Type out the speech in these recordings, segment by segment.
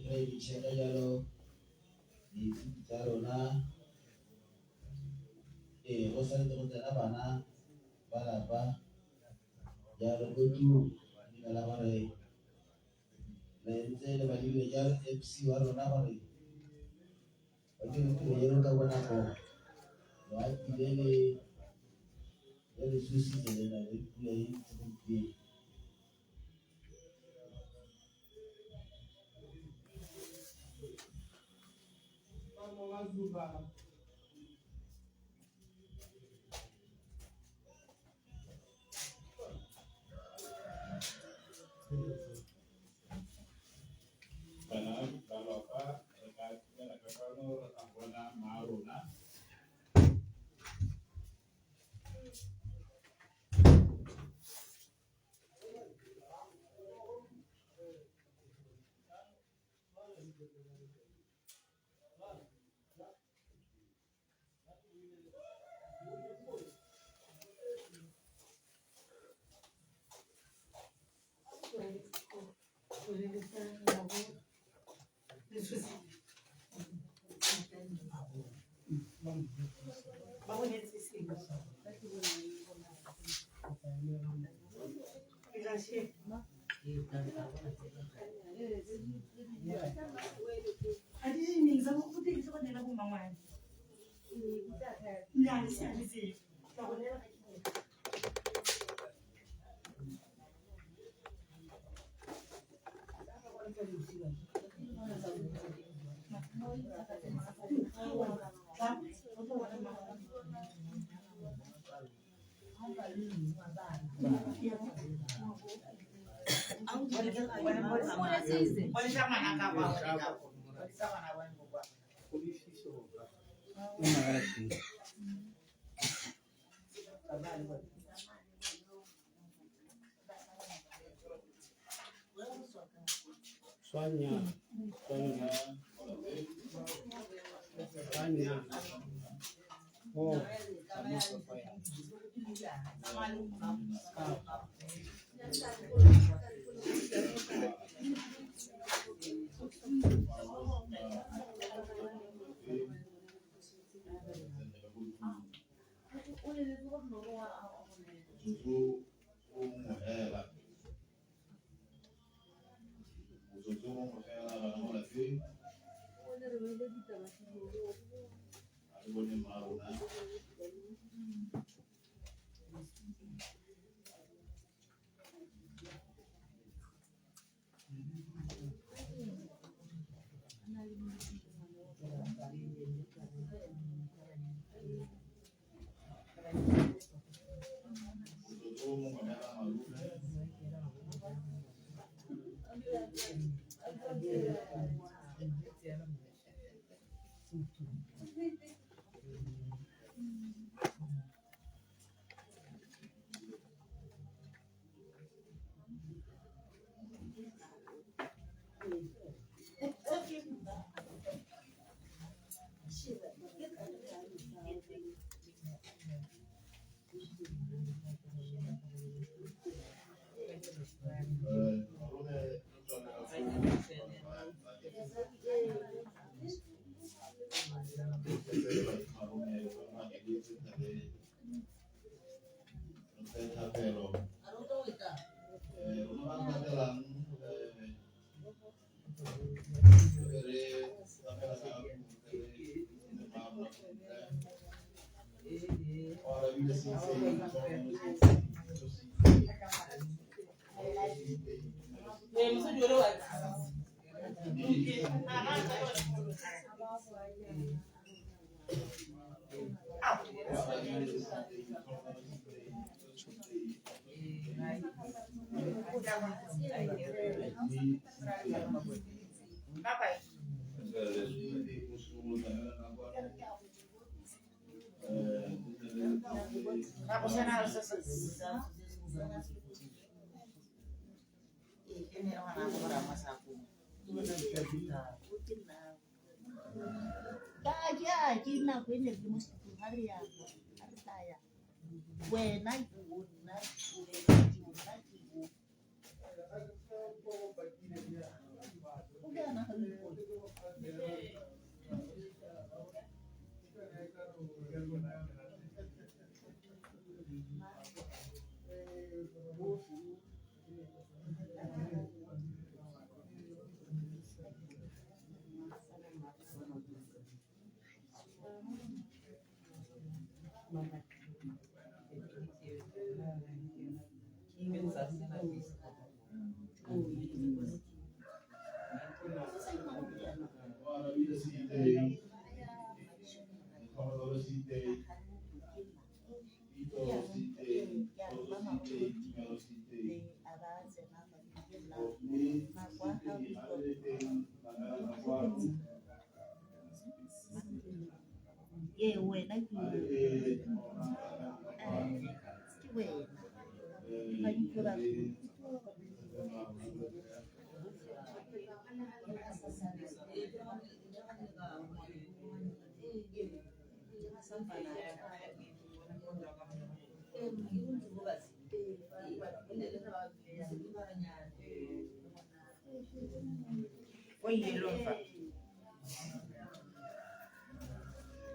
dicenga jalo di rona o santse go tsena bana ba lapa jalo go tu di la gore le ntse le ba dile jalo MC wa rona gore ba dire tiro eno ka bonako ba tlile le susi le na le pula e tsepile Sonia. Oh, China kwenye hali ya haya wena kuona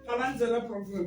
Avanzerà proprio.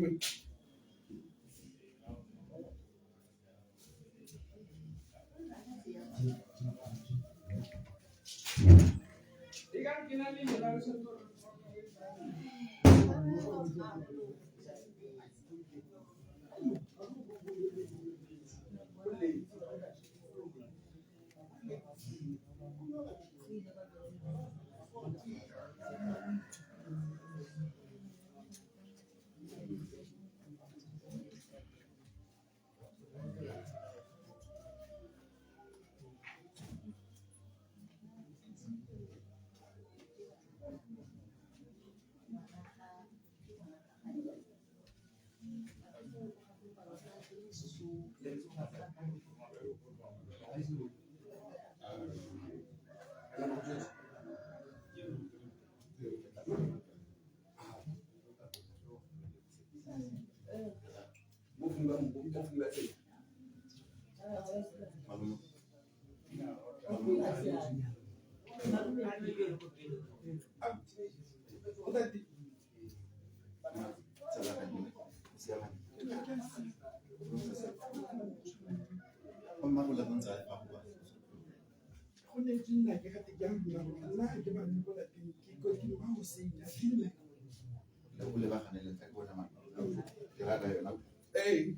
Hey.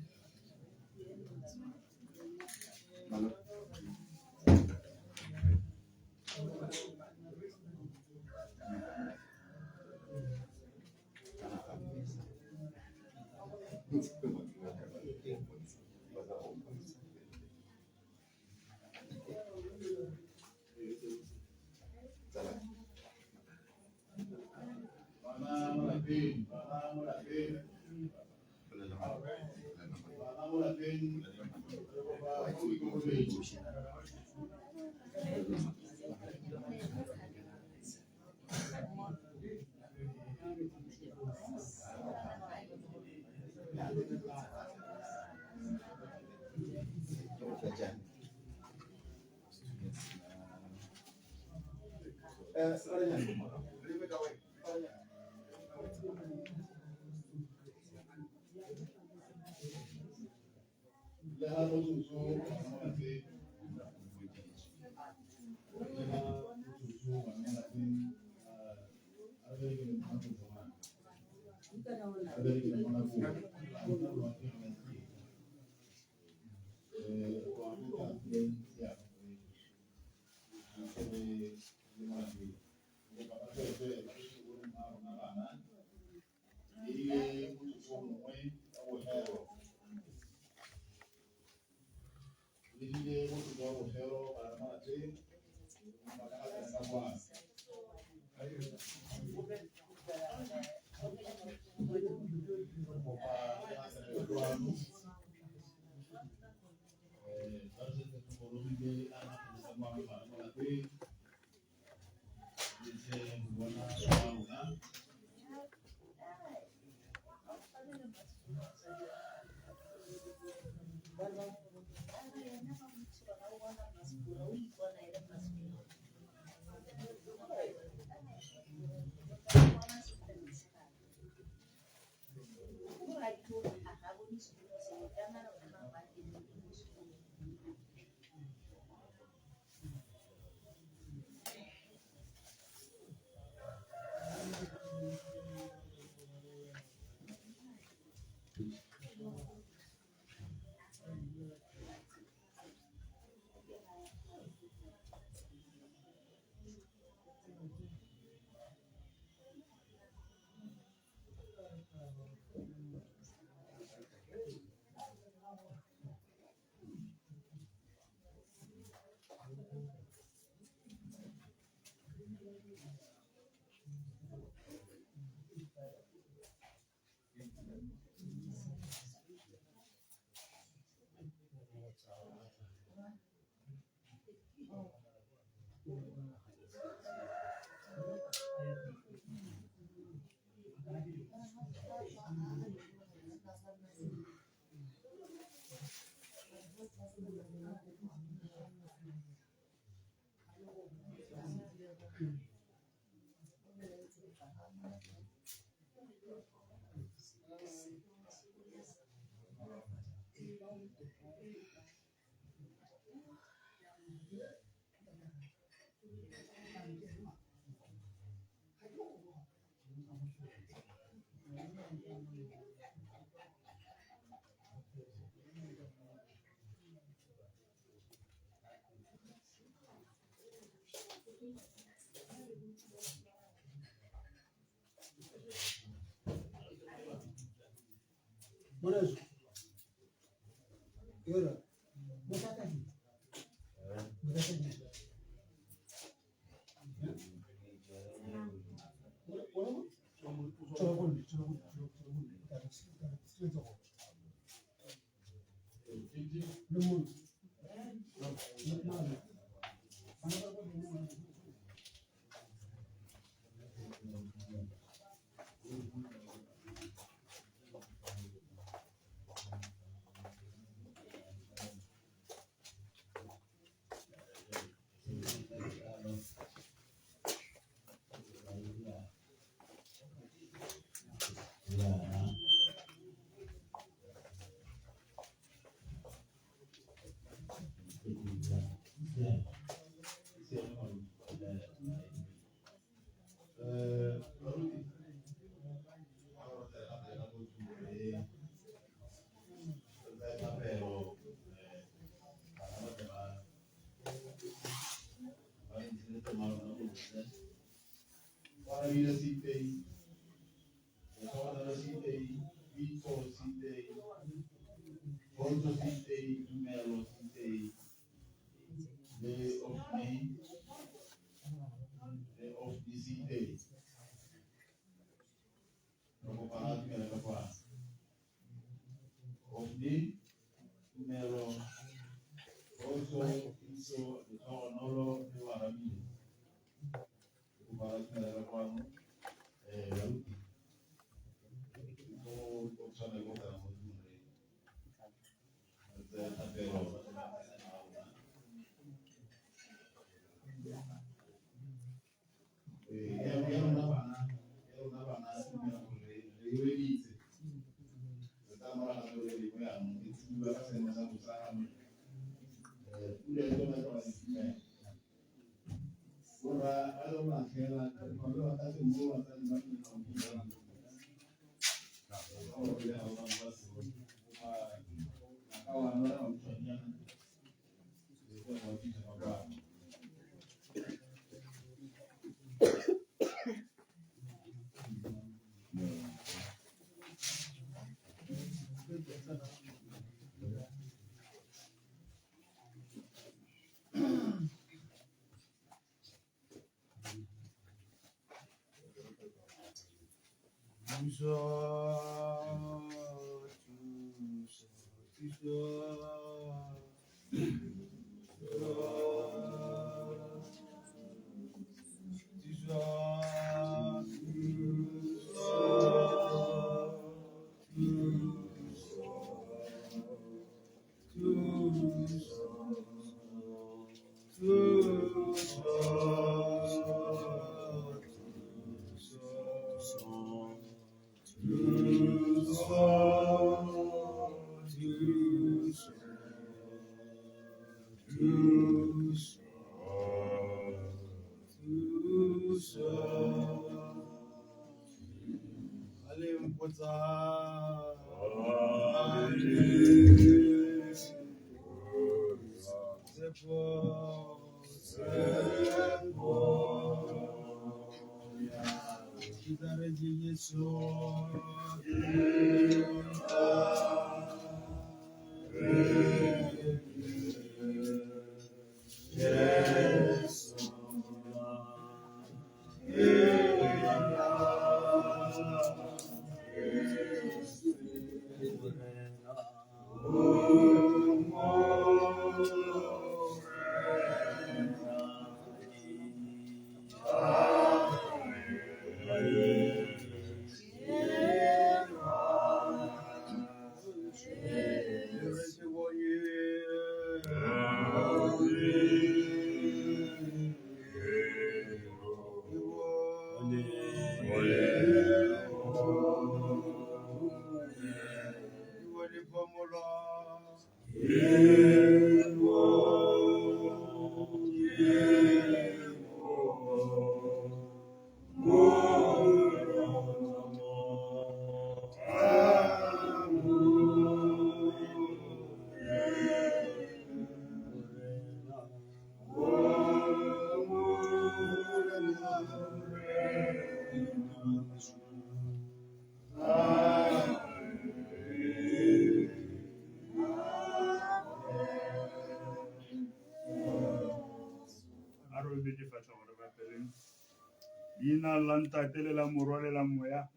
Ina lanta telela morwalela moya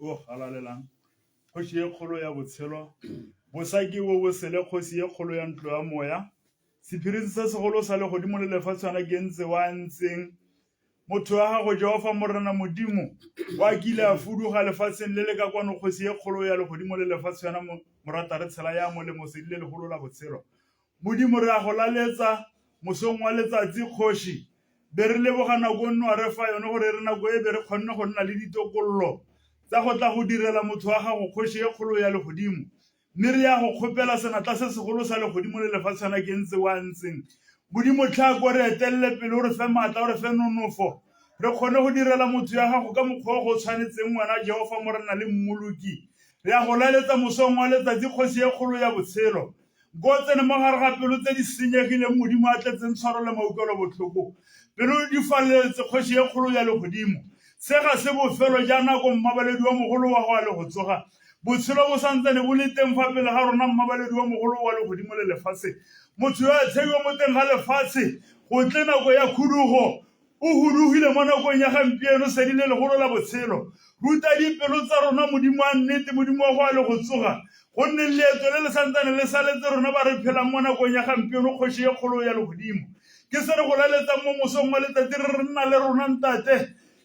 o halalelang khoshi e kgolo ya botshelo bosaki bo bo sele khosi e kgolo ya ntlo ya moya sephiritsi se segolo sa le godimo le lefatshwana ke ntse wa ntseng motho wa gago Jehova morena modimo wa kile a fuduga lefatsheng le le ka kwano khosi e kgolo ya le godimo le lefatshwana morata re tshela ya mo le mosedi le legolo la botshelo modimo re a go laletsa mosong wa letsatsi khoshi be re leboga nako nno a re fa yone gore re nako e be re kgonne go nna le ditokololo tsa go tla go direla motho wa gago khoshi e kgolo ya legodimo mme re ya go kgopela senatla se segolo sa legodimo le lefatshwana ke ntse wa ntseng modimo tlhako re etelele pele o re fe maatla o re fe nonofo re kgone go direla motho ya gago ka mokgwa o go tshwanetseng wena Jehova morena le mmoloki re ya go laletsa mosong wa letsatsi kgosi e kgolo ya botshelo go tsene mo gare ga pelo tse di senyegileng modimo a tletseng tshwaro le maukelo botlhoko pelo di faletse kgosi e kgolo ya legodimo se ga se bofelo ja nako mmabaledi wa mogolo wa go a le go tsoga botshelo bo santsane bo le teng fa pele ga rona mmabaledi wa mogolo wa legodimo le lefatshe motho yo a tsheiwa mo teng ga lefatshe go tle nako ya khudugo o hudugile mo nakong ya gampieno sedile legolo la botshelo ruta dipelo tsa rona modimo a nnete modimo wa go a le go tsoga gonne leeto le le santsane le saletse rona ba re phelang mo nakong ya gampieno kgoši e kgolo ya legodimo ke se re go laletsa mo mosong wa letsatsi re nna le rona ntate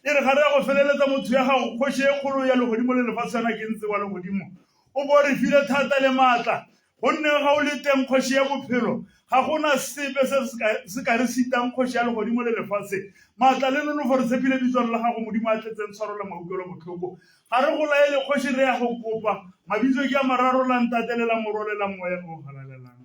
e re ga re ya go feleletsa motho ya gago kgoši e kgolo ya legodimo le lefatshwana ke ntse wa legodimo o bo re file thata le maatla gonne ga o le teng kgoši ya bophelo ga gona sepe se ka re sitang kgoši ya legodimo le lefatshe maatla le nonofo re tshepile bitsong la gago modimo a tletseng tshwaro le maukelo botlhoko ga re go laele kgoši re ya go kopa mabitso ke a mararo la ntatelela morwalela moya o halalelang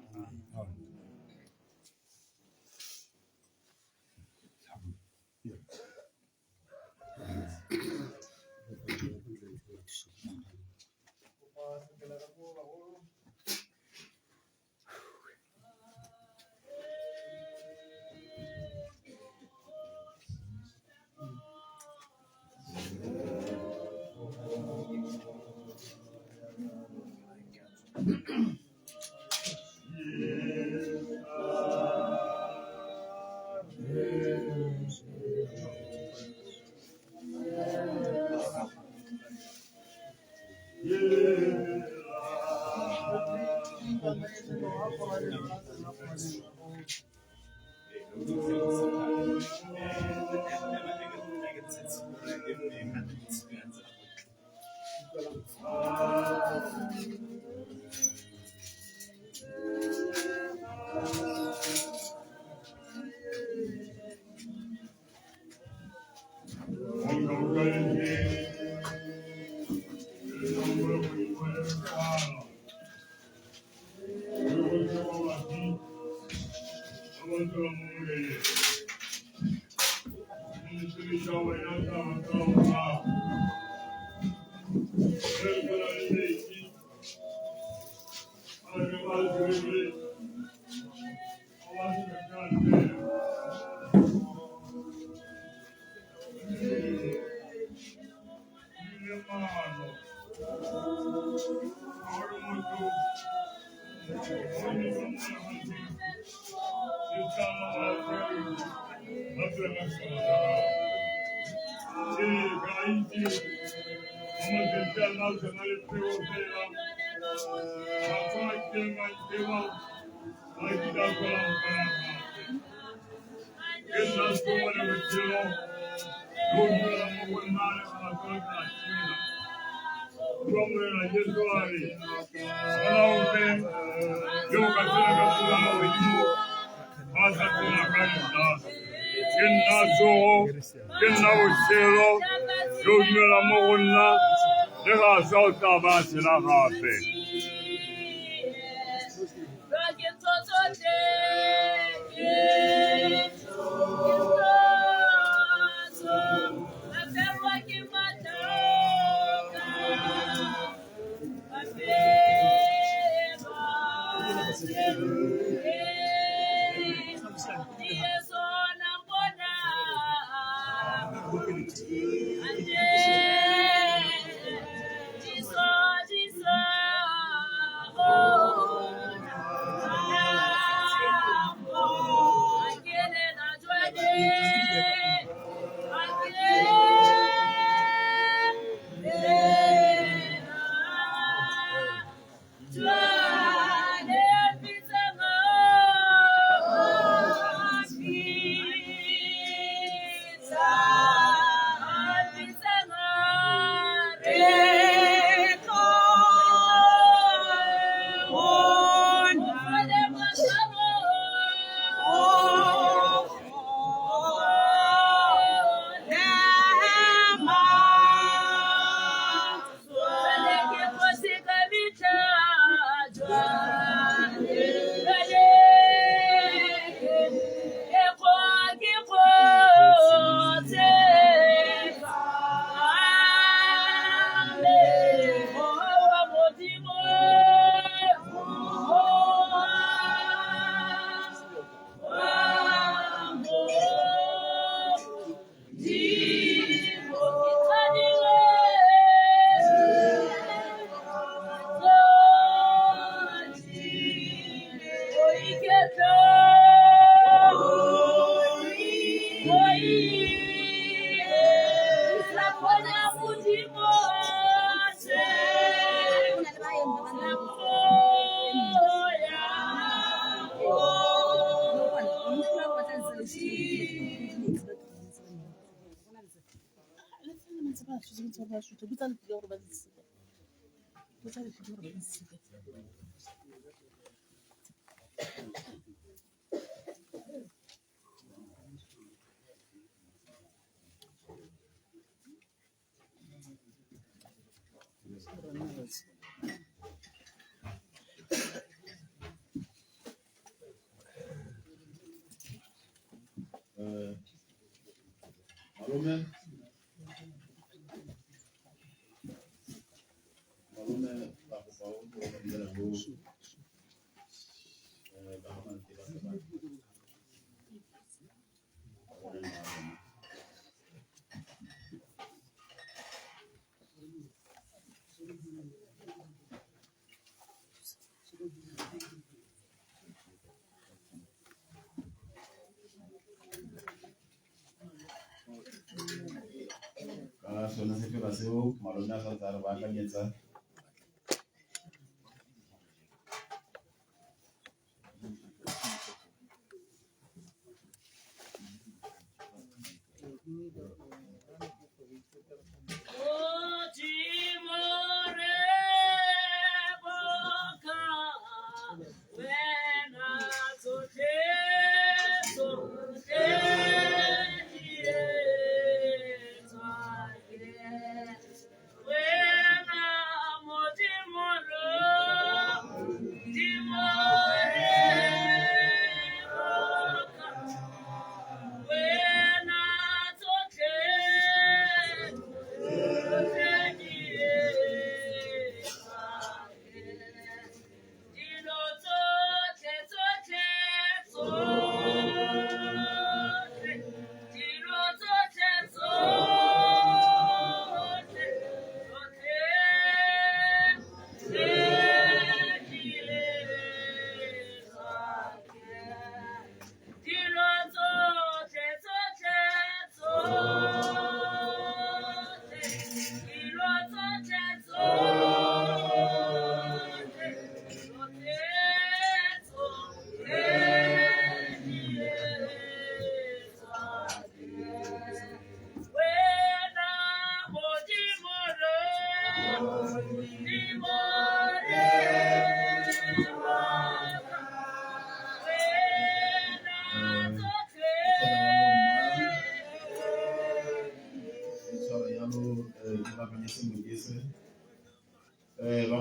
Sona se fela seo malome a sa tsare ba akanyetsa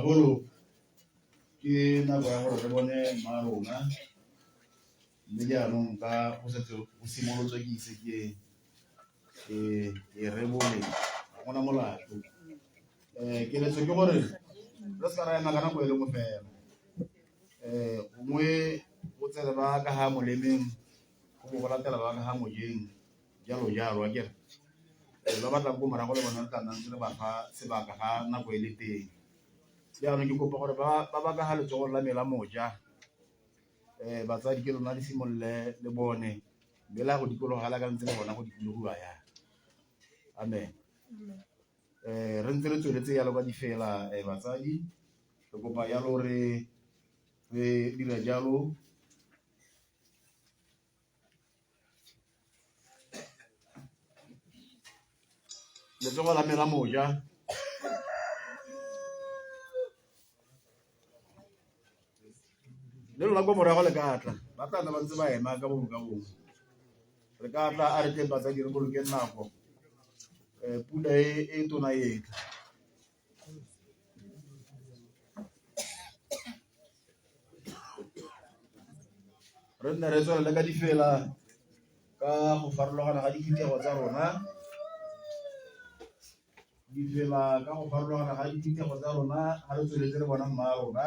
bagolo ke nako ya gore re bone mma rona mme jaanong ka go setse go simolotswe ke ise ke rebole gona molato. Keletso ke gore re se ka ra ema ka nako e le mo fela, gongwe go tsele ba ka ga molemeng go bo go latela ba ka ga mojeng jalo jalo akere ba batlang ko morago le bona tla ntse re ba fa sebaka ga nako e le teng. Jaanong ke kopa gore ba ka ga letsogo la me la moja batsadi ke lona le simolole le bone mme la go dikologela ka ntse le bona go dikologua ya. Amen. Re ntse re tsweletse yalo ka di fela batsadi re kopa yalo re dira jalo letsogo la me la moja le lona ko morago le ka tla ba tla ba ntse ba ema ka bongwe re ka tla a re teng batsadi re bolokeng nako pula e tona e tla. Re nne re tswelele ka di fela ka go farologana ga dithutego tsa rona, di fela ka go farologana ga dithutego tsa rona ga re tsweletse re bona mma rona.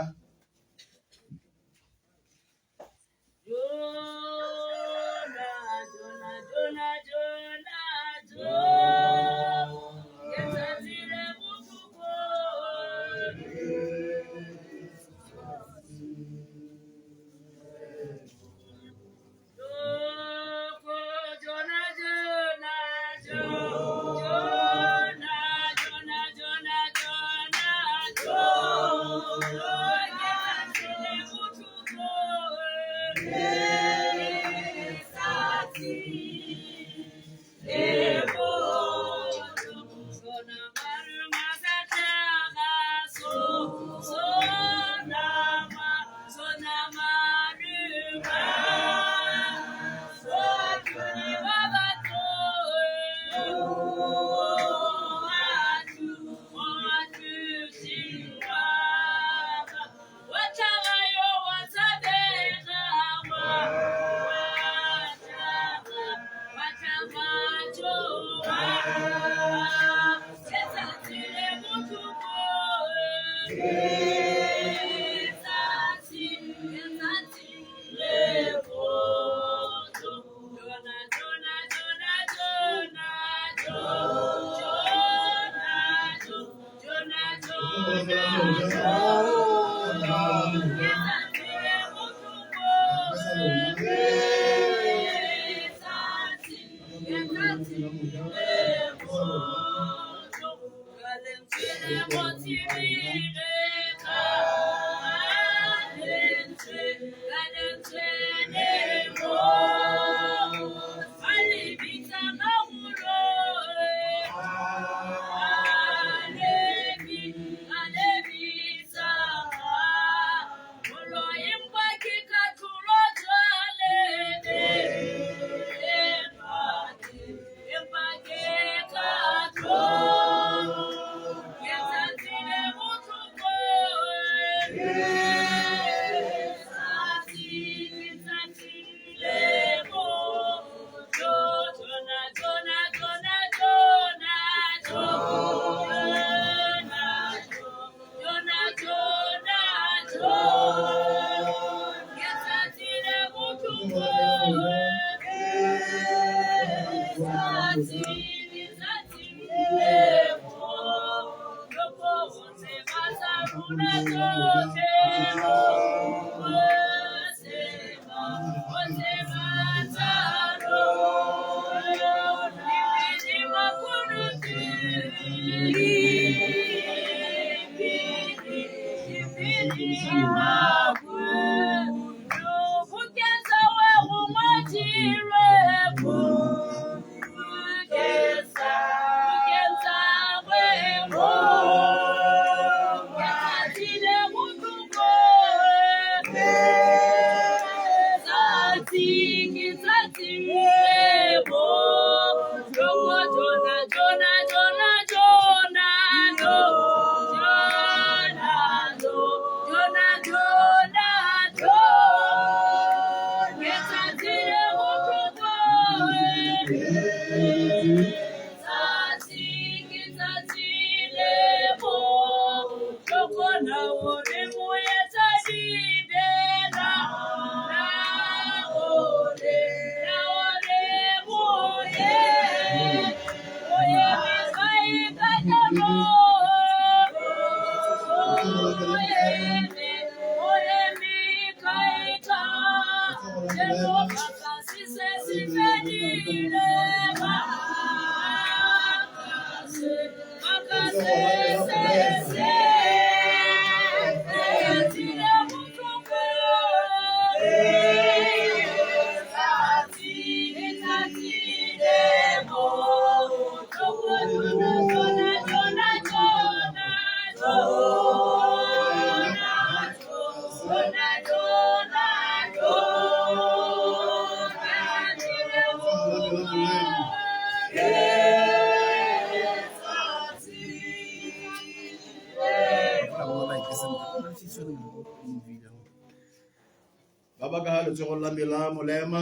Ba ba ka ha letsogong la mela molema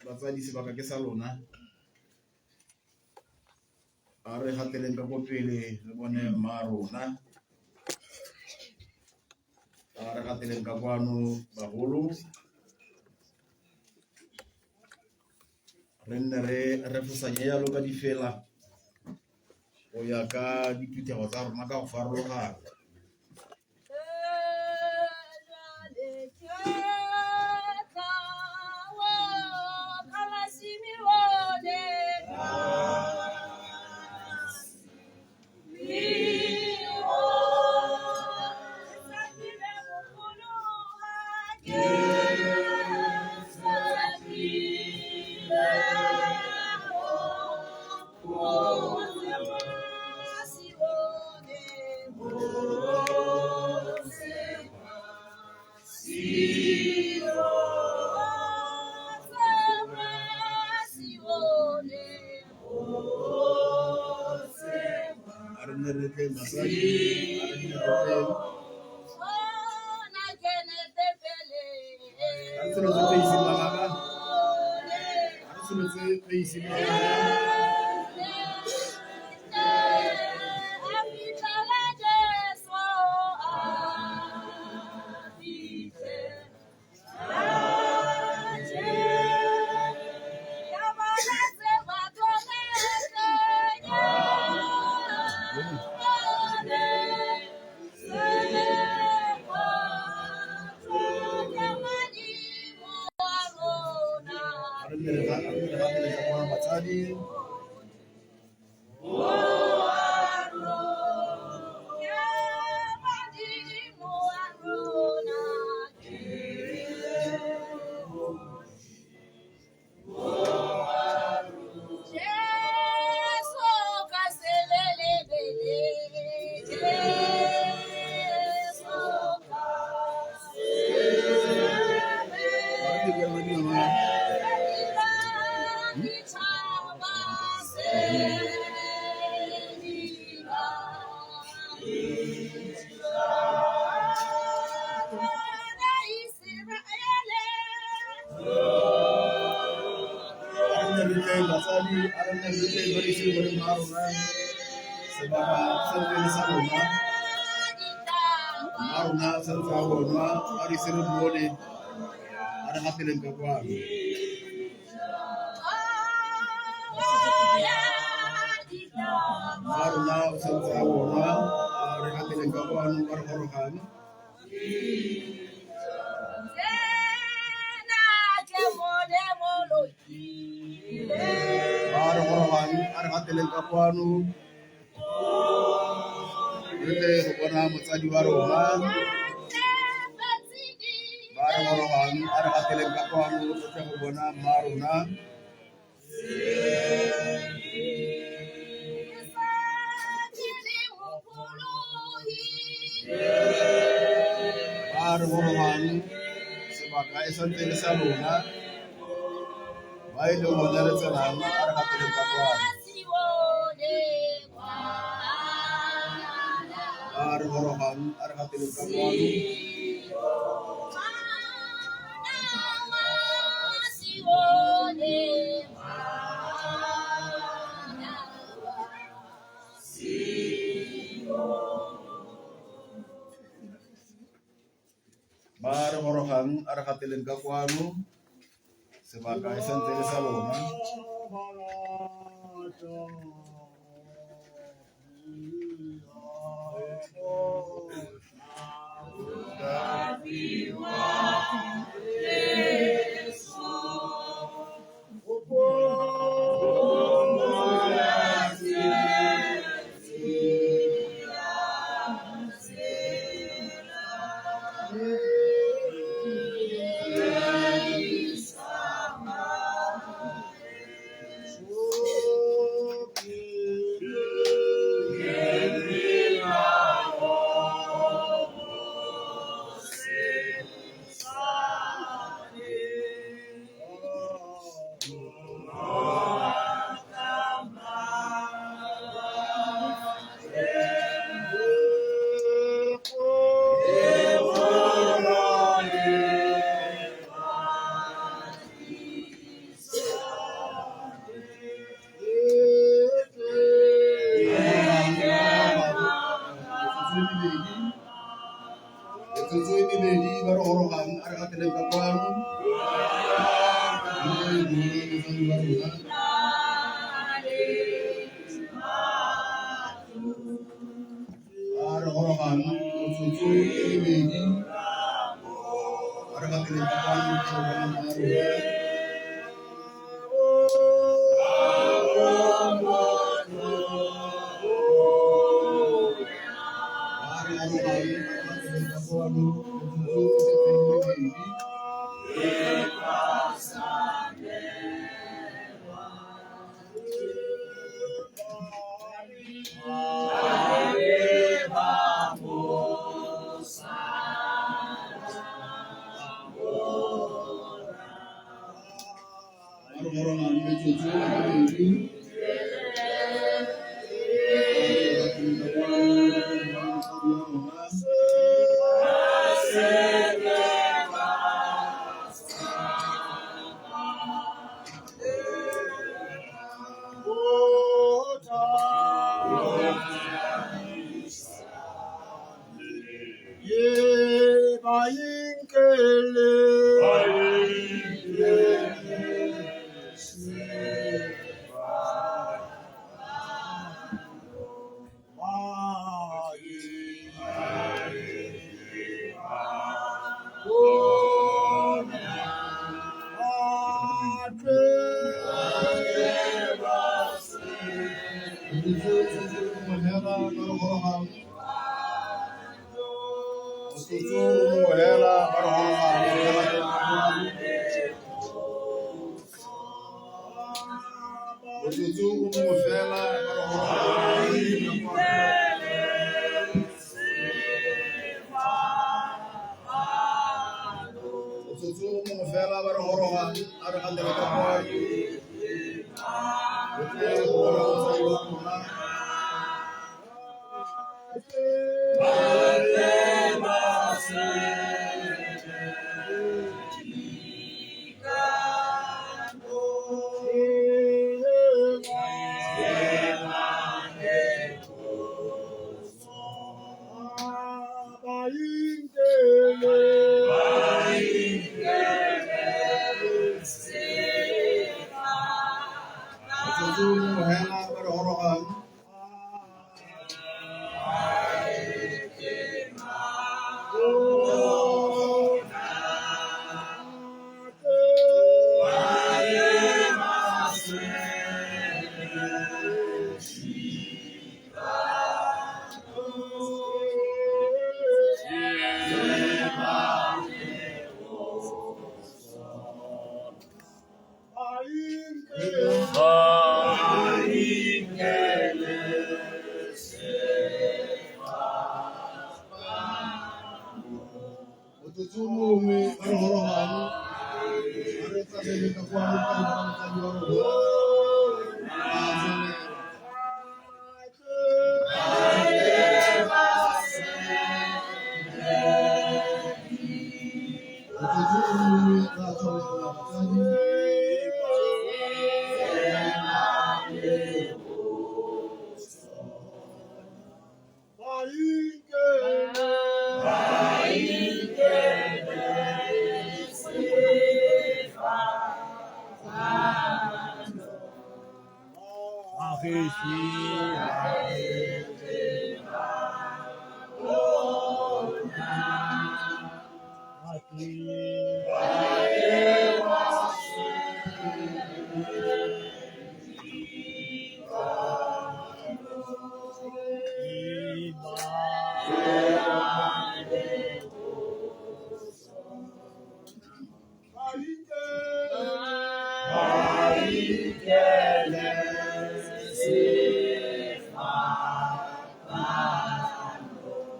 batsadi sebaka ke sa lona a re gateleng ka ko pele le bone mma rona a re gateleng ka kwano bagolo re nne re refosanye yalo ka difela go ya ka diphuthego tsa rona ka go farologana. ba re gorogang a re gateleng ka kwano sebaka e santse le sa lona.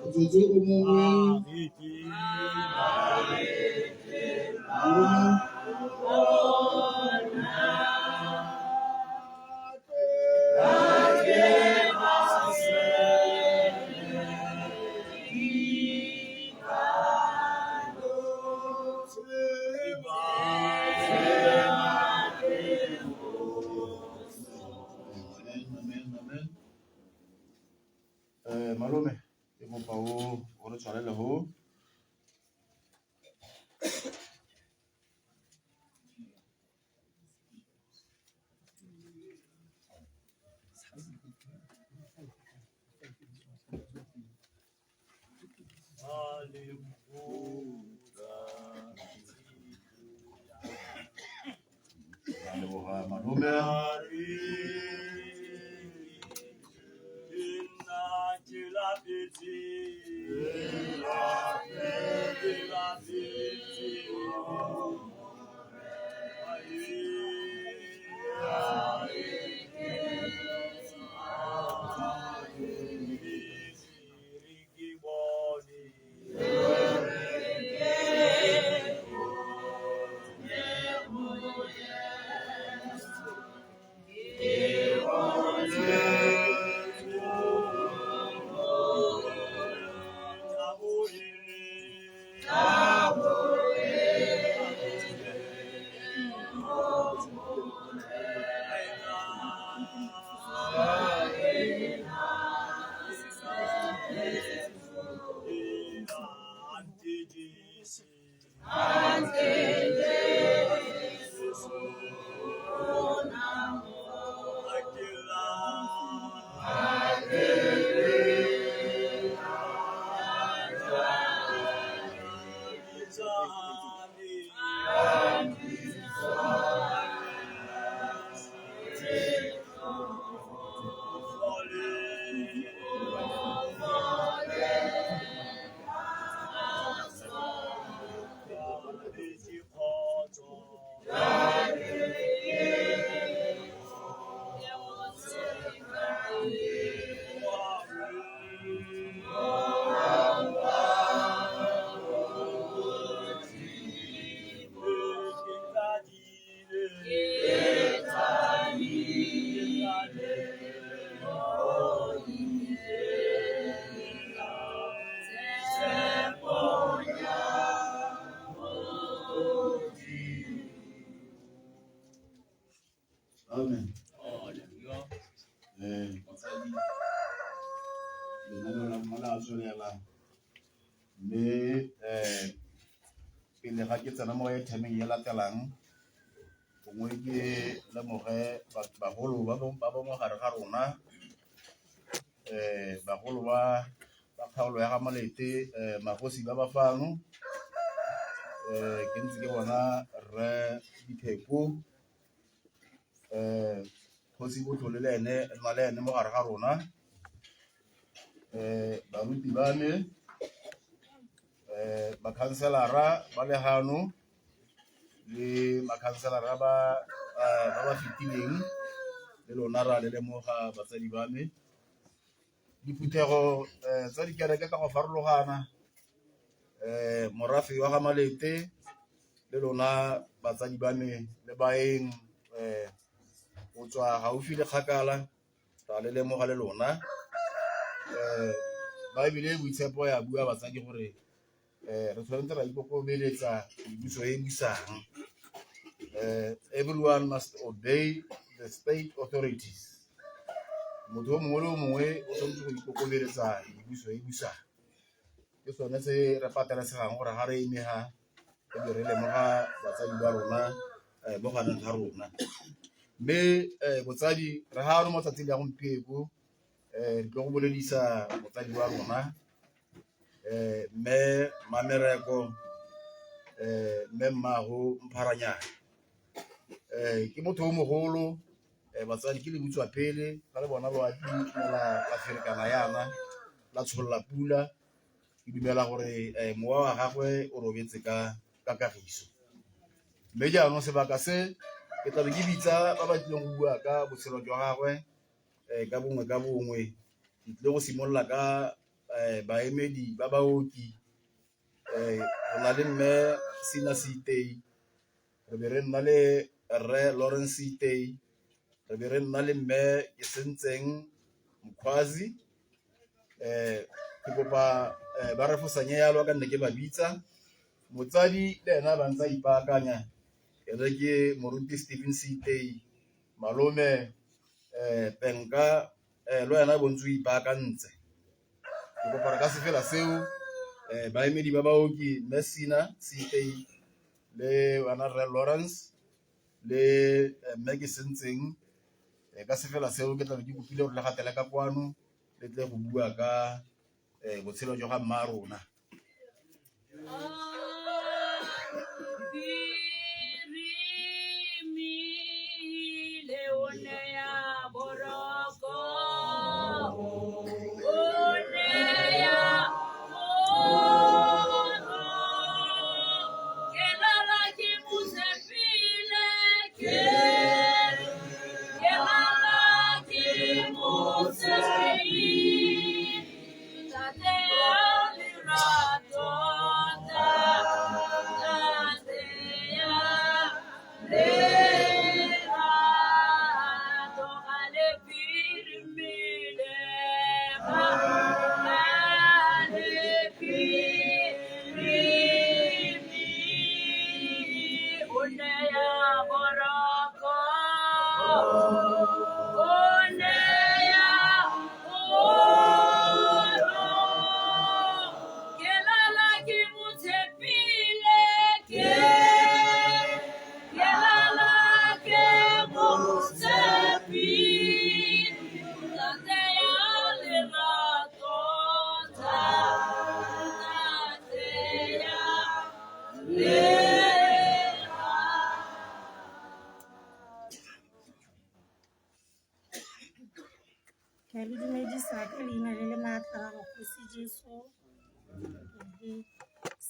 Otsotso o mongwe. Malome ke kopa o re tshwarele ho malome Amen. Batsadi, lenaneo la mmala a tswelela. Mme pele ga ke tsena mo airtime-eng e latelang, gongwe ke lemoge bagolo ba mo gare ga rona, bagolo ba kgaolo ya ga Malete, magosi ba ba fano, ke ntse ke bona Rre Dipheko, Kgosi Botlole le ene nna le ene mo gare ga rona, baruti ba me, makhanselara ba legano le makhanselara ba fetileng le lona ra le lemoga batsadi ba me. Diphuthego tsa dikereke ka go farologana, morafe wa ga Malete le lona batsadi ba me le baeng go tswa gaufi le kgakala ra le lemoga le lona. Baebile boitshepo ya bua batsadi gore re tshwanetse ra ikokobeletsa puso e busang. Everyone must obey the state authorities. Motho o mongwe le o mongwe o tshwanetse go ikokobeletsa puso e busang. Ke sone se re patelesegang gore ga re emega e be re lemoga batsadi ba rona mo ganeng ga rona. mme botsadi re ha mo tsatsing ya gompieko re tlo go boledisa motsadi wa rona mme Mamereko mme Mmago Mpharanyana ke motho o mogolo batsadi ke le butswa pele ka le bona ba la ferekana yana la tsholola pula ke dumela gore mowa wa gagwe o robetse ka kagiso mme jaanong sebaka se ke tlabe ke bitsa ba ba tlileng go bua ka botshelo jwa gagwe ka bongwe ke tlile go simolola ka baemedi ba baoki go na le mme Sina Sitei re be re nna le Rre Lawrence Sitei re be re nna le mme ke sentseng Mkhwazi ke kopa ba re fosanye yalo ka nne ke ba bitsa motsadi le ena ba ntse ipaakanya ere ke moruti Stephen Sitei malome Penka lo ena bontse o ipaakantse ke kopa re ka se fela seo baemedi ba baoki mme Sina Sitei le wana Rre Lawrence le mme ke sentseng ka se fela seo ke tla ke kopile gore le gatela ka kwano le tle go bua ka botshelo jwa ga mma rona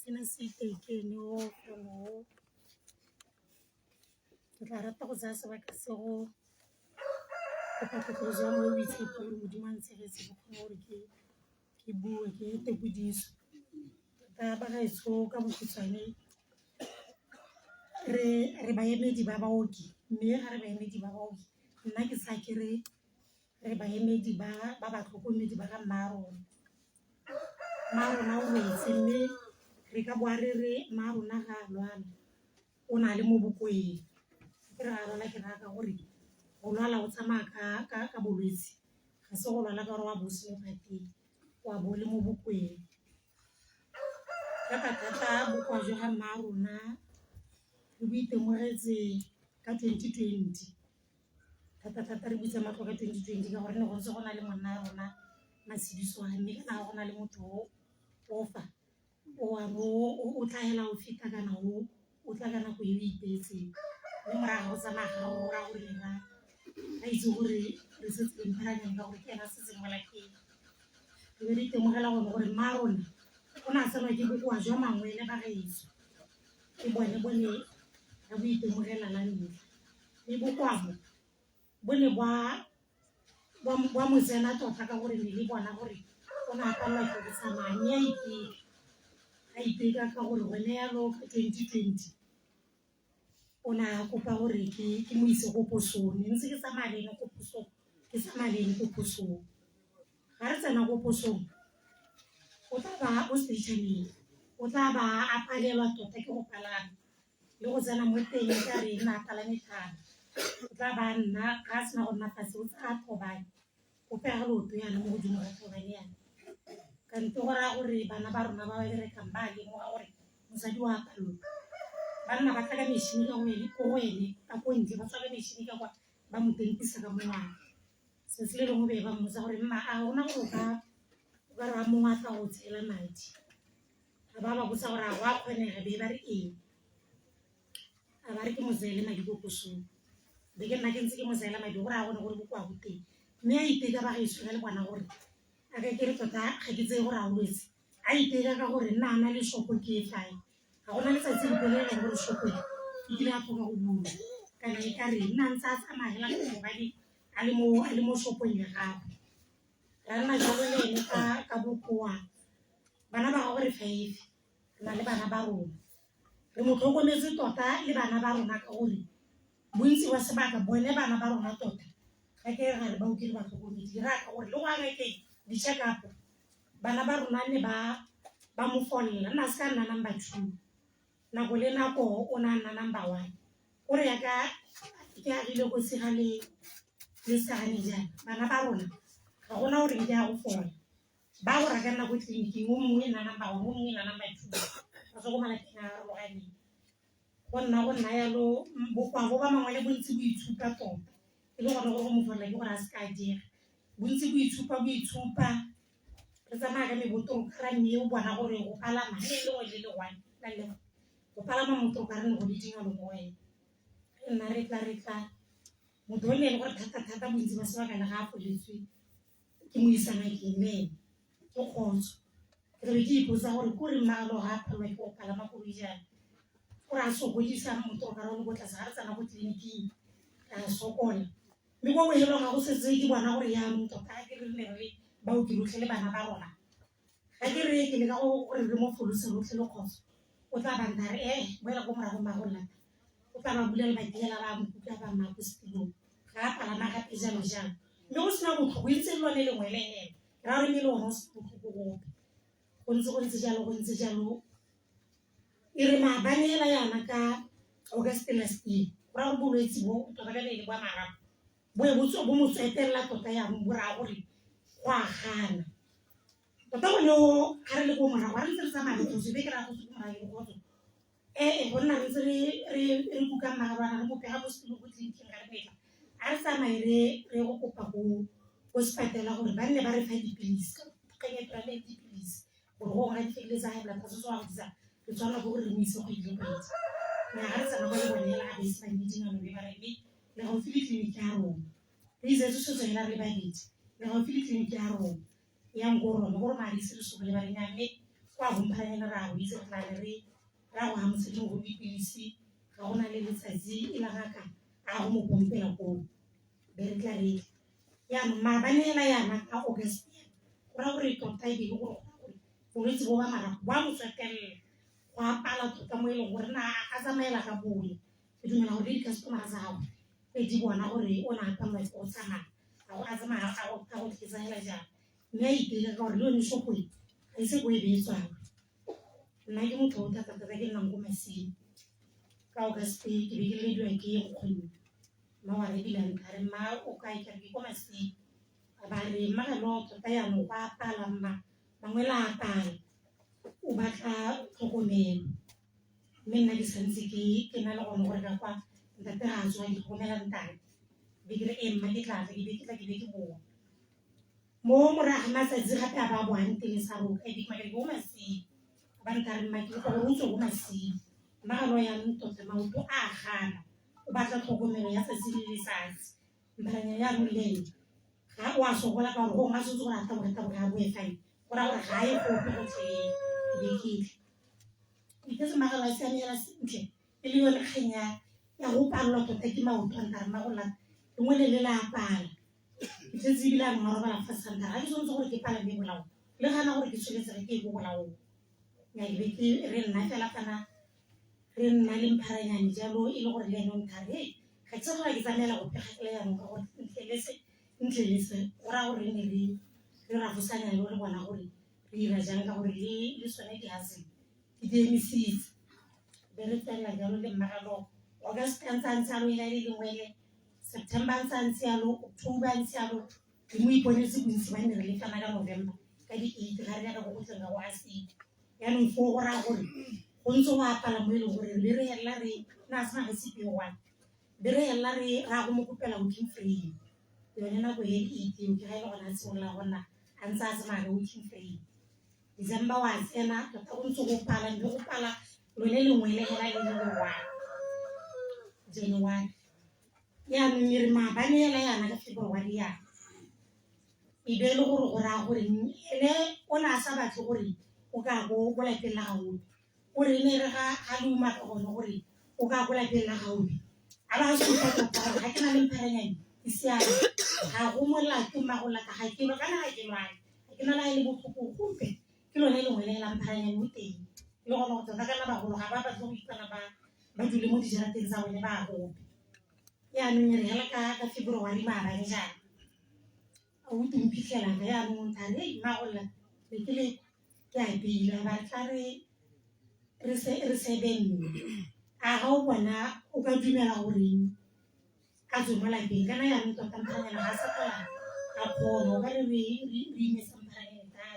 Sina Sitei ke no ke tla rata go tsaya sebaka se go patlotlotlo jwa mo boitshepo gore Modimo a ntshegetse go kgona gore ke bue ke ete bodiso ta ba gaetsho ka bokhutswane re baemedi ba baoki mme ga re baemedi ba baoki nna ke sa ke re baemedi ba batlhokomedi ba ga mmarona o wetse mme re ka boa re mmarona ga a lwala o na le mo bokoeng ke re a lwala ke raka gore go lwala o tsamaya ka bolwetse ga se go lwala ka gore wa bosi mo phateng wa bo le mo bokoeng ka thata bokwa jwa ga mmarona re bo itemogetse ka 2020 thata re bitsa matlo ka 2020 ka gore ne go ntse go na le monna rona Masidisoane mme kana go na le motho o fa o tla hela o feta kana o tla kana go e ipetse le morago go tsamaya go ra gore ra itse gore re setse re mpharanyang ka gore ke ena se sengwe la ke re be re itemogela gore mmarona o na tsenwa ke bokoa jwa mangwele ba gaetso ke bone ga bo itemogela la nne le bokwabo bo ne ba mo tsena tota ka gore le bona gore o na palelwa ke go tsamaya mme a iteka ka gore gone yalo ka 2020 o na kopa gore ke mo ise go posong ntse ke tsamaya le ene ko posong ga re tsena go posong o tla ba o stationeng o tla ba a palelwa tota ke go palama le go tsena mo teng ka re na palame thata o tla ba nna ga sena go nna fase o tsa thobane o pega loto yana mo godimo ga thobane yana ka nto go raya gore bana ba rona ba berekang ba lemoga gore mosadi wa palelwa banna ba tla ka mešhini ka go ene ka ko ntle ba tswa ka mešhini ka kwa ba mo tentisa ka mongwana se se le lengwe be ba mmotsa gore mma a gona gore o ka ra mongwe a tla go tshela madi a ba botsa gore a go a kgonega be ba re eng a ba re ke mo tseele madi ko kosong be ke nna ke ntse ke mo tseela madi gore a gone gore bo kwa go teng mme a iteka ba gaetsho ka le bona gore a ka kere tota ga ke tseye gore a olwetse a iteka ka gore nna a na le shopo ke e fae ga gona letsatsi le pele le gore shopo e kile a tlhoka go bula kana e ka re nna ntse a tsamayela go mobadi a le mo shopong ya gago ra nna jalo le ene ka bokoa bana ba gago re 5 re na le bana ba rona re mo tlhokometse tota le bana ba rona ka gore bontsi wa sebaka bone bana ba rona tota ga ke ga re ba ukile ba tlhokomedi ra ka gore le go aga ke di check up bana ba rona ne ba mo folla nna se ka nna number 2 nako le nako o na nna number 1 o re ya ka ke a ile go se ga le sane jana bana ba rona ga gona gore ke a go fola ba go raka nna go tleliniking o mongwe na number 1 o mongwe na number 2 ba so go mala ke na ro ga ni go nna yalo bokwa go ba mangwe le bontsi bo itshupa tota e le gore go mo fola ke gore a se ka dira bontsi bo itshupa re tsamaya ka mebotong ka mme o bona gore go palama le lengwe le le one la le go palama motho ka reng go di dinga lo mo wena nna re tla motho o ne gore thata bontsi ba sebaka le ga a foletswe ke mo isana ke mme ke khotso ke re ke ipotsa gore ko re mmalo ga palwa ke go palama go dijana gore a sokodisa motho ka reng go tla sa re tsana go tleliniking ka sokola mme go go helo ga go setse ke bona gore ya motho ka ke re ne re ba o ke lotlhe le bana ba rona ga ke re ke le ka gore re mo folose lotlhe le khotso o tla banta re boela go morago magolla o tla ba bulela ba diela ba mo kuka ba ma go setilo ga palama ga pejalo jang mme go sena motho go itse lone lengwe le ene ra re mele ona se go go ntse jalo e re mabanela yana ka August last year ra go bolwetse bo to ga le ba marapo bo mo tsetela tota ya mo ra gore wa gana tota go no ga re le go morago re ntse re tsamaya go se be ke ra go se morago go go go nna ntse re kuka magabana re mo pega go se go tliniking ga re betla a re tsamaye re go kopa go sepatela gore ba nne ba re fa dipilisi ka ke tra le dipilisi gore go ga dipilisi za high blood pressure so ga ditsa re tswana go re mo ise go ile ba itse ya ga re tsana go le bone la ga bese ba meeting ano be ba re le go fili clinic ya rona re itse se se tsena re ba ditse le go fili clinic ya rona ya ngoro le gore mari se se go le ba nya mme kwa go mphanya ra go itse tla re ra go hamse le go dipilisi ga gona le letsatsi e la ga ka a go mo pompela go be re tla re ya mma ba nela yana ka August go ra gore tota e be go bolwetse bo ba mara ba mo tsetela go apala tota mo ile gore na a tsamaela ka bole ke dumela gore di customer za gago e di bona gore o na ka mo go tsama a go tsamaya a go tlisa hela ja mme e dira ka gore le one shopo e se go e betswa nna ke motho o tata ke nna go masini ka August ke be ke le dilo ke go kgone ma wa re bilang ka re ma o ka ke go masini ba re ma ga lo tota ya mo ba pala mma mangwe la apala o batla tlhokomelo mme nna ke santse ke na le gone gore ka kwa ntate ga tswa ke tlhokomela ntane be ke re mma ke tla ke be ke bo mo morago matsatsi gape a ba boang teng sa ro ka di maka go masini ba ntare mma ke go utso go masini mma ga lo ya ntotse maoto a gana o batla tlhokomelo ya tsatsi le letsatsi mbalanya ya moleng ga o a sokola ka gore go nga se go rata go ga bo e fine ora gore ga e go go tle ke se magala se a nela sentle e le yone kgenya ya go palwa tota ke maoto a ntare magola lengwe le la pala ke tse bila ngoro ba la fasanta ga ke so gore ke pala me bolao le gana gore ke tshweletse ke go bolao ya e be ke re nna fela kana re nna le mpharanyane jalo e le gore le ene o ntare ga tse gore ke tsamela go pegela ya no ka gore ntlelese ora gore ne re ra fosanya le bona gore re ira jang ka gore le sone di hase di demisitse be re tsela jalo le mmagalo August ntse lo ile le lengwele September ntse lo October ntse lo ke mo iponetse bontsi ba ne re le kana ka November ka di 8 ga re ya go tsenga go asi ya no fo gora gore go ntse go apala mo ile gore le re hela re na sna ga se pe one be re hella ra go mo kopela working free yone nako e itse ke ga ile gona tsola gona a ntse a tsena working free December wa tsena tota go ntse go pala mme go pala lone lengwe le hela le le wa January ya mmiri maabane hela yana ka February ya e be le gore go ra gore ene o na sa batle gore o ka go la pela gago o re ne re ga le uma ka gone gore o ka go la pela gago a ba se ka tota ga ke na le mpharanyane e siame ga go mola ke magola ka ga ke ba kana ga ke lwana ke na la ile botlhoko gope ke lone le ngwe le la mpharanyane mo teng le go go tota kana ba go ga ba tlo go ipana ba dule mo dijarateng tsa bone ba go ya nne re hela ka February ba ba ja o tumphitlela ga ya mo ntare magola le ke le ya bila ba tsare re se benne a ga o bona o ka dumela gore a tswe mo lapeng kana ya ntwa ka mpanyana ga sa kala a kgona ba re ime sa mpanyana ta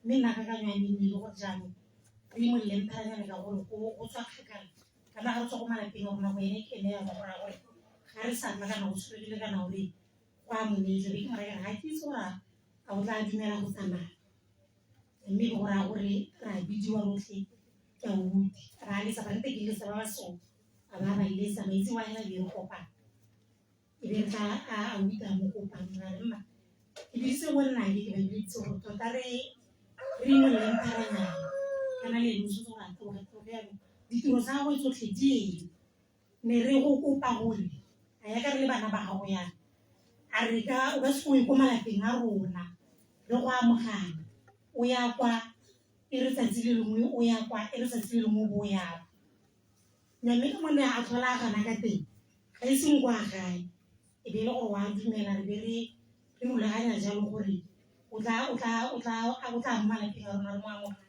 mme nna ka kanyane le go jalo re mo le mpanyana ka gore o tswa kgakala kana ga re tswa go malapeng go bona go ene ke ne ya go ra gore ga re sa kana go tshwere le kana gore kwa mo ne le ke mara ga ke tsora a o tla dumela go tsamaya mme go ra gore ra bidiwa rotlhe ka uti ra le sa ba ntse ke le sa ba so a ba ile sa ba itse wa hela le go kopa e be a uta mo go pa nna mma e di se wona ke ba di tso to tare ri mo le ntaranya kana le nso tso ga to ga ditiro tsa go tsotlhe di ne re go kopa gore a ya ka re le bana ba gago ya a re ka o ba se go ikoma lapeng a rona re go amogana o ya kwa e re tsatsi le lengwe o ya kwa e re tsatsi le lengwe bo ya mme ke mone a tlhola gana ka teng ga e seng kwa gae e be le gore wa dumela re be re rulaganya jalo gore o tla mmala ke ga rona re mo amogana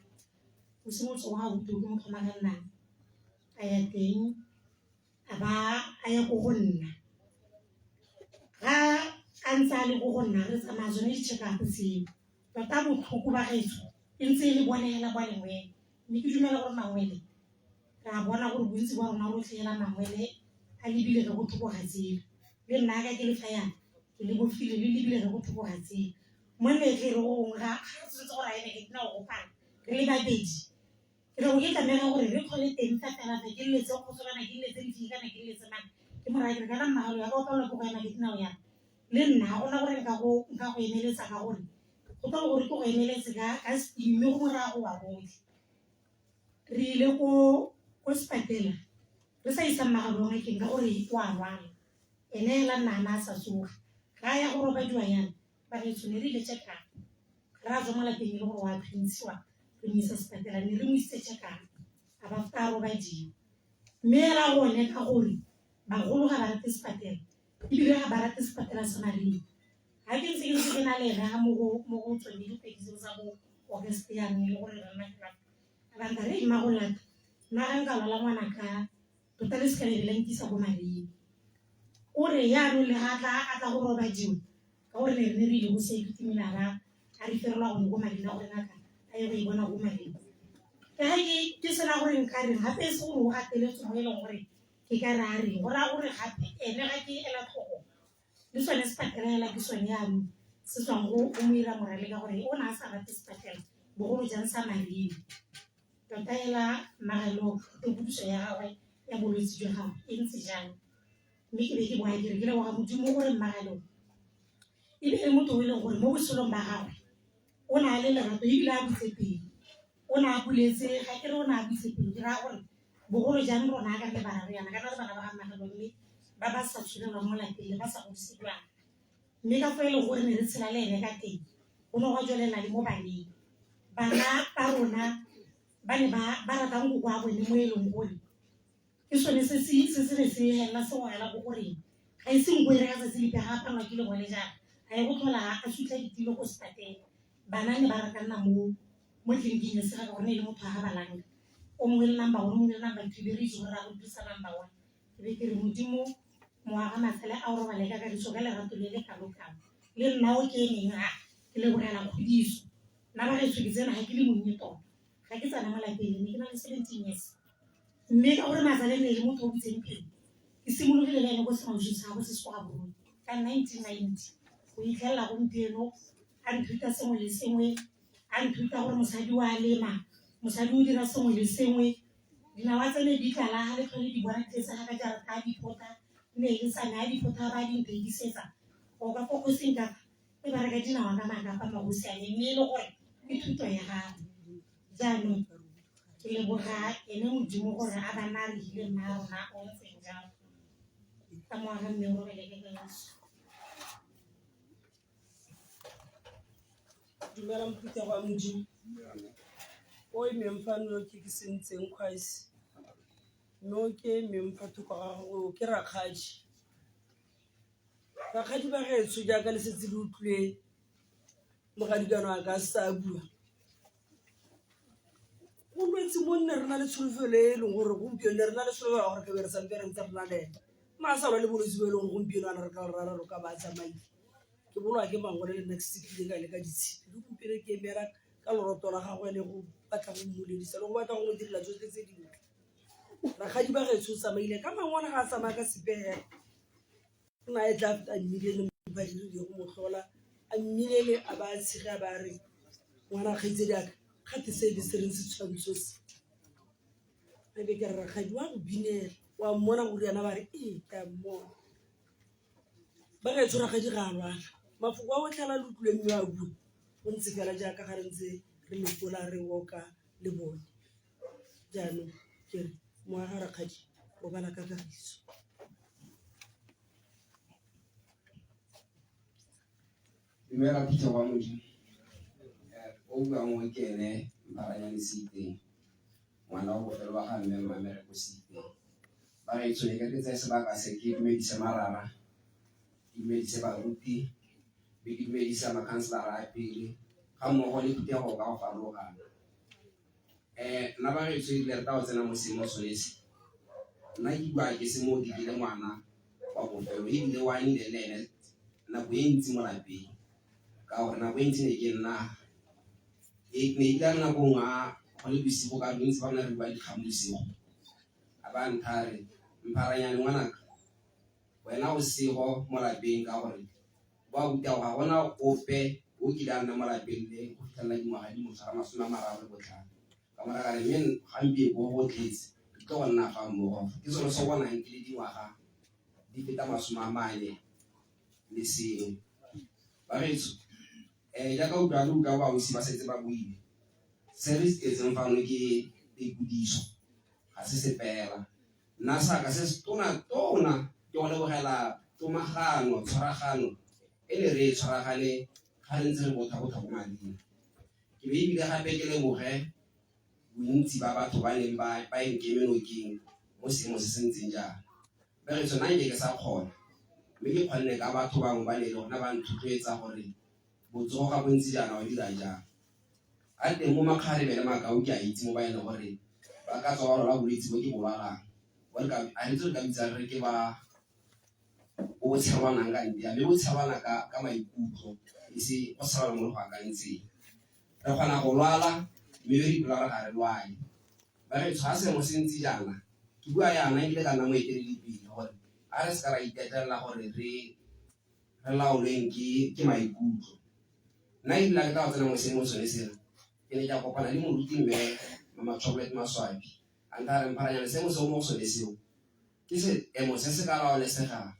o se motho wa go tuka mo tlhomaganna a ya teng a ya go go nna ga a ntse a le go go nna re tsamaya tsone di-check-up tseo tota botlhoko ba gaetso e ntse e le bonela kwa lengwele mme ke dumela gore mangwele ra bona gore bontsi ba rona rotlhe hela mangwele a lebile ka go thoko ga tsela le nna ka ke le fayana ke le bofile le lebile ka go thoko ga tsela mo letle re go ga se tso ra ene ke tna go pana re le babedi ke go ke tlamela gore re tlhole teng fa fela fa ke letse go tsona ke letse di kana ke letse mang ke mora ke kana mmagalo ya go tlola go ena ke tna o ya le nna gona gore nka go emeletsa ka gore go tla gore ke go emeletse ka mme go mora go wa botlhe re ile go sepatela re sa isa magabolong ke ka gore wa rwala ene la nna sa tsoga ga ya go roba diwa yana ba re tsone re le check up ra zo mo lapeng le gore wa prinsiwa re mo isa sepatela ne re mo isa check up a ba fta roba di mme ra go ne ka gore ba go ga ba rate sepatela e bile ga ba rate sepatela sa marine ga ke ntse ke na le ga mo go tsone di pedi tsa go August ya ne le gore rena ka ba nta re magola na ga nka la ngwana ka tota le sekele le nkisa go marine o re ya no le ga tla go roba diwe ka gore ne re ile go se itimela ga a re ferela go go marine gore naka a ye go bona go marine ke sena gore nka re gape se go ga teletso mo ile gore ke ka ra re go ra gore gape ene ga ke ela tlhogo le sone sepatela ke sone ya se tswang go mo ira morale ka gore o na sa rate sepatela bogolo jang sa marine tota ela magalo ke botso ya gagwe ya bolwetse jwa gago e ntse jang mme ke be ke boa ke le wa modimo gore magalo e be le motho o ile gore mo bosolong ba gagwe o na le lerato e bile a botsepedi o na buletse ga ke re o na botsepedi ke ra gore bogolo jang rona ka le bana re yana kana le bana ba ga magalo mme ba ba sa tshwelelwa mo lapeng ba sa go sitlwa mme ka fa ile gore ne re tshela le ene ka teng o no ga jwelela le mo baneng bana ba rona ba ne ba ratang go kwa bone mo e leng gore ke sone se re se hela se go hela go gore ga e seng go ira se le ga pa ke le bone jang ga e go tlhola a sutla ditilo go sepatela bana ne ba ratana mo tleliniking se ga gore le motho ga balanga o mongwe le number 1 o mongwe le number 2 be re itse gore ra go thusa number 1 ke be ke re modimo mo aga matsale a o robalega ka ditso ka lerato le le kalo-kalo le nna o ke neng ke le borela kgodiso nna ba re tswe tsena ga ke le monnye tota ga ke tsana mo lapeng ne ke na le 17 years mme ka gore matsale ne le motho o butseng pele ke ke simologile le ene go sengwe sa go se se kwa borong ka 1990 go itlhelela gompieno a nthuta sengwe le sengwe a nthuta gore mosadi wa lema mosadi o dira sengwe le sengwe dinawa tse ne di tlala ga le tlhole di bona tletse ga ka jarata a dipota ne e sa naya dipota ba di ntekisetsa go ka go seng ka e ba reka dinawa ka magapa magosiane mme e le gore ke thuto ya gago jaanong ke leboga ene modimo gore a bana re ile nna rona o ntseng jalo ka moaga mme o robeleke ka yesu dumela moputa wa modimo o e memfano ke sentseng kgwaisi no ke memfa thoko ga go ke rakgadi ba getso jaaka le setse le utlwile mogadikano a ka sa bua o lwetse mo nne re na le tsholofelo e leng gore gompieno re na le tsholofelo gore ke be re sampe re ntse re na le ena ma sa lwa le bolwetse bo e leng gompieno a ne re ka rara ro ka ba tsamaile ke bolwa ke mangwe le next ke ka le ka ditshipi le gompieno ke emera ka loroto la gagwe le go batla go mmoledisa le go batla go mo direla tsotlhe tse dingwe rakgadi ba getso tsamaile ka mangwana ga a tsamaya ka sepega na e tla a mmilele badiri go mo tlhola a mmilele a ba tshega ba re ngwana kgaitsedi aka kgate se di sereng setshwantsho se a be ke re rakgadi wa go binela wa mmona gore yana ba re ka mmona ba getso rakgadi ga a lwala mafoko a otlhala le utlwile mme a bua go ntse fela jaaka ga re ntse re lekola re woka le bone jaanong ke re moaga rakgadi go bala ka kagiso dumela Peter wa modimo o buang mo ke ene Mparanyane Siteng ngwana wa bofelo wa ga mme Mmamereko Siteng ba re tsone ka tse sebaka se ke dumedisa marara dumedisa baruti be ke dumedisa makhanselara a pele ga mmogo le thutego ka go farologana nna ba re tsone le reta go tsena mo seemo sonese nna ke bua ke se mo di le ngwana wa bofelo ebile wa nnile le ene nako e ntsi mo lapeng ka gore nako e ntsi ne ke nna ne ka nako nga go le bosigo ka bontsi ba bona re bua dikgang bosigo a ba nthare Mparanyane ngwanaka wena o sego mo lapeng ka gore ba buta ga gona ope o kile a nna mo lapeng le go fitlhelela dingwaga di motshwara 35 ka moraga re men gampe bo go tletse ke tlo go nna ga mmogo ke sone se bonang ke le dingwaga di feta 40 le sengwe ba retso jaaka o tla luka ba o si ba setse ba buile service e tseng fano ke ikudiso ga se sepela nna sa ka se tona ke go lebogela tomagano tshwaragano e le re tshwaragane ga re ntse re botha go mading ke be ebile gape ke leboge bontsi ba batho ba neng ba enkeme nokeng mo seemo se se ntseng jaana ba re tsona ke sa kgona mme ke kgonne ka batho bangwe ba ne le gona ba nthotloetsa gore botsogo ga bontsi jaana wa dira jang a teng mo makgarebe le makao ke a itse mo ba ene gore ba ka tswa ba rola bolwetse bo ke bolwalang a re tse ka bitsa re ke ba o tshelwanang ka nte mme o tshelwana ka maikutlo e se go tshelwana mo le go akantseng re kgona go lwala mme re ipela re ga re lwale ba re tshwa sengwe se ntse jaana ke bua yana ebile ka nna mo eteledipele gore a re se ka ra itetelela gore re laolweng ke maikutlo nna ebile ke tla go tsena mo seemo sone sere ke ne ke a kopana le moruti mme Mama Chocolate Maswabi a nka re Mparanyane seemo se mo sone seo ke seemo se se ka laolesegang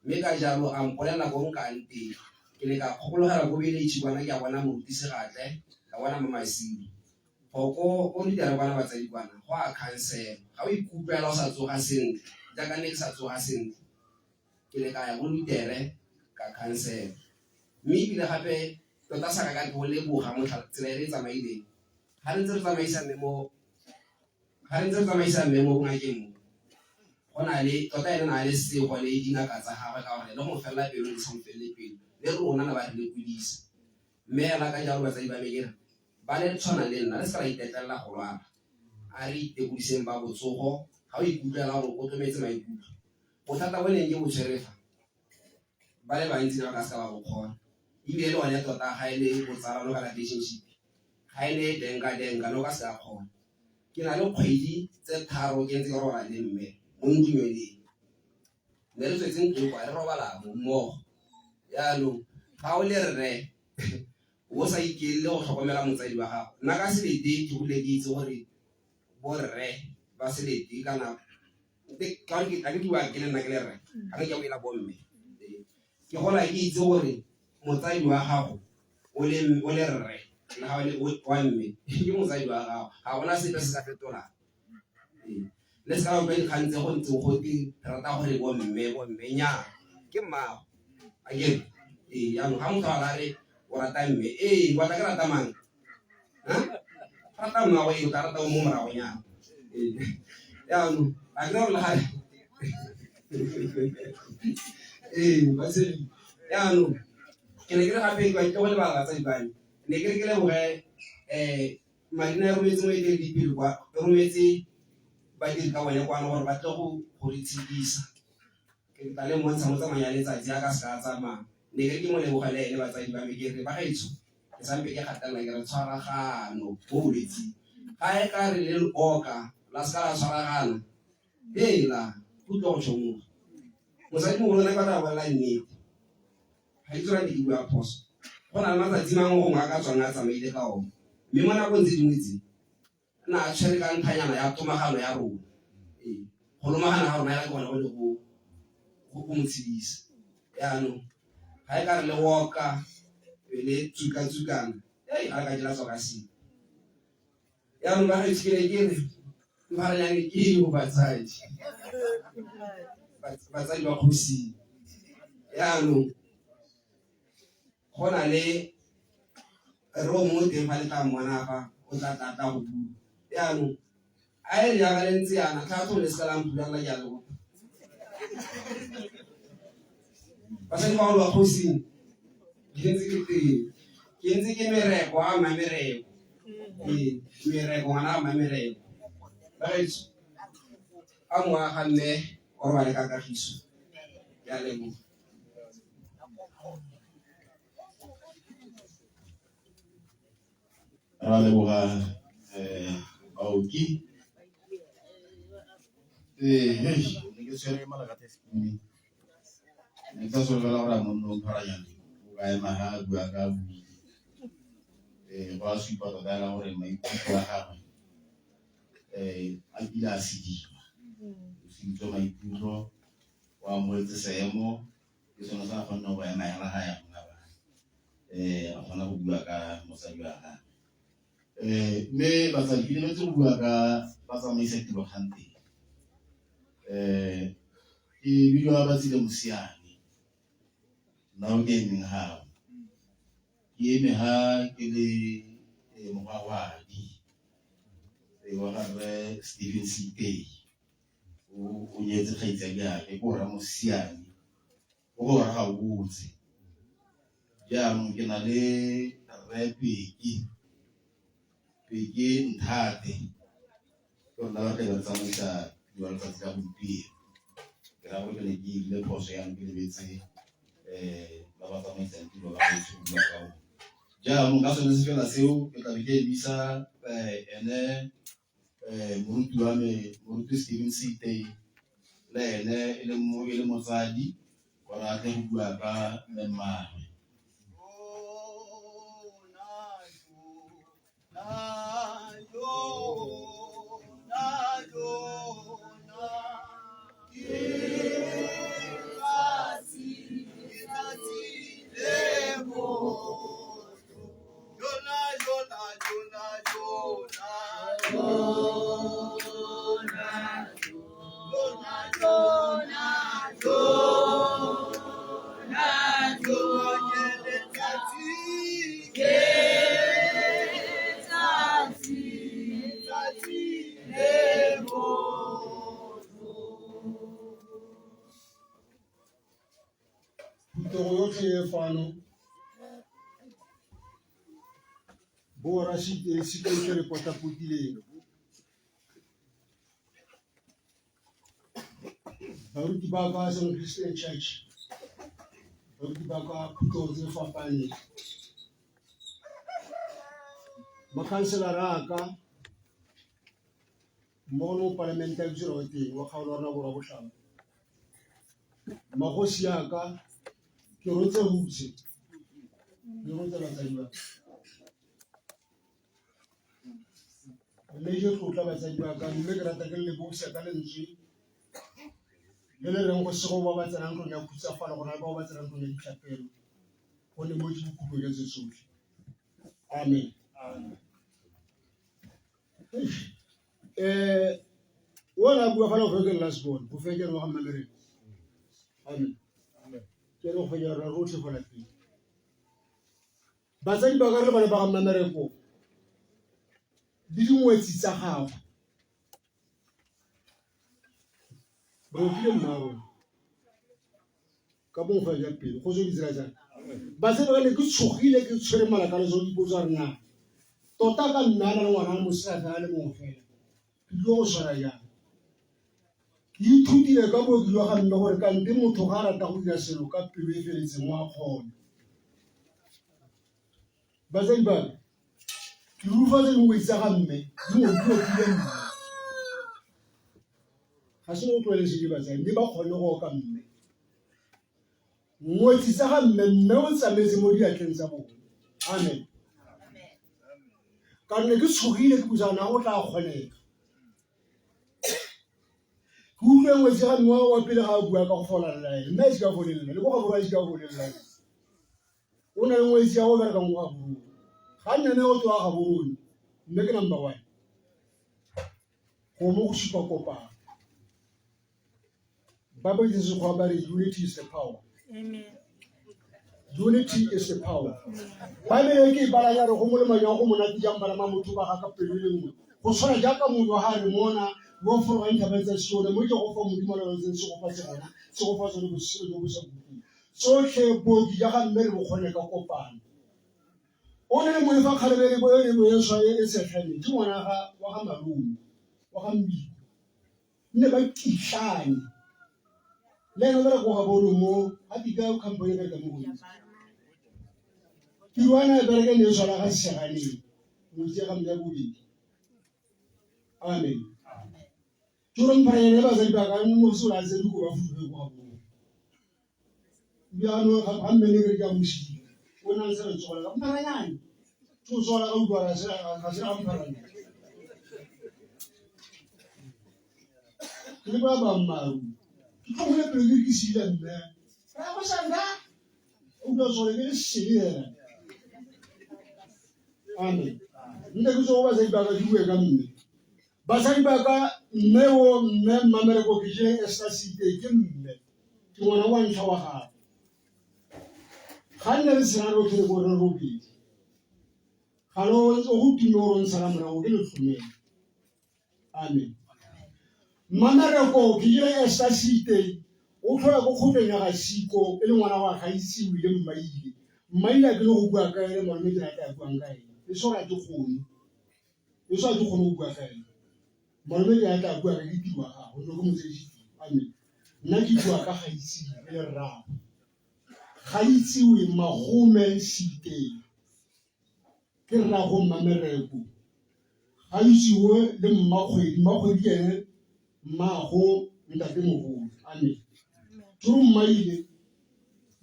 mme ka jalo a mpolelela ko nkang teng ke ne ka kgologela ko beletši kwana ke a bona moruti segatle ka bona Mamasiri goko o ditare bana batsadi kwana go a cancel ga o ikutlwela o sa tsoga sentle jaaka ne ke sa tsoga sentle ke ne ka ya go ditere ka cancel mme ebile gape tota sa ka go leboga mo tsela e re tsamaileng ga re ntse re tsamaisa mme mo ngakeng mo go na le tota ene na le sego le dingaka tsa gagwe ka gore le go felela pelo le sa mo felele pelo le rona na ba re lekudisa mme ela ka jalo batsadi ba mekere ba le tshwana le nna le se ka itetelela go lwala a re itekodiseng ba botsogo ga o ikutlwela gore o tlotlometse maikutlo bothata bo neng ke botshwerefa ba le bantsi ba ka se ka ba bokgona ebile le one tota ga e le botsala no ka relationship ga e le denka no ka se ka kgona ke na le kgwedi tse 3 ke ntse ke robala le mme mo ntumeleng ne re tswetseng ntlo kwa re robala mmogo yaanong ga o le rre o sa ikelle go tlhokomela motsadi wa gago nna ka selete ke gole ke itse gore borre ba selete kana ga ke bua ke le nna ke le rre ga ke boela bomme ke gola ke itse gore motsadi wa gago o le rre le ga o le wa mme ke motsadi wa gago ga gona sepe se ka fetolang le se ka ba dikgantse go ntse go te rata gore bomme nya ke mmago again yaanong ga motho a rare o rata mme wa tla ke rata mang rata mmago o tla rata o mo morago nyana yaanong a ke gore le gale yaanong ke ne ke re gape ke go lebala batsadi bane ne ke re ke leboge madina e rometse mo eteledipele kwa e rometse badiri ka bone kwana gore ba tle go re tshedisa ke tla le montsha mo tsamaya letsatsi a ka se ka tsamaya ne ke mo lebogele ene batsadi ba me ke re ba gaetsho ke sampe ke gatelela ke re tshwaragano mo bolwetseng ga e ka re le oka la se ka la tshwaragana la kutlwa go tšhomoga mosadi mogolo ne ba tla bolela nnete ga di tsora di ke bua phoso go na le matsatsi mangwe gongwe a ka tswang a tsamaile ka one mme mo nakong tse dingwe tse na a tshwere ka nthanyana ya tomagano ya rona go lomagana ga rona ya ke bona go le go motshedisa yaanong ga e ka re le woka le tsuka-tsukana ga re ka jela tswa ka seng yaanong ba gaetsho ke ne ke re mparanyane ke eo batsadi ba kgosing yaanong go na le re o mongwe teng fa le tla mmona fa o tla tata go bua yaanong a e le yaka le ntse yana tlhatho le se ka lampulela ke a le gopa basadi ba golo ba kgosing ke ntse ke teng ke ntse ke mereko a mamereko mereko ngwana a mamereko ba gaetsho a moaga mme o re ba le ka kagiso ke a leboga ra leboga baoki ne ke tshwere mala ka testimony ne ke sa solofela gore a monno o pharanyane o ka ema ga a bua ka buile go a supa tota la gore maikutlo a gagwe a kile a sediwa o seditswe maikutlo o amoetse seemo ke sone sa kgonne go ema hela ga ya gona ba a kgona go bua ka mosadi wa gagwe mme batsadi ke lebetse go bua ka batsamaisa tiro gante ke bidiwa Batsile Mosiane nao ke emeng gago ke eme ha ke le mogwagwadi wa gagwe Stephen Sitei o nyetse kgaitsadi yake ke ora Mosiane o go ra ga botse jaanong ke na le Peki Nthate ke rona ba tla ba tsamaisa diwa letsatsi ka gompieno ke ra go ke ne ke ile phoso yang ke lebetse ba ba tsamaisang tiro ba go bua ka ona jaanong ka sone se fela seo ke tla be ke emisa ene moruti wa me moruti Stephen Sitei le ene e le motsadi gore a tle go bua ka mmagwe Fano Bora si le porta putile Baruti Baba Son Christian Church Baruti Baba Putoze Fapani Makansela Raka Mono Parliamentary Zero wa Khaulana Bora Bosham magosi ya ka ke rotse hutse le rotse batsadi ba le je tlotla batsadi ba ka mme ke rata ke le boksa ka lentswe le le reng go sego ba ba tsenang tlong ya khutsafalo go na le ba ba tsenang tlong ya ditlhapelo go ne mo dikutlong ya tse tsotlhe amen wona bua fana go ke last born go feke re wa mamere amen ke re go ya ra rotlhe go la teng batsadi ba ka re bana ba ga mamere ko di dingwetsi tsa gago ba o file mmaro ka bo fa ja pele go se di tsira jang ba se ba le ke tshogile ke tshwere malaka le zo di botsa rena tota ka nna le ngwana mo se ga le mo fela ke go swara ya ke ithutile ka bo ke ga nna gore ka nte motho ga rata go dira selo ka pelo e feletseng wa kgona ba se ba ke rufa tse dingwe tsa ga mme di mo tlile mme ga se mo tlwele se di batsa mme ba kgone go ka mme ngwetsi tsa ga mme o tsametse mo diatleng tsa bona amen ka nne ke tshogile ke butsana go tla kgonega ke utlwe ngwetsi ga mme wa pele ga a bua ka go fola lela mme a se ka folelela le go ga bua se ka folelela o na le ngwetsi ya go bereka mo ga bua ga nne o twa ga borone mme ke number 1 go mo go supa kopana ba ba itse go ba re unity is the power. Amen. Unity is the power. Ba le ke ba la re go mo le manya go mona di jamba la motho ba ga ka pelo le nngwe go tshwana jaaka motho ha re mona mo for wa nthabetsa sone mo ke go fa modimo la lentse se go fa tsona se go fa tsone go se go se go tsotlhe bo di ja ga mme re bo kgone ka kopana o ne mo fa khalebele bo le mo yeswa e se tlhane ke ngwana ga wa ga malume wa ga mbi ne ba kitlane le no re go ga bolo mo a di ka company ka mo ke wana ba re ne sala ga segane mo tse ga mja bobedi amen turo mpare ba za ba ga mo so la ze go ba fu go ga bolo biano ga ba mme ne re ka mushi o na se re tsola ga mpara nyane tu sola ga utlwa ra se ga se ga mpara nyane ke ba ba mmaru ke go le pele ke sila nna ra go sanga o tlo sola ke sila amen nne go so ba se ba ga diwe ka mme ba sa di ba ka mme o mme mamere go ke je estasite ke mme ke ngwana wa ntšha wa gago ga nne re sena ro ke go re robedi ga lo o go timo ro ntsala morago ke le tlhomela amen mamere go ke je estasite o tlhola go khotenya ga siko e le ngwana wa ga itse o ile mmaile ke le go bua ka ere mo mme tla ka bua ka ere e so ra ke gone e so a ke gone go bua ka ere mo mme tla bua ka ditwa ga go go mo tse amen nna ke bua ka ga itse e le rra ga itse o magome site ke rra go mamereko ga itse o le mmagwedi ene mmago ntate mogolo amen turu mmaile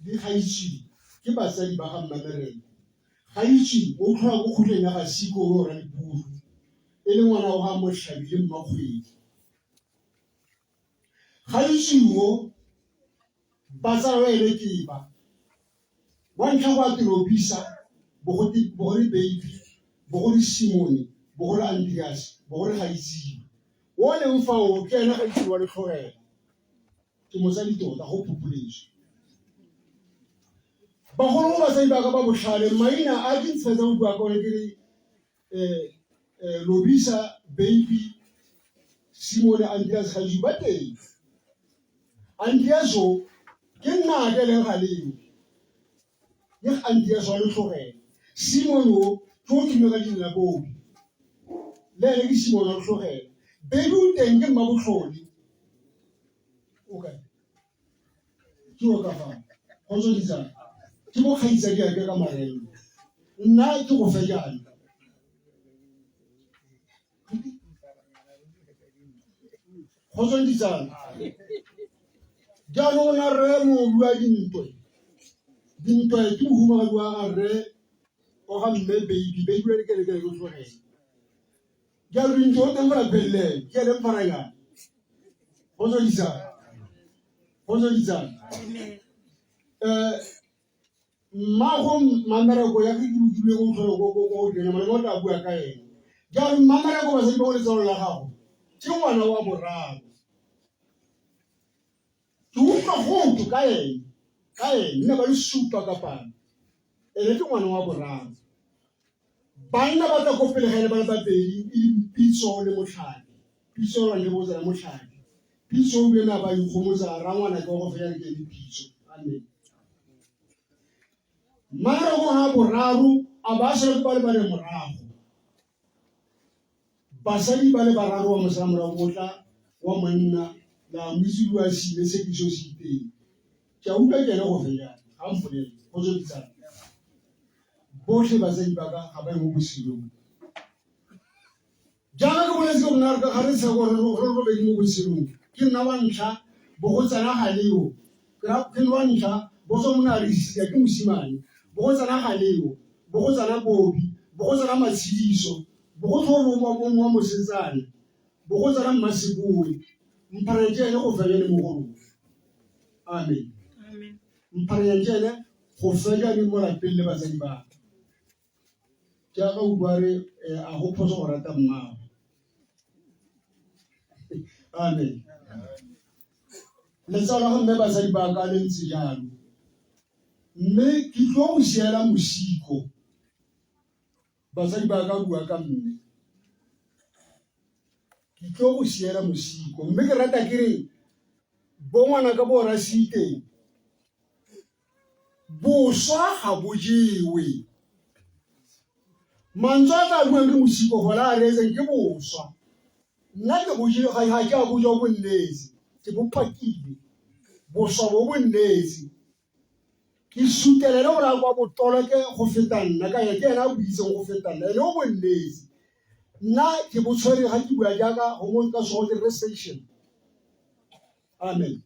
di ga itse ke batsadi ba ga mamereko ga itse o tlhola go khulenya ga siko o ra dipuru e le ngwana wa ga motlhabile mmagwedi ga itse o batsala wa ene ke ba wa ntlha go atirobisa bogoti baby bogodi Simone bogodi Andreas bogodi ga itse o le mfa o ke ena ga itse wa le tlhogela ke motsadi tota go population ba go ba sa iba ka ba botlhale maina a ke tsetsa go bua ka one ke Lobisa baby Simone Andreas ga di ba teng Andreas o ke nna ke le galeng ye Andreas wa le tlhogela Simone o go ke ka dina bo le ke Simone wa tlhogela baby o teng ke mma botlhodi okay ke o ka fa go zo ditsa ke mo khaitsa ke ka marelo nna ke go fe jana go zo ditsa jaanong na re mo bua dintwe ke mohuma ga bua ga re o ga mme baby le ke go tlogela jaanong dintho o teng fela phelele ke ene mfaranyana go tsodisana mmago mamereko ya ke dile go tlhola go dena mare mo tla bua ka ene jaanong mamereko ba se go le tsolo la gago ke ngwana wa boraro ke utlwa go ka ene nne ba le supa ka palo ene ke ngwana wa boraro banna ba tla go pele ga ene ba le babedi e pitso le motlhadi pitso le botsana motlhadi pitso o bena ba ikgomotsa ra ngwana ka go fela ke pitso amen mara go ha boraro a ba se ba le morago basadi ba le bararo wa mosamora go tla wa monna la mmitsi wa sile se ke so se teng ke utlwa ke le go fela ga mpolele go tsotsa bohle basadi ba ka ga ba mo bosilong jaaka ke boletse go nna ka gare se go re be mo bosilong ke nna wa ntlha bo go tsana ga leo ke nna wa ntlha bo so mona re sia ke mosimane bo go tsana ga leo bo go tsana bobi bo go tsana matshidiso bo go tlhobo mo wa mosetsane bo go tsana mmaseboe mpharetse go fela le mogolo amen mpharetse go fela le mo lapeng le basadi ba ja ga o bare a go phoso go rata mmago amen le tsala go mme basadi ba ka le ntse jalo mme ke tlo go siela mosiko basadi ba ka bua ka mme ke tlo go siela mosiko mme ke rata ke re bo ngwana ka bo rasiteng boswa ga bo jewe mantswe a ka buang ke mosiko gola a reetseng ke boswa nna ke bo jile ga ke a boja bo nnetse ke bo phakile boswa bo nnetse ke sutelele gore a kwa botolo ke go feta nna ka ke ena a buitseng go feta nna ene o bo nnetse nna ke bo tshwere ga ke bua jaaka go mo ka so ke station amen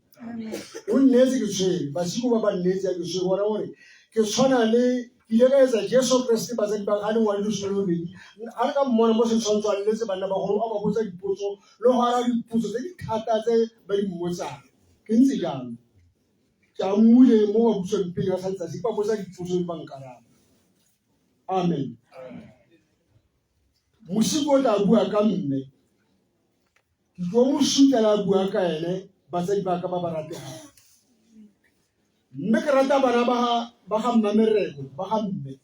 o nnetse ke tshwere basiko ba ba nnetse ke tshwere gore gore ke tshwana le ile ka etsa Jesu Kriste ba tsedi ba ga le ngwa le tshwere le bedi a re ka mmona mo se tshwantswa le tse bana ba go a ba botsa dipotso le go ara dipotso tse di thata tse ba di mmotsang ke ntse jang ja mule mo wa butsa dipedi ga santsa se pa botsa dipotso di bankaraba amen musiko tla bua ka mme ke go mo sutela bua ka ene ba tsedi ba ka ba ba ratega mme ke rata bana ba ga mmamereko ba ga mme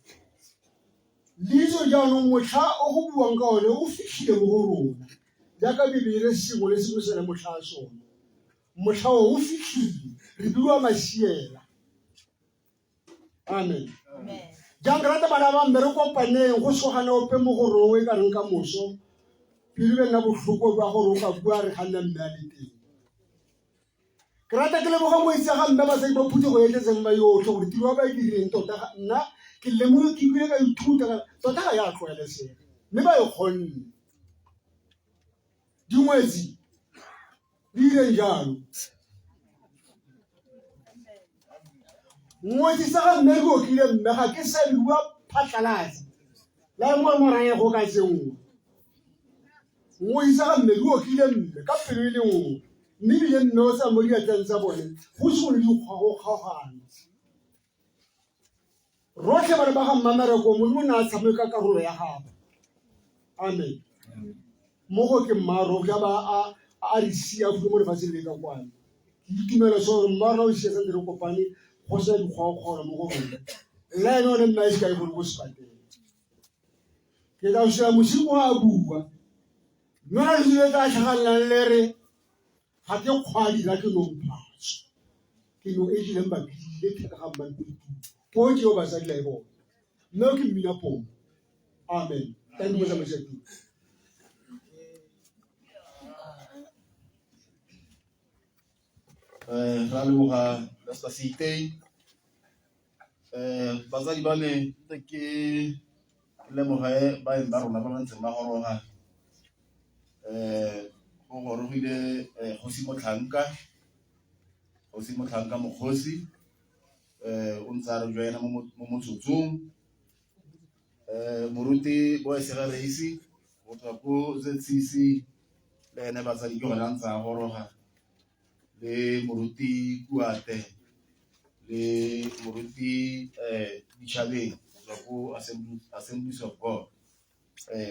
lizo jaanong motlha o go buang ka one o fitlhile mo go rona jaaka bibele sengwe le sengwe se le motlha a sone motlha o fitlhile re bua masiela amen jang rata bana ba mme re kopaneng go sogana ope mo go rowe ka reng ka moso pele be nna botlhoko ba gore o ka bua re ga nna mme a le teng ke rata ke leboga mo itse ga mme basadi ba phuthe go etsetseng ba yotlhe gore tiro ba e dirileng tota nna ke lemoge ke bile ka ithuta tota ga ya tlwaelesega mme ba e kgonne dingwetsi di ileng jalo ngwetsi sa ga mme ke okile mme ga ke sa bua phatlalatse la mo morae go ka tsengwe ngwetsi sa ga mme ke okile mme ka pelo e le nngwe mme ebile mme o sa mo diatleng tsa bone go se go le dikgwago kgaogano rotlhe bana ba ga mmamereko modimo ne a tshameka karolo ya gago amen mo go ke mmaro ja ba a re sia go mo lefatsheng le ka kwane ke itumela so gore mmaro o sietsa dire kopane go se dikgwago kgona mo go rona nna ene o ne nna e se ka e bone go sepateng ke tla o sela mosimo a bua nona le dile tla tlhagalelang le re ga ke kgwadi ra ke nomphatso ke no e dileng bapile ke ga mmaputu po ke o basadi la e bona mme o ke mmina po amen thank you so much ra leboga Pastor Sitei basadi ba me ke lemoge ba rona ba ntseng ba goroga go gorogile go si motlhanka o se motlhanka mokgosi o ntse a re joina mo motsotsong moruti bo Segareisi go tswa ko ZCC le ene batsadi ke gona ntse a goroga le moruti Kuate le moruti Ditšhabeng go tswa ko Assemblies of God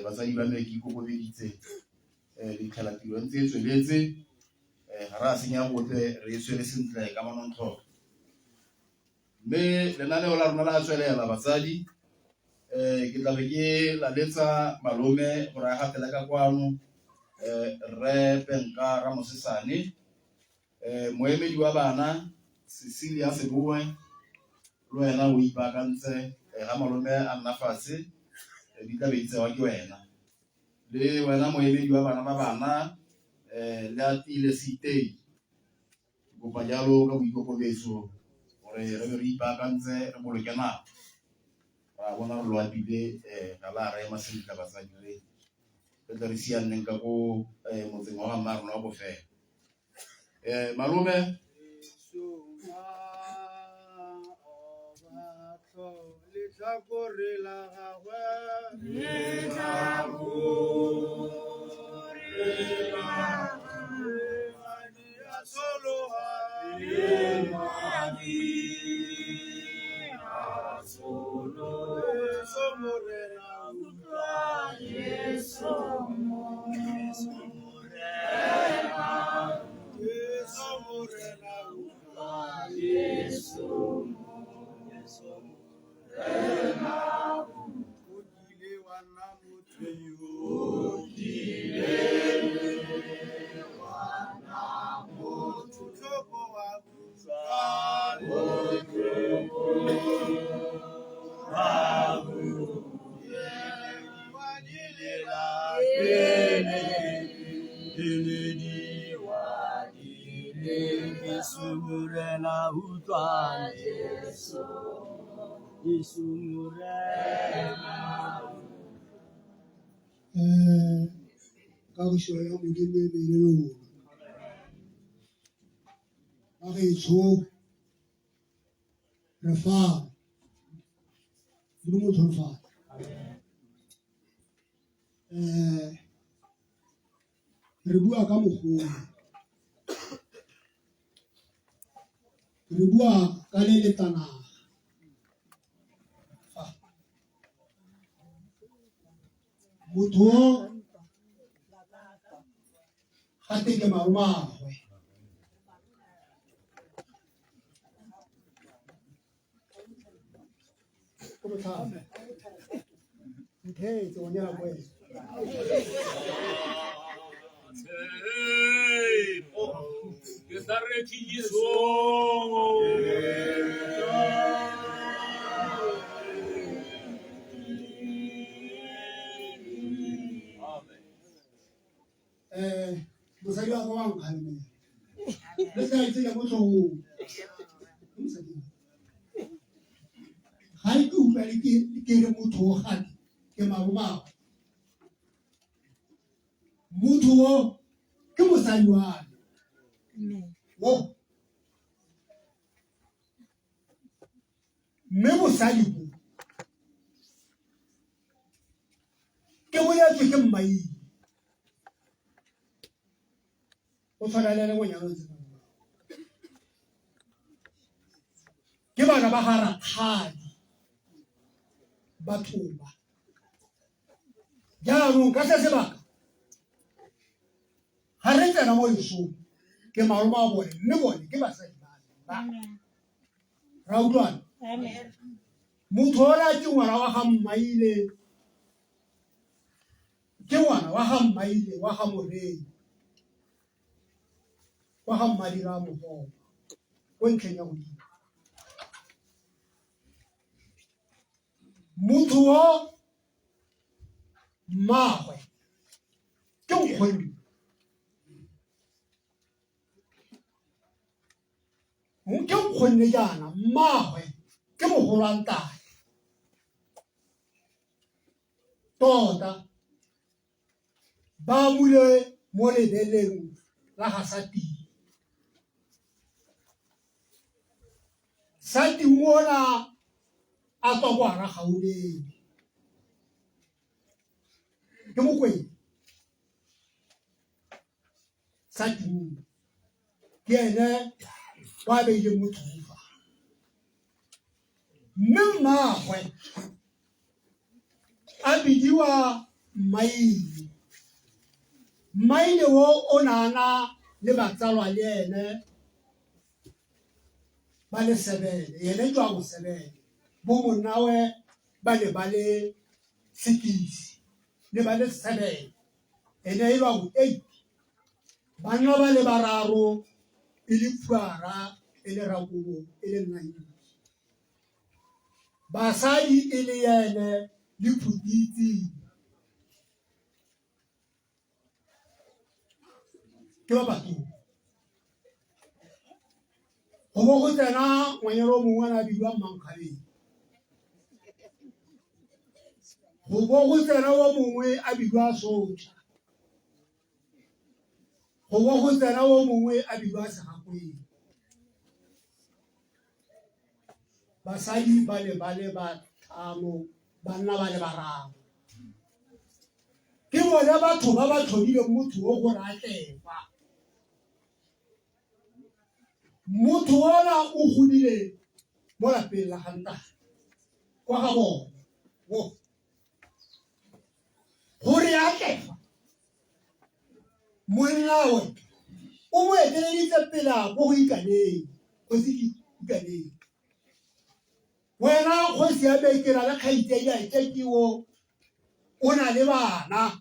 batsadi ba me ke ikokobeditse ditlhalatiro ntse e tsweletse ga re a senya gope re e tshwere sentle ka manontlhogo mme lenaneo la rona la tswelela batsadi ke tla be ke laletsa malome gore a gatela ka kwano Rre Penka Ramosesane moemedi wa bana Cecilia Seboe le wena o ipaakantse ga malome a nna fatshe di tla be itsewa ke wena le wena moemedi wa bana ba bana le Atile Sitei kopa jalo ka boikokobetso gore re be re ipaakantse re boloke nako ra bona re loapile ga la re ema sentle batsadi re tle re sianneng ka ko motseng wa gamma rona wa bofela malome letlhakore la gagwe madi a sologa kagišo ya modimo e beile le ona ba gaetsho re fara modimo tlholofala re bua ka mogolo re bua ka le letanaga motho gate ke malomagwe ko botlhame nthetse o nyela kwena mosadi wa ka wa nkgalemela le sa itse ya mo tlhogong ga ke utlwa ke re motho o gate ke malomagwe motho o ke mosadi wa me wo mme mosadi bo ke boletswe ke mmaile o tshwana le ngonyana tse ke bana ba ga rakgadi batho ba jaanong ka se sebaka ga re tsena mo lesong ke malome a bone mme bone ke basadi ba ra utlwana motho o la ke ngwana wa ga mmaile ke ngwana wa ga mmaile wa ga morei wa ga mmadira mogoba ko ntlheng ya godimo motho o mmagwe ke nkgonne ke nkgonne jaana mmagwe ke mogolo wa ntate tota ba mule mo lebeleng la ga Satile sa tingona a tswa go ara gauleng ke mokweng sa tingona ke ene wa beile motho fa mme mmaagwe a bidiwa Mmaile wo o nana le batsalwa le ene ba le 7 ene jwa go 7 bo monawe ba le 6 le ba le 7 ene e ba go 8 bana ba le bararo e le Phuara e le Rakobo e le Nnanyana basadi e le ene le Phutitsi ke ba batho go bo go tsena ngwanyana o mongwe a bidiwa Mankgabeng go bo go tsena o mongwe a bidiwa Socha go bo go tsena o mongwe a bidiwa Segakweng basadi ba le batlhano banna ba le bararo ke bona batho ba ba tlhodileng motho o go ratlefa motho ona o godile mo lapeng la ganta kwa ga bona gore a tlefa monawe o mo eteleditse pele go ikaneng go se ikaneng wena go siame ke ra le kgaitsedi a itekiwo o na le bana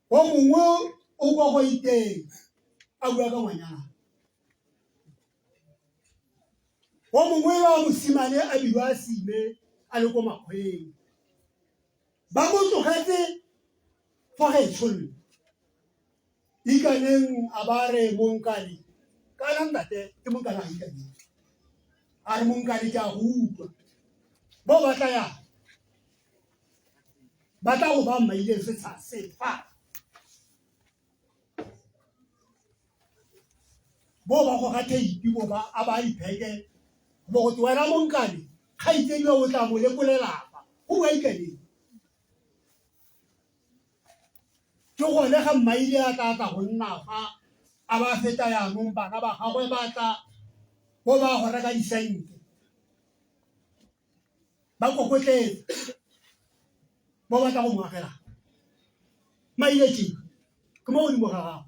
o mongwe o go go iteng a bua ka ngwanyana o mongwe wa mosimane a bidiwa Sime a le ko Makgweng ba mo tlogetse fa ga itsholo ikaneng a ba re monkane kana ntate ke monkana a ikaneng a re monkane ke a go utlwa bo batla ya batla go ba Mmaile sefa bo ba go ga theipi bo ba a ba ipheke bo go tswela monkane ga itsedi o tla mo lekolelapa o ba ikaneng ke gone ga Mmaile a tla go nna fa a ba feta yanong bana ba gagwe ba tla bo ba go reka disente ba kokotletse bo batla go moagela Mmaile ke mo godimo ga gago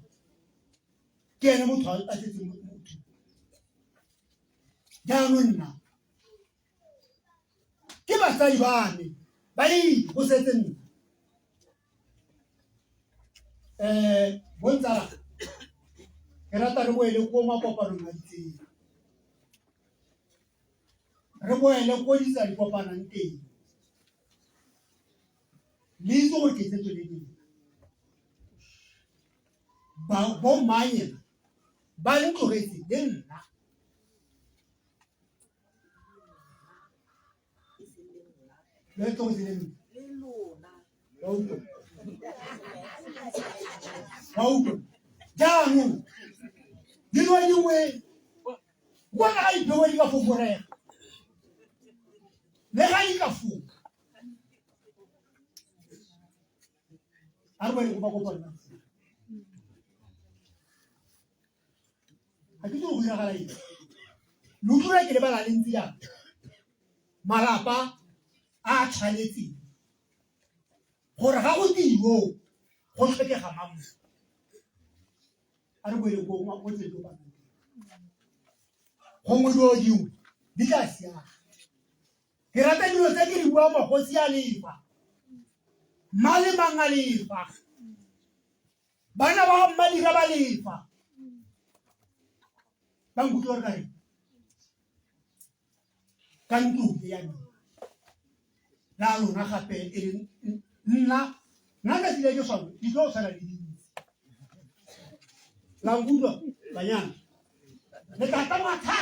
ke ene motho a tsetseng motho jaanong nna ke basadi bane ba go setse nna bontsala ke rata re boele ko makopanong a ditsela re boele ko ditsa di kopanang teng le itse gore ke tsetso le ding bo mmanyena ba ntlogetse le nna le tlogetse le nna jaanong dilo dingwe bona ga ipewa di ka foforega le ga di ka foka a re bone go ba kopana ga ke tse go diragala eng le utlwela ke le bala le ntse jang malapa a tshwanetseng gore ga go tiro go tlhokega mang a re boele ko mo tsela go bana gongwe dilo dingwe di tla siama ke rata dilo tse ke di bua magosi a lefa male mang a lefa bana ba mmadira ba lefa ba nkutlwa re kare ka ntlo ya la lona gape e nna ka tsile ke sone di tlo sala di la nkutlwa banyana le tata matha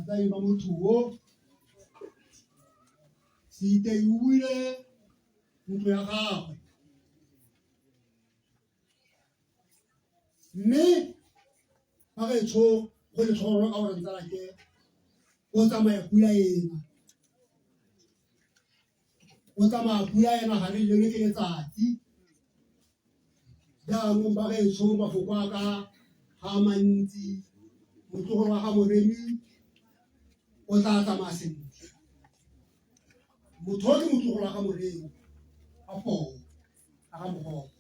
tla ba motho o Site e buile ntlo ya gagwe mme ba gaetsho go le tlhoro ka gore ntsala ke o tsamaya pula ena o tsamaya pula ena ga le leng ke letsatsi jaanong ba gaetsho mafoko a ka ga mantsi motlogolo wa ga moremi o tla tsamaya sentle motho o ke motlogolo wa ga moremi a poo a ga mogopo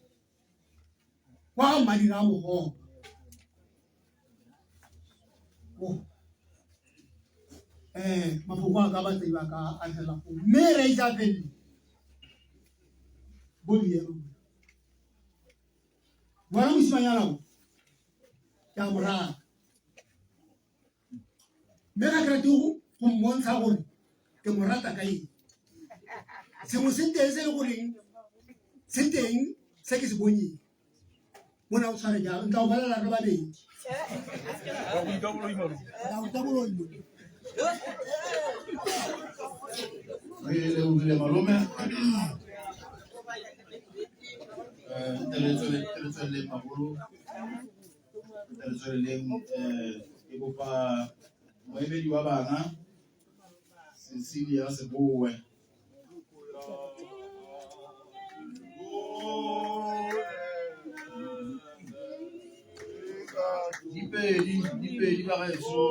kwa madira a mogopo mafoko a ka batla ba ka a fela go mme re isa pele bodiero bona mosimanyana o ke a morata mme ga ke rate go mmontsha gore ke morata ka eng sengwe se teng se le goreng se teng se ke se boneng mona o tshware jalo ntla o balela re babedi le ubile malome le magolo ke bopa moemedi wa bana Cecilia Sebowe dipedi ba gaetso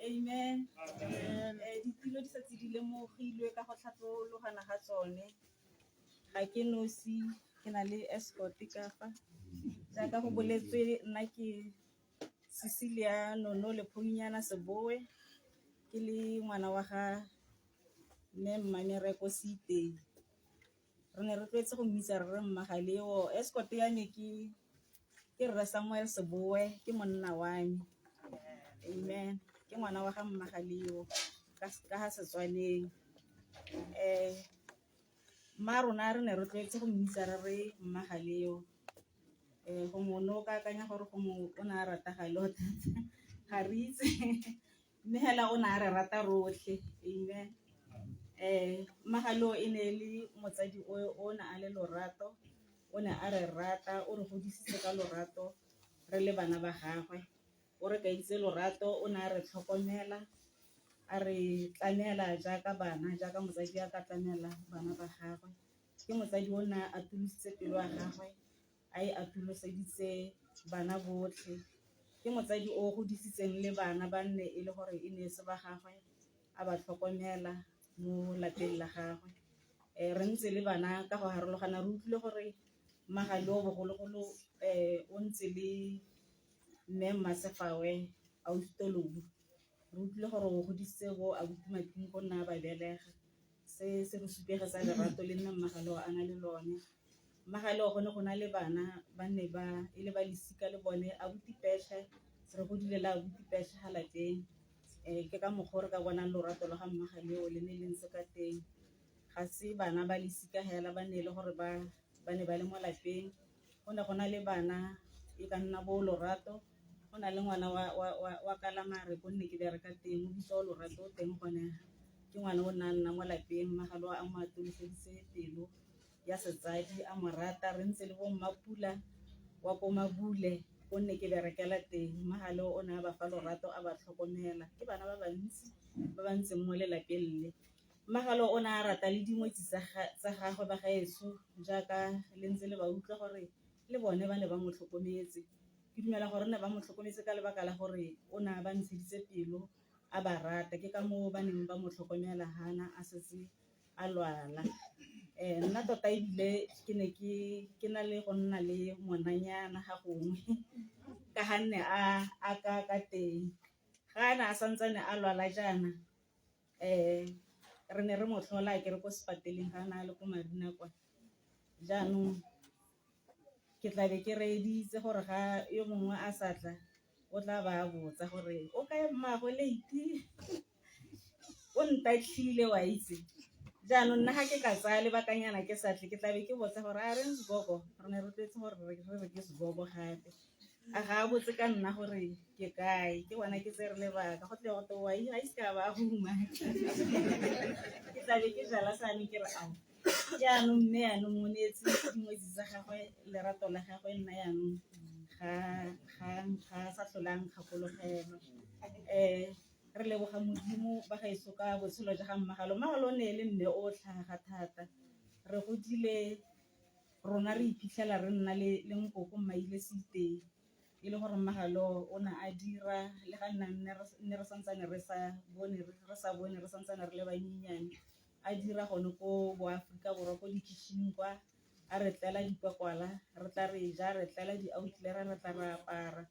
Amen. Ditilo di sa tse di lemogilwe ka go tlhatologana ga tsone ga ke nosi ke na le escort ka fa jaaka go boletswe nna ke Cecilia Nono Lephonyana Sebowe ke le ngwana wa ga mme Mmamereko Siteng re ne re tletse go mmitsa re Mmagaleo escort ya me ke Rre Samuel Sebowe ke monna wa me. Amen. Ke ngwana wa ga Mmagaleo ka ga Setswaneng mma rona re ne re tletse go mmitsa re Mmagaleo go mono ka akanya gore go mo o na rata ga lo thata ga re itse mme hela o na re rata rotlhe. Amen. Mmagaleo e ne le motsadi o na a le lorato o ne a re rata o re godisitse ka lorato re le bana ba gagwe o re ka itse lorato o na re tlhokomela a re tlamela jaaka bana jaaka motsadi a ka tlamela bana ba gagwe ke motsadi o na a tulositse pelo ya gagwe a e atoloseditse bana botlhe ke motsadi o godisitseng le bana ba nne e le gore e ne se ba gagwe a ba tlhokomela mo lapeng la gagwe re ntse le bana ka go harologana re utlwile gore Mmagaleo bogologolo o ntse le mme Mmasefawe Ausitolobu re utlwile gore o godisitse bo abuti Mating go nna ba belega se re supege sa lerato le nna Mmagaleo a na le lone. Mmagaleo gone go na le bana ba nne ba e le ba lesika le bone abuti Peshe se re godile la abuti Peshe ga lapeng ke ka mokgwa re ka bonang lorato la ga Mmagaleo le ne le ntse ka teng ga se bana ba lesika hela ba ne le gore ba ne ba le mo lapeng go ne go na le bana e ka nna bo lorato go na le ngwana wa Kalamare go nne ke bereka teng o bitsa lorato teng gone ke ngwana o nna mo lapeng Mmagaleo a mo atoloseditse pelo ya setsadi a mo rata re ntse le bo Mmapula wa ko Mabule gonne ke berekela teng. Mmagalo o ne a ba fa lorato a ba tlhokomela, ke bana ba bantsi ba ba ntseng mo lelapeng le. Mmagalo o ne a rata le dingwetsi tsa gagwe ba gaetsho jaaka le ntse le ba utlwa gore le bone ba ne ba mo tlhokometse. Ke dumela gore ne ba mo tlhokometse ka lebaka la gore o ne ba ntsheditse pelo a ba rata, ke ka moo ba neng ba mo tlhokomela hana a setse a lwala. Nna tota ebile ke ne ke na le go nna le ngwananyana ga gongwe ka ga nne a ka teng ga ne a santsane a lwala jaana re ne re mo tlhola ke re ko sepateleng ga na le ko Marina kwa. Jaanong ke tla be ke reeditse gore ga yo mongwe a sa tla o tla ba a botsa gore o kae mmaagwe late o ntatlhile wa itse. Jaanong nna ga ke ka tsaya lebakanyana ke sa tle ke tla be ke botsa gore a re Segogo, re ne re tletse gore re re ke Segogo gape a ga a botse ka nna gore ke kae, ke bona ke tsere lebaka go tle go to wa ga ise ka ba huma ke tla be ke jala sane ke re ao jaanong mme yaanong mo neetse dingwetsi tsa gagwe lerato la gagwe nna yaanong ga sa tlholang kgakologelo. Re leboga Modimo ba gaetsho ka botshelo jwa ga Mmagalo. Mmagalo o ne le mme o tlhaga thata, re godile rona re iphitlhela re nna le nkoko Mmaile Siteng e le gore Mmagalo o ne a dira le ga nne re santsane re sa bone re santsane re le banyenyane a dira gone ko Boaforika Borwa ko di-kitchen kwa a re tlela dikwakwala re tla re ja re tlela di-outlet re tla re apara.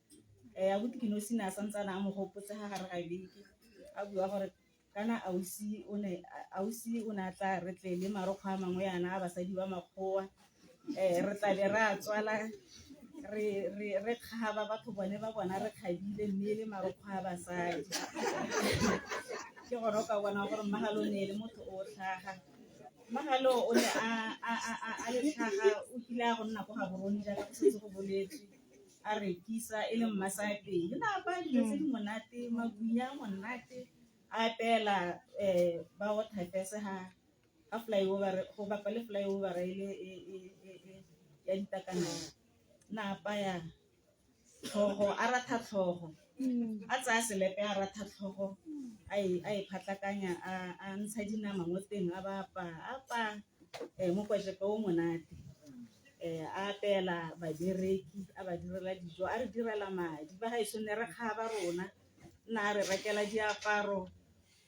Abuti ke nosi na santsane a mo gopotse ga gare ga beke a bua gore kana ausi o ne a tla re tle le marokgo a mangwe yana a basadi ba makgowa re tla be re a tswala re kgaba batho bone ba bona re kgabile mme le marokgo a basadi ke gone o ka bona gore Mmagalo ne le motho o tlhaga. Mmagalo o ne a le tlhaga o kile a go nna ko Gaborone jaaka go setse go boletswe a rekisa e le mmasapeng na ba dilo tse di monate magwinya monate a apela ba go thapese ga flyover go bapa le flyover ile ya ditakana na apaya tlhogo a ratha tlhogo a tsaya selepe a ratha tlhogo a e phatlakanya a ntsha dinama mo teng a ba apa mo kwajepe o monate a apela babereki a ba direla dijo a re direla madi ba gaetsho ne re kgaba rona nna a re rekela diaparo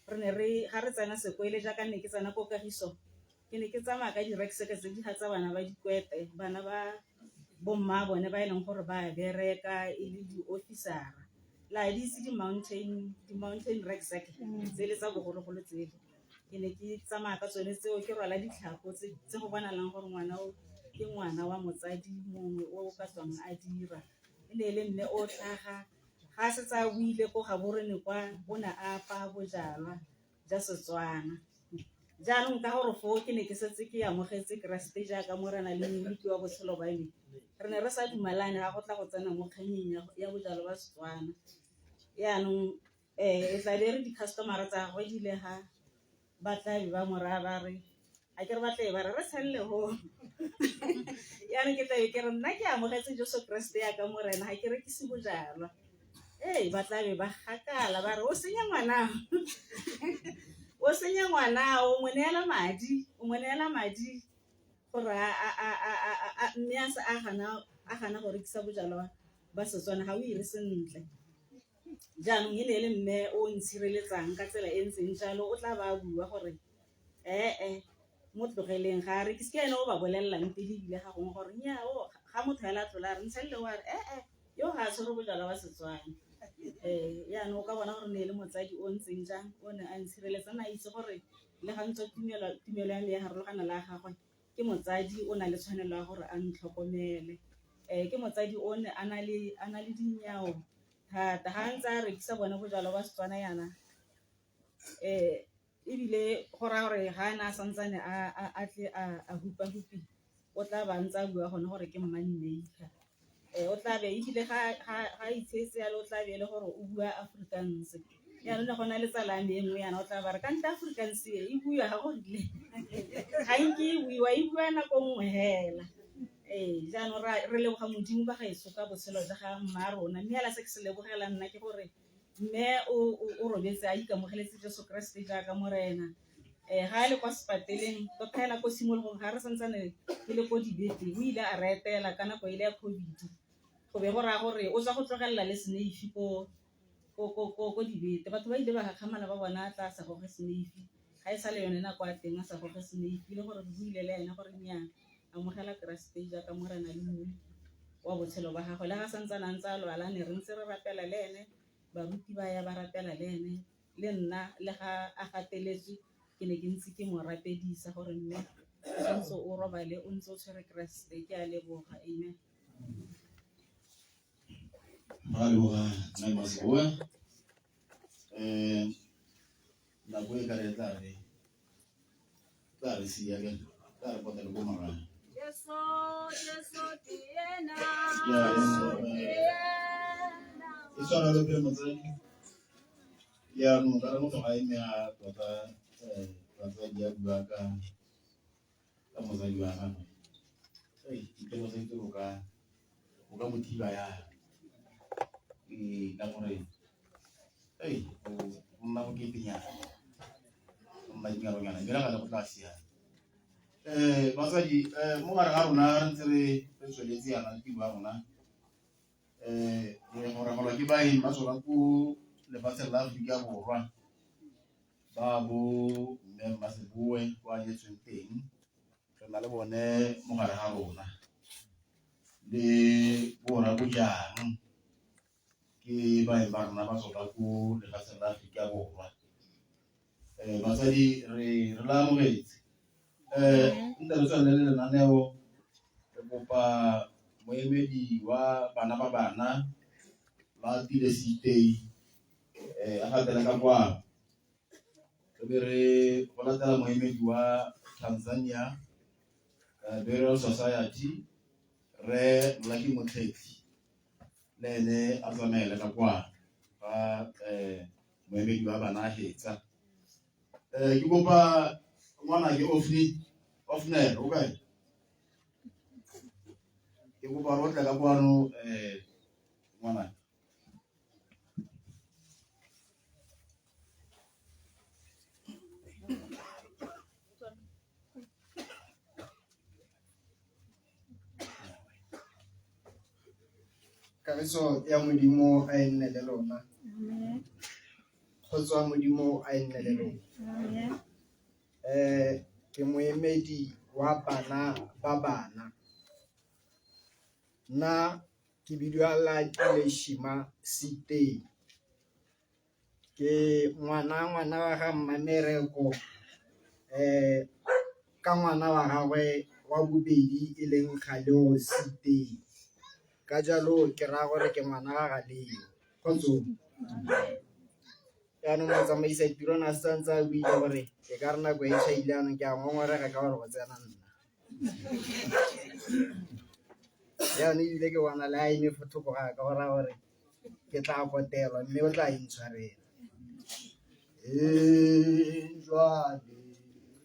re ne ga re tsena sekwele jaaka nne ke tsena ko Kagiso ke ne ke tsamaya ka direkseke tse di gatsa bana ba dikwete bana ba bomma bone ba e leng gore ba bereka e le di-officera la di itse di-mountain rucksack tsele tsa bogologolo tsele ke ne ke tsamaya ka tsone tseo ke rwala ditlhako tse go bonalang gore ngwana o ke ngwana wa motsadi mongwe o ka tswang a dira e ne le mme o tlhaga ga se tsa buile ko Gaborone kwa o ne a pa bojalwa ja Setswana. Jaanong ka gore foo ke ne ke setse ke amogetse Keresete jaaka morena le mmoledi wa botshelo ba me re ne re sa dumalane ga go tla go tsena mo kganyeng ya bojalwa ba Setswana. Yaanong e tla be re di-customer-a tsa gagwe di le ga ba tla be ba moraya ba re a ke re batle ba re tshelle ho yaanong ke tla be ke re nna ke amogetse Jesu Kriste ya ka morena ga ke rekise bojalwa ba tla be ba gakala ba re o senya ngwana o mo neela madi gore mme a gana go rekisa bojalwa ba Setswana ga o ire sentle. Jaanong e ne le mme o ntshireletsang ka tsela e ntseng jalo o tla ba bua gore mo tlogeleng ga re ke se ene o ba bolelelang pele ebile ga gongwe gore nnyao ga motho fela a tlola re ntshelle wa re yo ga a tshwere bojalwa ba Setswana. Yaanong o ka bona gore ne le motsadi o ntseng jang o ne a ntshireletsa na itse gore le ga ntse tumelo ya me ya harologana la gagwe ke motsadi o na le tshwanelo ya gore a ntlhokomele ke motsadi o ne a na le dinnyao thata ga ntse a rekisa bone bojalwa ba Setswana yana ebile go raya gore ga a ne a santsane a tle a hupa-hupi o tla ba ntse a bua gone gore ke Mmane-Maker o tla be ebile ga itshetse yalo o tla be e le gore o bua Afrikaans yaanong ne go na le tsala me engwe yana o tla ba re ka ntle Afrikaans e bua ga go rile ga nke e buiwa e bua nako nngwe hela jaanong re leboga modimo ba gaetso ka botshelo jwa ga mma rona mme hela se ke se lebogela nna ke gore mme o robetse a ikamogeletse Jesu Kriste jaaka morena ga a le kwa sepateleng tota hela ko simologong ga re santsane ke le ko dibete o ile a re etela ka nako ile ya COVID go be go raya gore o tswa go tlogelela le sneifi ko dibete batho ba ile ba gakgamala ba bona tla sa goge sneifi ga e sa le yone nako a teng a sa goge sneifi le gore re buile le ena gore nya amogela Kriste jaaka morena le mmui wa botshelo ba gagwe le ga santsana ntse a lwala ne re ntse re rapela le ene baruti ba ya ba rapela le ene le nna le ga a gateletswe ke ne ke ntse ke mo rapedisa gore mme o ntse o robale o ntse o tshwere Kriste ke a leboga amen Hallelujah, name of God. La voy a calentar. Claro, sí, again. Claro, cuando lo vamos a ver. Eso no lo vemos ahí. Ya no, claro, no hay me a toda ya acá. Vamos a ayudar. Kita mau itu bukan motiva ya. Namore una mukitinya mai ngalo ngana ngira ngala klasia masaji mo haruna ntsere pesolezi ana kiba ona ye hora hola kibai masora ku le passer la Afrika borwa babo mme masebue kwa yetso teng re na le bone mo haruna le bora go jang ke ba na ba soka ku le passer la Afrika borwa basadi re la mo getse nta re tsana le lenaneo re bopa moemedi wa bana ba bana ba tile sitei a gatela ka kwa re re go latela moemedi wa Tanzania Burial Society re Lucky Motleki lene a tsamela ka kwa ba moemedi wa bana hetsa ke bopa ngwana ke ofner okay ke bopa rotla ka kwano ngwana Kagiso ya modimo a nne le lona kgotsa modimo a nne le lona ke moemedi wa bana ba bana na ke bidiwa la le shima site ke ngwana wa ga Mmamereko ka ngwana wa gagwe wa bobedi e leng Kgaleo site ka jalo ke ra gore ke ngwana ga Galeo khotso ya no motsamaisa tiro na santsa o ile gore ke ka rena go e tshaile ana ke a ngongorega ka gore go tsena nna ya ni ile ke wana la ine fotoko ga ka gore ke tla kotelwa mme o tla intshwarela jwale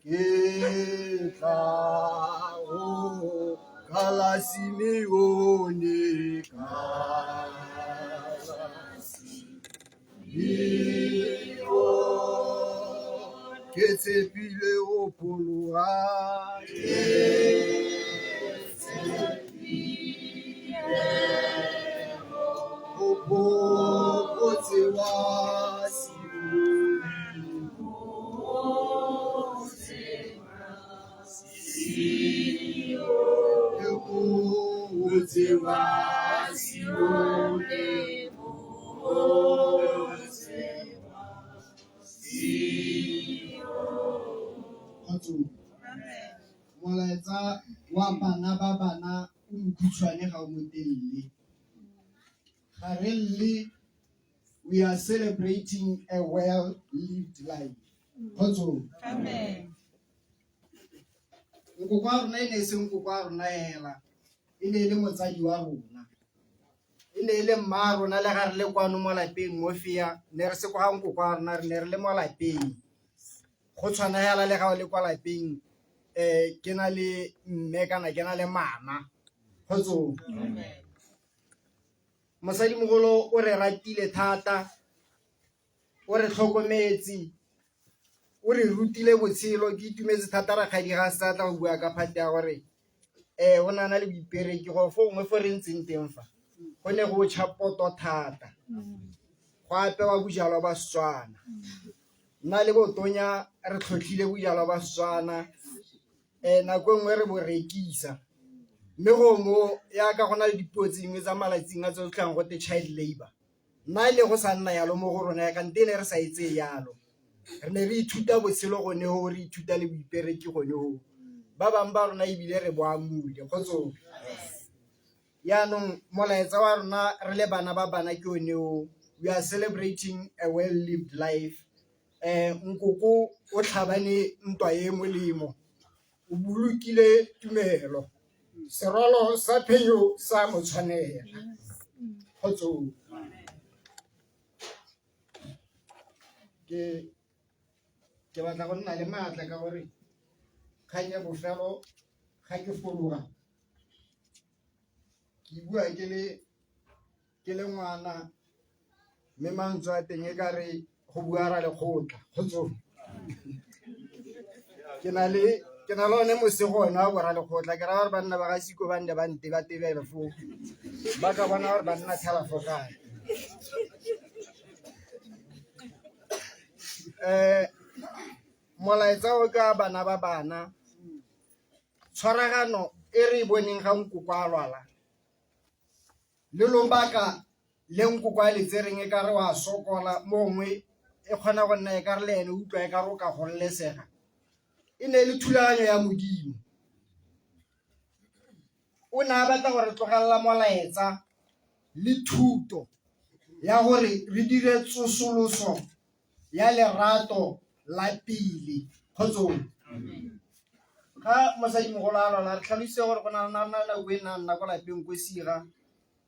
ke tla o kala Simeone ke tshepile o phologa o tsewa molaetsa wa bana ba bana o mokhutswane ga o motelele ga re le we are celebrating a well-lived life. Amen. Nkoko wa rona e ne se nkoko wa rona hela e ne le motsadi wa rona e ne le mma rona le ga re le kwano mo lapeng mo fia ne re se kwa nkoko wa rona re ne re le mo lapeng go tshwana hela le ga o le kwa lapeng ke na le mme kana ke na le mama Kgotsong. Mosadimogolo o re ratile thata, o re tlhokometse, o re rutile botshelo. Ke itumetse thata rakgadi ga se tla go bua ka phate ya gore o na le boipereki go fo ngwe fo re ntseng teng fa go ne go tšhapoto thata go apewa bojalwa ba Setswana. Nna le botonya re tlhotlhile bojalwa ba Setswana nako nngwe re bo rekisa, mme go mo yaka go na le dipuo tse dingwe tsa malatsing a tse tlhang go te child labor. Nna ile go sa nna yalo mo go rona yaka nte ne re sa etse yalo, re ne re ithuta botshelo gone go, re ithuta le boipereki gone go. Ba bang ba rona ebile re boamole. Kgotsong. Yaanong molaetsa wa rona re le bana ba bana ke one o, we are celebrating a well lived life. Nkoko o tlhabane ntwa e molemo, o bolokile tumelo, serolo sa phenyo sa mo tshwanela. Kgotsong. Ke batla go nna le maatla ka gore kgang ya bofelo ga ke fologa ke bua ke le ngwana, mme mantswe a teng e ka re go bua ra lekgotla. Kgotsong. Ke na le one mosego ona wa borra lekgotla, ke ra gore banna ba ga siko ba nne ba ntebele fo ba ka bona gore banna tlhalafo kae. Molaetsa o ka bana ba bana, tshwaragano e re boneng ga nkoko a lwala le lobaka le nkoko a letsereng e ka re wa sokola, mongwe e kgona go nna e ka re le ene utlwa e ka re o ka gololesega, e ne le thulaganyo ya Modimo. O ne a batla gore tlogelela molaetsa le thuto ya gore re dire tsosoloso ya lerato la pele. Kgotsong. Ga mosadimogolo a lwala re tlhalositse gore go na le nako e nna kwa lapeng ko Siga,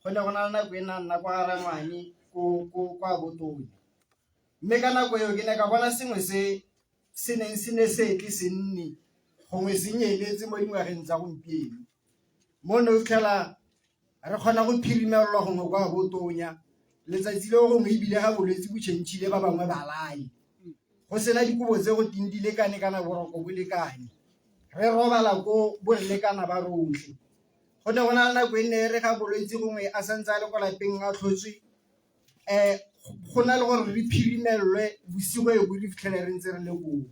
go ne go na le nako e nna kwa Rangwane kwa Botoi, mme ka nako eo ke ne ka bona sengwe se neng se ne se tle se nne gongwe se nyeletse mo dingwageng tsa gompieno, mo ne o fitlhela re kgona go phirimelelwa gongwe kwa Botonya letsatsi le gongwe ebile ga bolwetse bo tšhentšhile ba bangwe ba lae, go sena dikobo tse go ting di lekane kana boroko bo lekane, re robala ko borelekana ba rotlhe. Go ne go na le nako e nne re ga bolwetse gongwe a santse a le kwa lapeng a tlhotswe, go na le gore re phirimelwe bosigo e bo re fitlhele re ntse re le koo.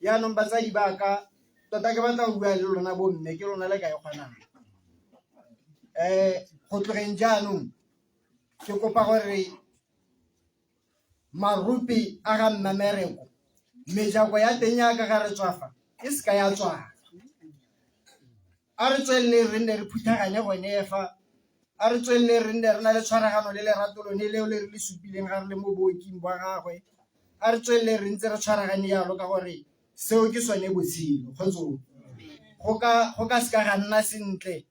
Yaanong batsadi ba ka tota ke batla go bua le lona bomme, ke lona le ka e kgonang. Go tlogeng jaanong ke kopa gore maropi a ga mmamereko, mejako ya teng yaka ga re tswafa e se ka ya tswaga. A re tswelele re nne re phuthaganye gone efa, a re tswelele re nne re na le tshwaragano le lerato lone leo le re le supileng ga re le mo booking ba gagwe, a re tswelele re ntse re tshwaragane yalo ka gore seo ke sone botshelo. Kgotsong. Go ka se ka ga nna sentle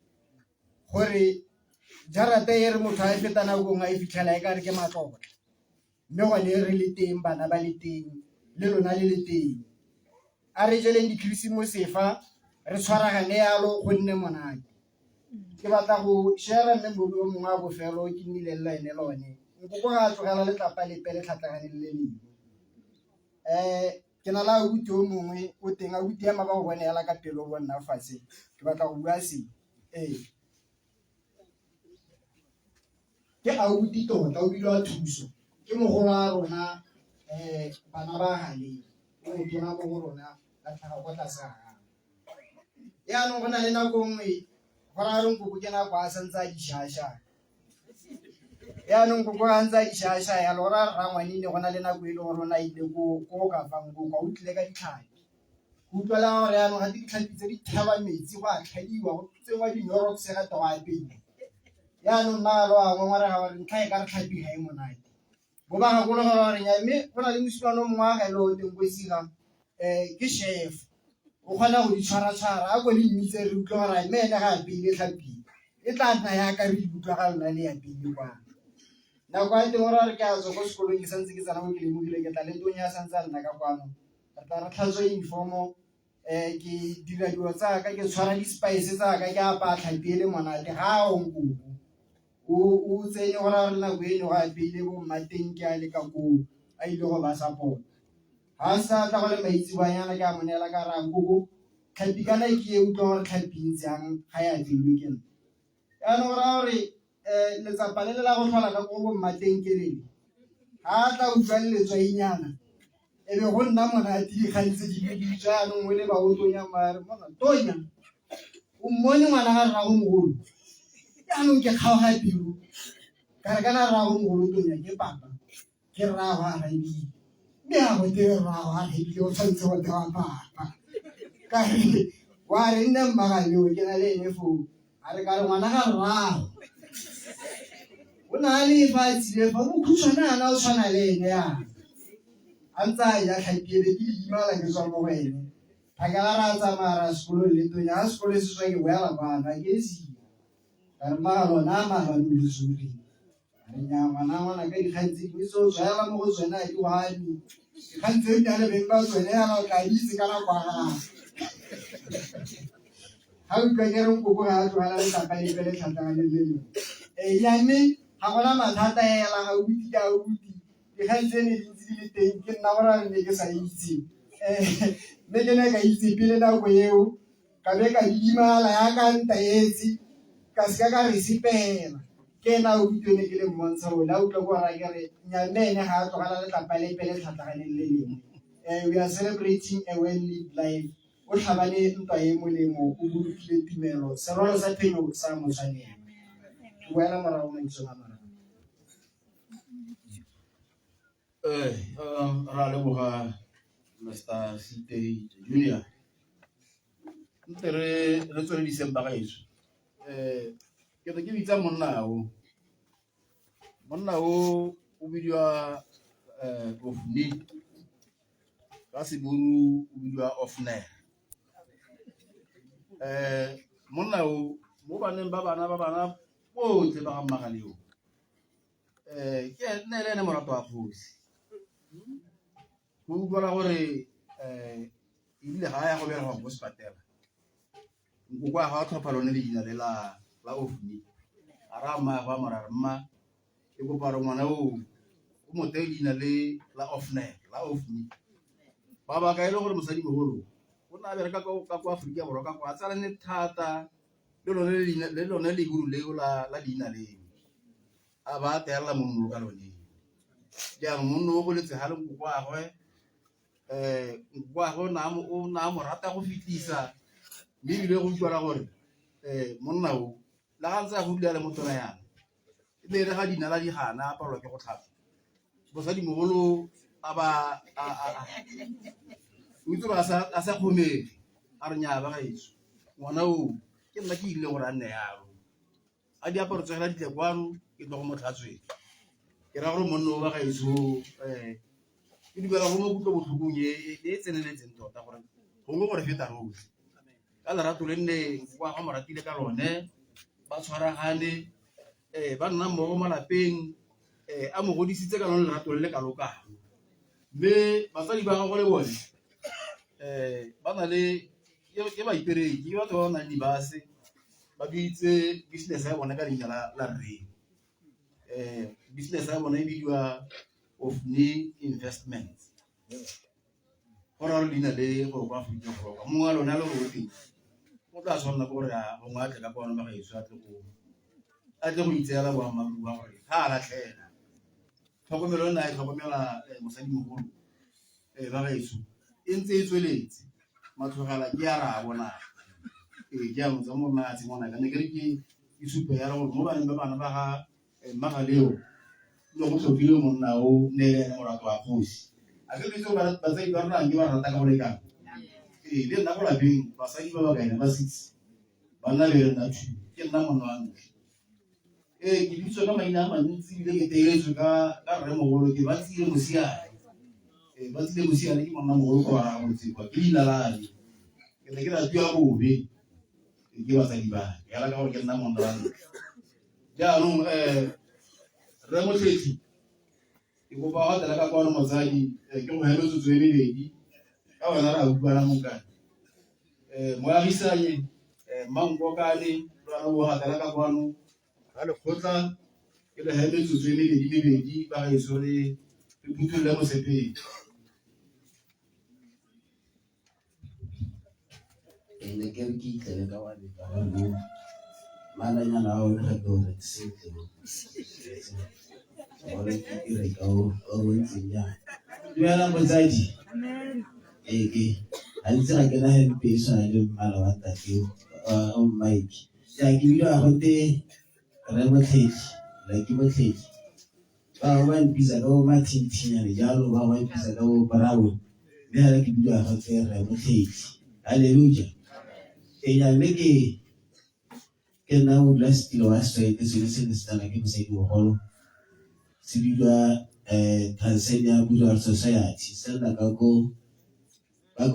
gore jarata e re motho a e feta nakong a e fitlhela e ka re ke matlotla, mme gone re le teng, bana ba le teng, le lona le le teng. A re jeleng dikhrisimose fa re tshwaragane yalo go nne monate. Ke batla go share memory o mongwe a bofelo ke nnile le ene lone. Nkoko ga a tlogela letlapa lepe le tlhatlhagane le le lengwe. Ke na le abuti o mongwe o teng, abuti ya maba go bone yala ka pelo go nna fatshe, ke batla go bua se ke abuti tota, o bile wa thuso, ke mogolo a rona bana ba gale o motona mo go rona ka tlhaga kwa tlase ga. Yaanong go na le nako nngwe go ra re nkoko ke nako a santse a dišhašha, yaanong koko a ntse a dišhašha yalo ra Rangwane ne go na le nako e le gore o na ile ko ka fang koko o tlile ka ditlhapi, go utlwela gore yaanong ga ditlhapi tse di thaba metsi go a tlhadiwa go tsengwa di-Norrox ga to a pele. Yaanong maalo a ngwe re ga gore ntlha e ka re tlhapi ga e monate bo ba gakologelwa gore nya, mme go na le mosimane mongwe a gaele o teng ko Siga, ke chef o kgona go di tshwara-tshwara a ko le mmitse re utlwa gore mme ene ga a peile tlhapile e tla nna yaka re utlwa ga lona le ya peile kwana. Nako a teng gore a re ke a tswa ko sekolong ke santse ke tsena mo ke lemogile ke tla le tonya a santse a nna ka kwano, re tla re tlhatswa uniformo ke dira dilo tsa ka ke tshwara di-spice tsa ka ke apa tlhapi le monate ga o nkoko o tsenye gore a re nako eno go apeile bo mmateng ke a le ka koo a ile go ba support ga sa tla go le maitsebanyana ke a mo neela ka rang koko tlhapi kana ke e utlwa gore tlhapi ntseng ga ya apeilwe ke nna yaanong go raya gore letsapa le le la go tlhola ka ko bo mmateng ke lele ga tla utlwa le letswainyana e be go nna monate dikgang tse dingwe di jaanong o le baotonya mare mona tonya o mmone ngwana ga rrago mogolo yaanong ke kgaoga pelo ka re kana rrago mogolo tonya ke papa ke rrago a raebile mme a gote rrago a raebile o tshwanetse go tewa papa ka re wa re nne mmagaleo ke na le ene foo a re ka re ngwana ga rrago o na le fatsile fa mokhutshwane ana o tshwana le ene yana a ntse a ja tlhapiele ke dimala ke tswa mo go ene phakela ra tsamaya ra sekolong le tonya ga sekolo se tswa ke boela bana ke sia ka re magalona a magane le sori a re nya ngwana ka dikgang tse dingwe seo tswaela mo go tsone a di wane dikgang tse di na le beng ba tsone yana o tla itse ka nako a gago ga utlwa ke reng koko ga a tlogela letapa le pele tlhatlhaganeng le lengwe yamme ga gona mathata ela ga uti ka uti dikgang tse ne dintsi di le teng ke nna gore re ne ke sa itse mme ke ne ka itse pele nako eo ka be ka didimala yaka ntaetse ka seka ka re sepela ke na o ne ke le mmontsha ole a utlwa ko ra ke re nyamene ga a tlogela letlapa le pele tlhatlhaganeng le lengwe we are celebrating a well-lived life o tlhabane ntwa e molemo o bolokile tumelo serolo sa phenyo sa motshwaneng ke boela morago maitsong a mararo ra leboga Mr. Sitei Junior ntse re tswelediseng ba gaetsho ke re ke bitsa monna o o bidiwa Ofni ka seburu o bidiwa Ofner monna o mo baneng ba bana botlhe ba ga Mmagaleo ke nne le ene morato wa kgosi go utlwala gore ebile ga ya go berega go sepatela nkoko a ga a tlhopha lone leina le la Ofni a ra mma go a morare mma ke kopa re ngwana o mote leina le la Ofner la Ofni ba baka e le gore mosadi mogolo o na bereka ka kwa Aforika Borwa ka kwa a tsalane thata le lone leburu leo la leina leo a ba a teela monno ka lone jaanong monno o goletse ga le nkoko agwe nkoko agwe o na mo rata go fetisa mme ebile go utlwala gore monna o la ga ntse a go dula le motona yana e be re ga dinala di gana a palelwa ke go tlhapa bosadi mogolo a ba o itse ba a sa kgomele a re nya ba gaetso ngwana o ke nna ke ile gore a nne yalo a diaparo tsogela ditlekwano ke tlo go motlhatsweng ke ra gore monno o ba gaetso ke dibela go mo kutlo botlhokong e tseneletseng tota gore gongwe gore feta rose ka lerato le nne kwa ga mo ratile ka lone ba tshwaragane ba nna mmogo mo lapeng a mo godisitse ka lone lerato le le kalokang mme batsadi ba gagwe le bone ba na le ke baitereki ke batho ba ba nang dibase ba bitse business ya bone ka leina la rre business ya bone e bidiwa Ofni Investments go ra leina le go kwa Aforika Borwa mongwe a lone a le rote o tla tshwanela ke gore gongwe a tle ka kwano ba gaetso a tle go itseela boammaaruri ba gore ga a latlhela tlhokomelo e na e tlhokomela mosadi mogolo ba gaetso e ntse e tsweletse matlhogela ke a ra bona jaanong tsa monna a tshengwana ka ne ke re ke supe ya gore mo baneng ba bana ba ga Mmagaleo le go tlhophile monna o ne ene morato wa kgosi a ke ditse batsadi ba rona ke ba rata ka go lekana le nna go lapeng basadi ba ba kaena ba 6 banna le re nna 2 ke nna monna wa ntlha ke bitswa ka maina a mantsi ebile ke teeletswe ka rre mogolo ke ba tsile mosiane ba tsile mosiane ke monna mogolo ko ba raga motsekwa ke leina lane ke ne ke ratuya bobe ke basadi ba yala ka gore ke nna monna wa ntlha jaanong rre motlhethi ke kopa go tela ka kwano motsadi ke go helo tsotso e mebedi ka wena ra utlwana mokane moagisane Mankokane lwana bo gatela ka kwano ga lekgotla ke le heme tsotso e mebedi ba gaetso le puthulle mosepedi. ne ke re ke itlele ka wa leka ga mo malanyana a o le gape o rekisitse gore ke re ka o ntseng jang. Dumelang motsadi. A ntse ga ke na hempe e tshwana le mmala wa ntate o Mike. Ja ke bile a gote re motlhedi like motlhedi ba ba mpisa ka o mathintinyane jalo ba ba mpisa ka o brown mme ga ke bile a gote re motlhedi. Hallelujah. Ya mme ke na o bla stilo wa swete se se tsana ke mosadi mogolo se bidwa Tanzania Buddha Society sena ka go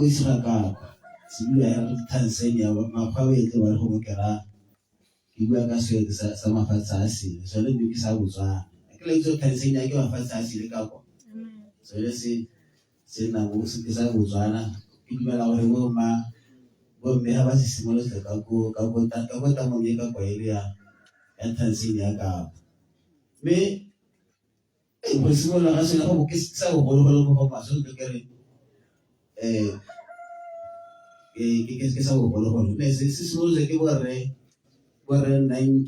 isega ka se bidwa ya Tanzania makgwabetse ba go kera ke bua ka swete sa mafatshe a sele so le ke sa botswana ke le tso Tanzania ke mafatshe a sele ka go so le se na go se ke sa botswana ke dumela gore bo mme ha ba se simolotse ka go mo ye ka kwaele ya Tanzania ka mme go simola ga sena go ke sa go go mo ga so ke re ke sa go go ne se simolotse ke borre 90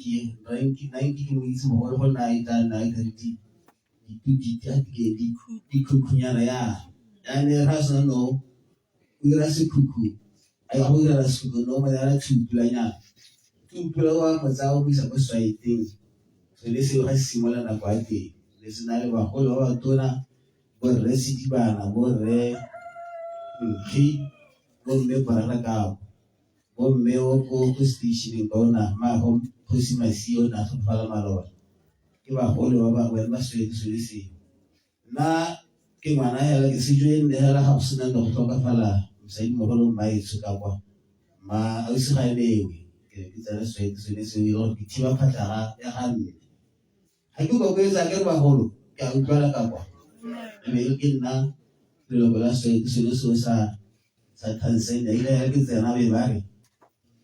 ke mo itse mo go na ita di kukunyana ya ne ra so no ira se kuku ai go ira se kuku no ma ya tshupulanya tshupula wa motsa o bisa go swaiteng so le se ga simola na kwa teng le sena le bagolo ba tona bo re sedibana bo re bo mme baraka ka bo mme o go station ka ona ma go Christmasio na go fala maloba ke bagolo ba bangwe ba swetse se le se na ke ngwana hela ke sejwe ne hela ga sena go tlhoka fala mosadi mogolo maitso ka kwa ma a se ga lewe ke tsara swetse se le se yo ke thiba phatlaga ya ga mme ha ke go kwetsa ke bagolo ke a utlwala ka kwa mme ke nna le lo la swetse se le so sa Tanzania ile ya ke tsena be bare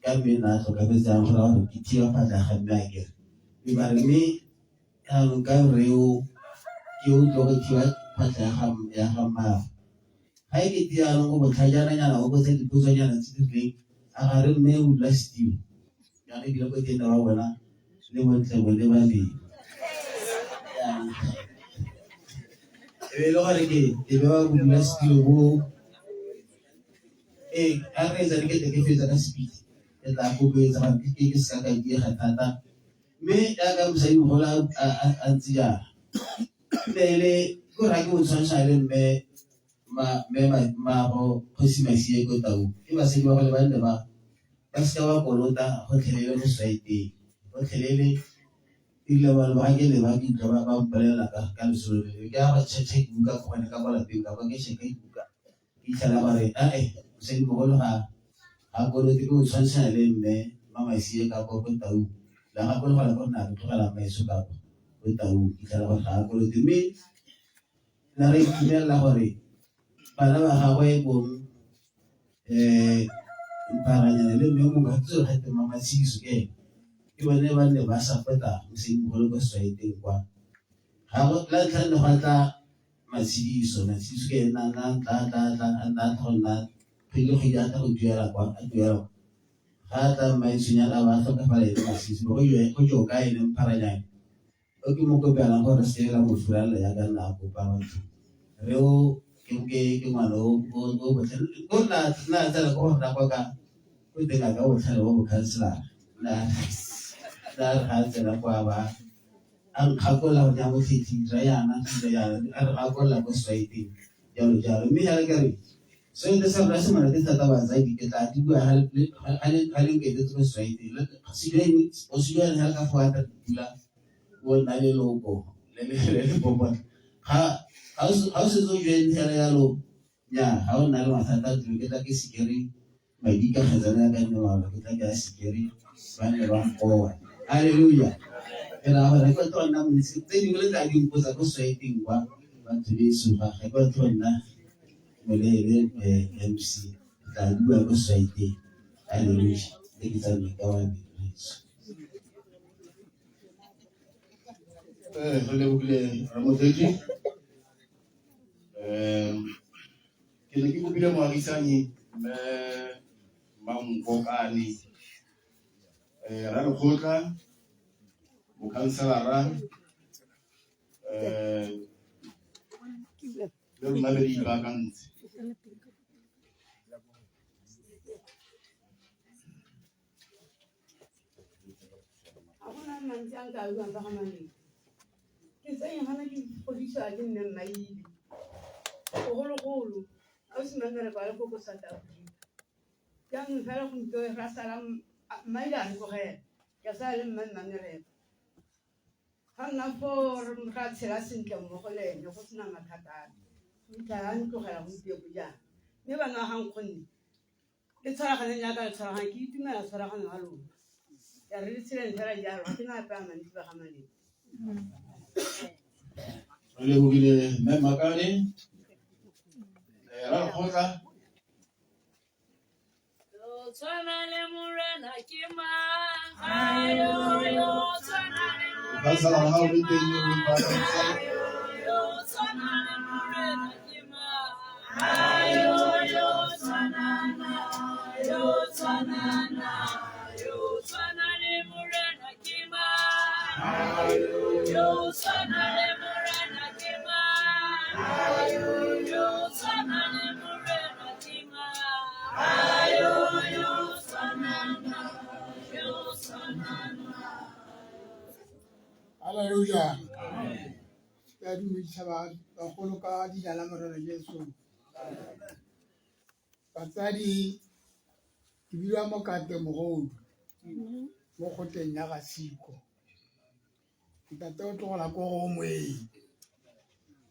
ka mme na tlhoka be tsang go la go ke thiba phatlaga mme a ke be bare mme ka reo ke o tlo go thiba phatlaga ya ga ma ha ke tia no go tlhajana nyana go tse di putsanyana tse di a gare mme o la steve ya ne dilo go tena wa bona le bontle bo le ba le e lo gare ke ba go la steve go a re tsa ke fetsa ka speed e tla go be tsa ke sa ka di ga thata mme ya ka mosadi mo la a ntsia le go ra ke o tshwantsha le mme ma go Christmas go tau e ba se ba go le bande ba se ba kolota go tlhelele mo site go tlhelele ile ba ba ke le ba ke ba mpelela ka lesolo le ke ba check buka go ne ka ba la pinga ba ke check buka ke tsala ba re se mo go ga go le ke o tshwantsha le mme mama sie ka go tau la ga go le go na go tlogela mai so ka go tau ke tsala ba ga go le mme na re kimela gore bana ba gagwe bo paranyana le mme mo ga tso ga te mama tshiso ke bone ba ne ba sa peta mo se mo go swaiteng kwa ga go la tlhano ga tla matsidiso ke na thona pele go ya ta go duela kwa a duela ga ta maitshunya la ba tlhoka fala le matsidiso go jo ka ene paranyana o ke mo go bana go re se la mo furala ya ka na go pa batho re o ke ngwana o na tsala go na kwa ka o tena ka o tlhale wa bo counselor na ga tsela kwa ba ang khakola go ya mo fiti ra yana a re khakola go swaiteng jalo mme ya le kare so ite sa bra se mara ke tata ba za di ke tla di bua ha le ke tse go swaiteng la se le o se ya ha ka fwa ta dula o na le logo le bomba ha se zo jwe ntela ya lo ya ha o na le mathata di ke tla ke sikeri ba di ka khazana ka ne wa ke tla ke sikeri ba ne ba go hallelujah era hore go tsona mo se tse di le tla di mposa go swaiteng kwa ba tshebe suga ga go tsona mo le MC tla bua go swaiteng Hallelujah. Thank you, sir. Re lebogile Ramotswetsi. Ke ne ke kopile moagisani mme Mankokane ra lekgotla mokhanselara le rona be di ipaakantse. Agona mantsi a nka a buang ka ga maleng. Ke tsenya gana ke godisiwa ke nne Mmaile. Bogologolo a o sena mmereko a lefoko South Africa. Jaanong fela gompieno ra sala Mmaile a re tlogela ke sala le mme Mmamereko. Ga nna fo ra tshela sentle mmogo le ene go sena mathata ape. Fitlha a ntlogela gompieno jaana. Mme bana ba gang kgonne le tshwaraganeng jaaka le tshwaragane ke itumela tshwaraganeng ga lona. Ya re tshileng fela jalo ga ke na ape a mantsi ba ga maleng. Re lebogile mme Makane ra lekgotla Tshwana le morena ke mang? Ayo, tshwana le mokhanselara ga o le teng yo o ipaakantse. tshwana le morena ke mang? Ayo, tshwana le morena ke mang? Ayo, tshwana le morena ke mang? Ayo, tshwana le morena ke mang? Ayo, Hallelujah. Ka dumedisa bagolo ka leina la Morena Jesu. Batsadi ke bua Mokate Mogolo mo kgotleng ya Gasiko. Ntate o tlogola ko go moeng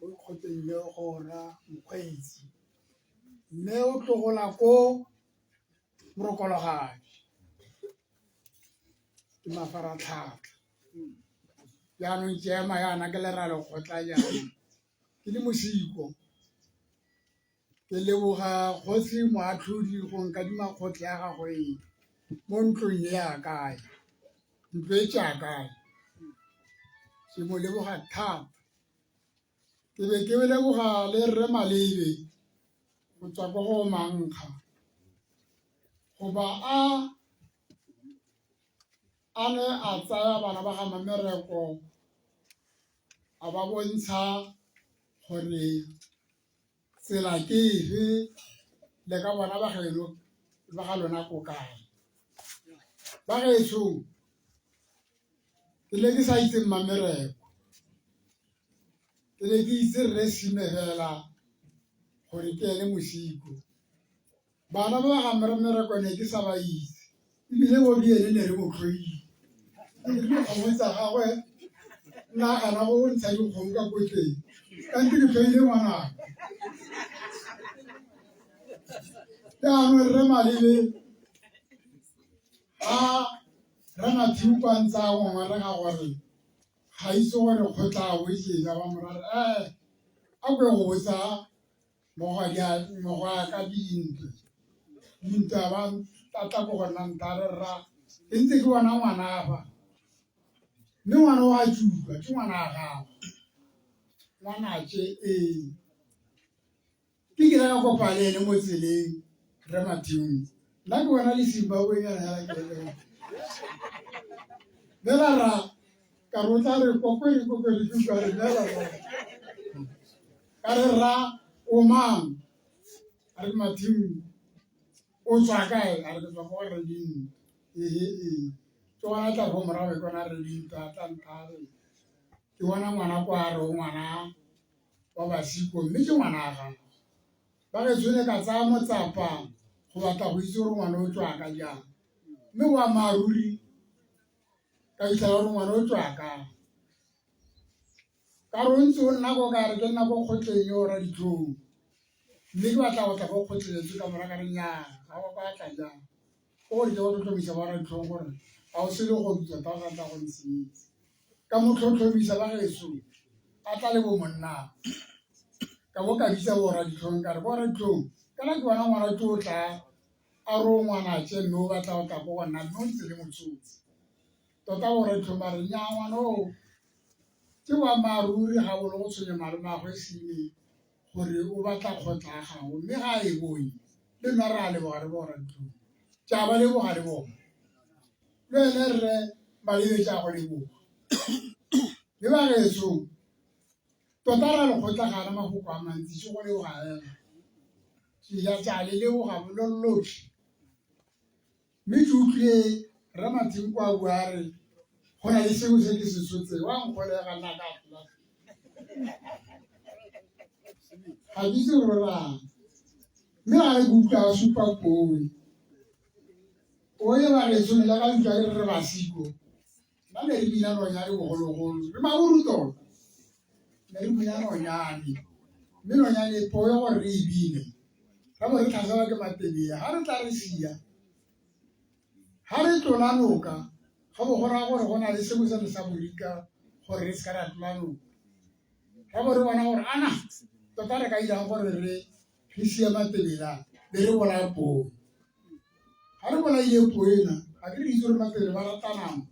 o kgotleng le gora mokgweetsi. Mme o tlogola ko Morokologadi ke Mafaratlhatlha. Jaanong ke ema yana ke le ra lekgotla jaana ke le Mosiko. Ke leboga kgosi moatlhodi go nkadima kgotlha ya gagwe mo ntlong ya kae ntlo e tša kae ke mo leboga thata. Ke be ke leboga le Rre Malebe go tswa ko go Mankga goba a ne a tsaya bana ba ga Mamereko a ba bontsha gore tsela ke efe le ka bona ba ga lona ko kae. Ba geso ke le ke sa itse Mamereko ke le ke itse Rre Sime fela gore ke ene Mosiko. Bana ba ga Mamereko ne ke sa ba itse ebile bo ene ne re motlhoile. Dikgomo tsa gagwe nna gana go ntsha dikgomo ka kotleng kante ke tlhoile ngwanaka. Jaanong Rre Malebe re Mathieu kwa ntse a ngongore ga gore ga itse gore kgotla a botsega ba morare a kwe go botsa mogo a ka dintwe a ba tata ko gona nta re rra e ntse ke bona ngwana fa mme ngwana o a tsuka ke ngwana a gago ngwana tse ke kile ka kopa le ene mo tseleng Rre Mathieu nna ke bona le Zimbabwenyana ya kelele bela ra ka rotla re kokwe ke ka re bela ra ka re ra o mang a re Mathieu o tswa kae a re ke tswa go re ding ke bona tla go morago ke bona re ding tata nthare ke bona ngwana kwa re o ngwana wa Basiko mme ke ngwana a gago ba ge tsone ka tsaya motsapa go batla go itse gore ngwana o tswa ka jang mme wa maruri ka itla gore ngwana o tswa ka re ntse o nna ko ka re ke nna ko kgotleng yo ra ditlhong mme ke batla go tla go kgotleletse ka morago re nnyaa ga ba batla jang ke gore ke go tlhotlhomisa ba ra ditlhong gore ga o se le go bitsa ba ga tla go ntsetse ka mo tlhotlhomisa ba geso a tla le bo monna ka bo ka bitsa bo ra ditlhong ka re bo ra ditlhong kana ke bona ngwana tlo tla a a ro ngwana tse no batla o tla go gona no ntse le motsotsi tota gore tlhoma re nya ngwana o ke wa maruri ga o le go tshwenya malome a go sene gore o batla kgotla gago mme ga e bone le nna re a leboga re bona ntlo tja ba leboga le bona le ene re malebe tja go leboga le ba getso tota ra le kgotlagana mafoko a mantsi se go leboga ela ya tja le leboga bololotlhe mme ke utlwile Ramathing kwa bua re go na le seo se ke se sotse wa nkgolega nna ka tla ga ke se rorang mme ga re kutlwa a supa poi o ye ba re tsone la ka utlwa re basiko ba ne re bina nonya le bogologolo re maburu tota ne re bina nonyane mme nonyane poe gore re e bine ka bo re tlhasela ke matebea ga re tla re sia ga re tlola noka ga bo gora gore go na le sengwe se re sa borika gore re se ka ra tlola noka ga bo re bona gore ana tota re ka irang gore re sia matebela be re bolaya poe ga re bolaile poena ga ke re itse gore matebele ba ratanang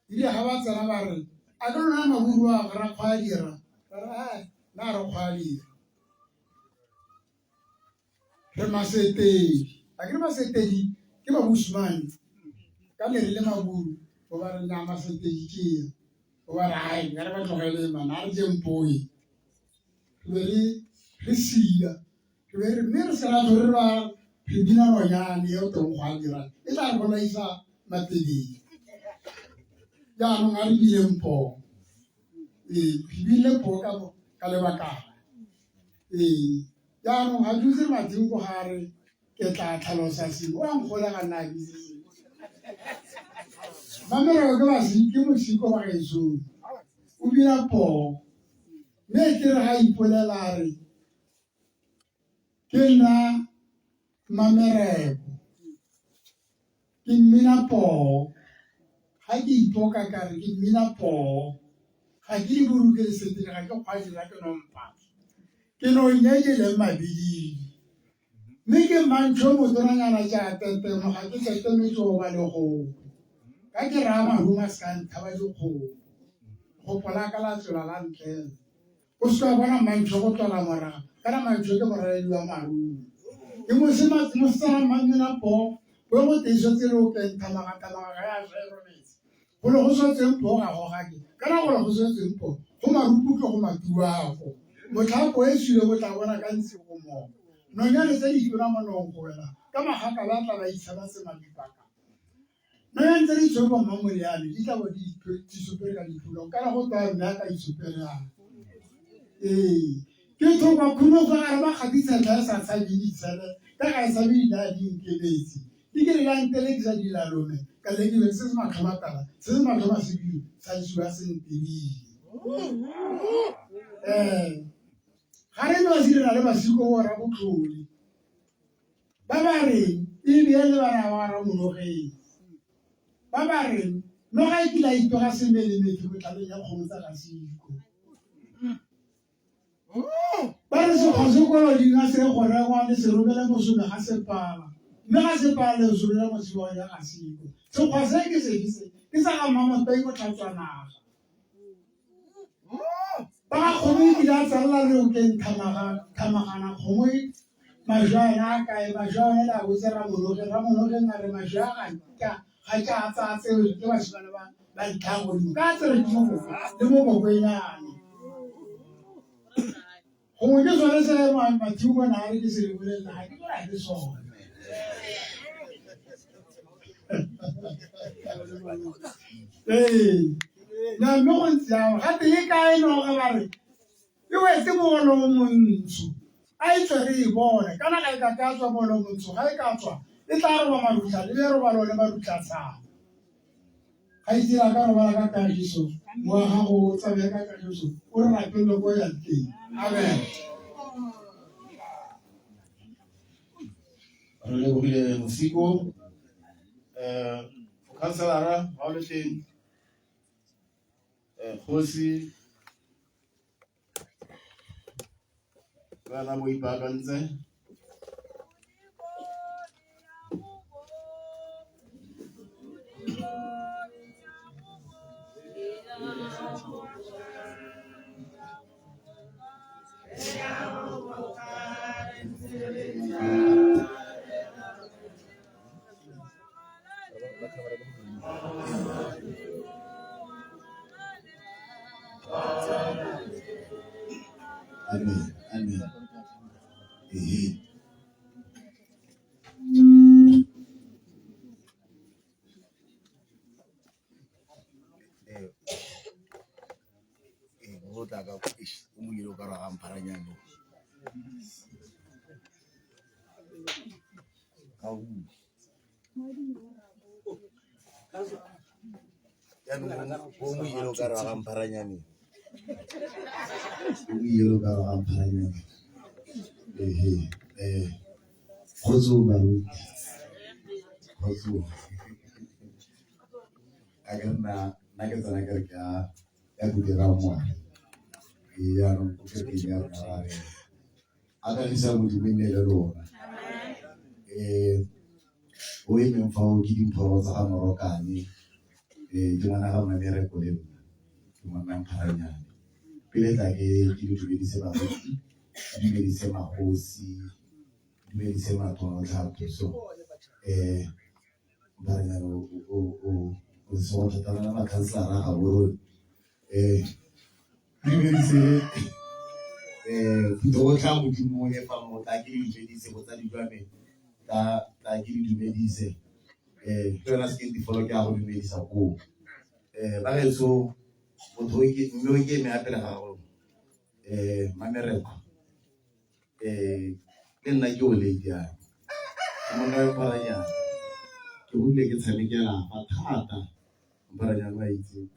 ile ga ba tsena ba re a ke lona maburu a ra kgwa dira ra re na re kgwa dira re masetedi a ke re masetedi ke ba bushmane ka le le maburu go ba re na masetedi ke go ba re ai ga re ba tlogele mana re je mpoi re sia re mme re sera gore ba re bina nonyane yo tong go a dira e tla re bolaisa matebedi jaanong a re bile mpo bile po ka lebaka jaanong ga dutse Mathing go gare ke tla tlhalosa sengwe wa nkgolega nna ke mamelo ke mosiko wa geso o bina po mme ke re ga ipolela re ke nna mamereko ke mmina po ga ke ipoka ka re ke mmina po ga ke di buruke le setele ga ke kgwadira ke nompa ke no nyekele mabiding mme ke mantsho motoranyana ja tetemo ga ke tetemetse go ba le go ka ke ra maruma se ka nthaba dikgogo go pola ka la tsela la ntlhela o se ka bona mantsho go tlola morago kana mantsho ke moraledi wa maruma ke mosetsana mangena po bo go teiso tsele o kenthamagathamaga ga ya jaerobetse go le go sotseng po ga go gake kana go le go sotseng po go maruputlo go matuago motlhapo e sile go tla bona ka ntse go mo nonyane tse di tona monong go wela ka magaka ba tla ba itshaba semadipaka nonyane tse di tshwebo mmamoleane di tla bo di isopele ka dipulong kana go twa mme a ka isopeleang ke thoba khumo go gare ba kgatisa tla sa tshabi ditshele ka ga e sabe di na di nkebetse di ke le ntele ke sa di lalome ka le ke se se matlhobatala se se matlhoba se di sa tswa sentebile ga re no se rena le basiko go ra botlhodi ba ba reng e bile le bana ba ra monogeng ba ba reng no ga e tla itoga semelemetse go tlaleng ya kgomo tsa gasiko ba re se kgosokolo di nga se go regwa le se romela mosome ga sepala mme ga sepala le se romela mosome ya gasiko se kgose ke se ke sa ga mamota e go tlhatswanaga ba kgomo ke da tsalla le o ke thamagana kgomo majwana a kae majwana la go tsera monoge na re majwana ga tja tsa tseo ke ba shibana ba nthago di ka tsere di mo le mo bokwenyane go ke tsone se Mathing go na re ke se le bolela ga ke tsora ke sone na mme go ntse jang gape e kae no ga ba re e wetse mogolo o montsho a e tswe re e bone kana ga e ka ka tswa mogolo o montsho ga e ka tswa e tla roba marutla le roba lone marutla tshaba ga e dira ka robala ka kagiso mo ga go tsabela ka kagiso o re rapele go ya teng amen re lebogile mosiko councilor ga o le teng kgosi bana mo ipaakantse Bomo yelo ka ra gamparanyane. Bomo yelo ka ra gamparanyane. Khotso baruti. Khotso. Agarna nagetana kerja ya dira mo. Ya no ko ke ya ra. Ada bisa mo dimene le lona. O e me fa o di mpho tsa ga morokane. Ke ngwana ga mna mere ko le nna. Ke ngwana mpharanyane. Pele tla ke di dumedise ba botsi. Dumedise magosi. Dumedise mathono tlhapo so. Mpharanyane o so tla na makhanslara ga boro. Dumedise puto tla mo di mo le fa mo tla ke dumedise go tsa di jwa me. Ta ke di dumedise. Fela se ke follow ke a go dumedisa go. Ba re so motho ke mme ke me apela ga go. Mamereko. Le nna ke o le dia. Mo nna paranya. Ke hule ke tshamekela fa thata. Paranya ba itse.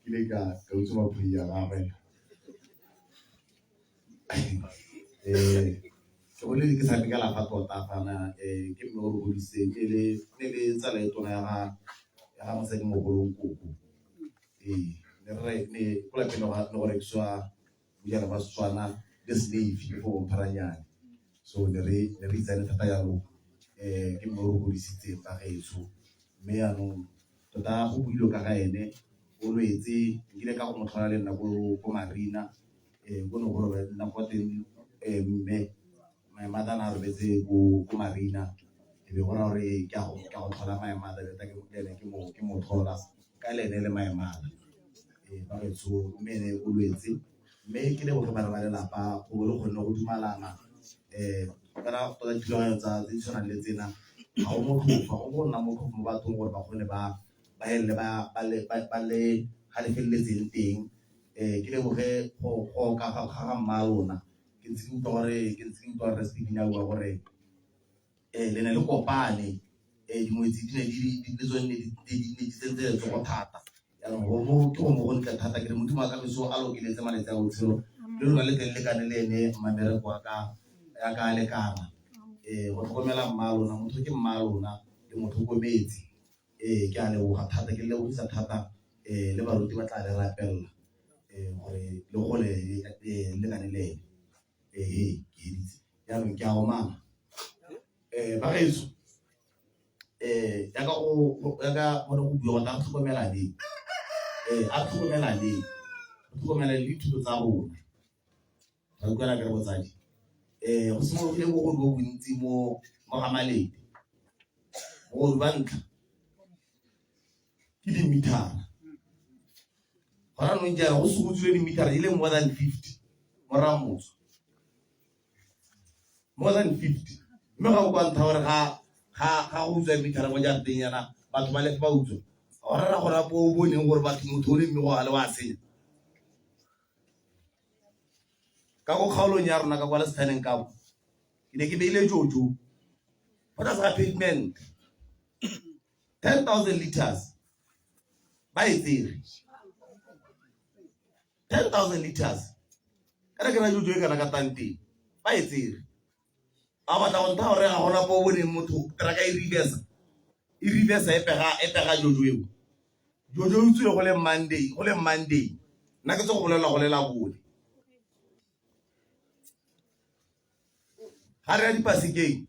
Ke le ka utse ba phuya ga ba. Ke hule ke tshamekela fa tota fana ke me o go diseng le tsala e tona ya ga mosadi mo go koko. Ne go la pele ga no re tswa bujana ba Setswana le slave go mpharanyana. So ne re tsene thata ya lo ke mo go disitse ba gaetso. Me ya no tota go builo ka ga ene o lwetse ile ka go motlhola le nna go marina go no go re nna go teng mme my mother na re betse go marina e be gora re ke go thola my mother ke mo thola ka lene le my mother ba re so mme o lwetse mme ke le go ba le lapa go le go go dumalana kana go tla dilo tsa tsona le tsena ga o mo tlhofa go nna mo tlhofa mo bathong gore ba gone ba hele ba le ga le feleletseng teng ke le go ka ga mmalona ke ntse utlwa re speaking ya gore le ne le kopane dingwetsi di ne di tsone di tsentse go thata ya go mo go ntle thata ke motho wa ka meso a lokeletse maletse a botshelo le lona le teng le ka le ene mamere kwa ka ya ka le kana go tlhokomela mmalona motho ke mmalona le motho go metsi ke a le go thata ke le go isa thata le baruti ba tla le rapella gore le gole le ka le ya no ke a o mama ba gaetso ya ka go bua ta tlhokomela le a tlhokomela le dithuto tsa rona ba kwela ka botsadi go simologile go go bontsi mo ga malete go ba ntla ke dimithara gona no njara go sugutswe dimithara ile more than 50 mora motso more than 50 mme ga go kwanta gore ga go tswa mithara go ja teng yana batho ba le ba utswa go rara go rapo o boneng gore batho motho o le mme go a le wa senya ka go kgaolong ya rona ka kwa le sethaneng ka bo ke ne ke beile jojo what does that mean 10,000 liters ba etsere 10,000 liters kana ke ra jojo e kana ka tante ba etsere a batla go nta gore ga gona po boneng motho ra ka e reverse e pega jojo eo jojo o tswe go le Monday nna ke tse go bolela bone ha re di pasikeng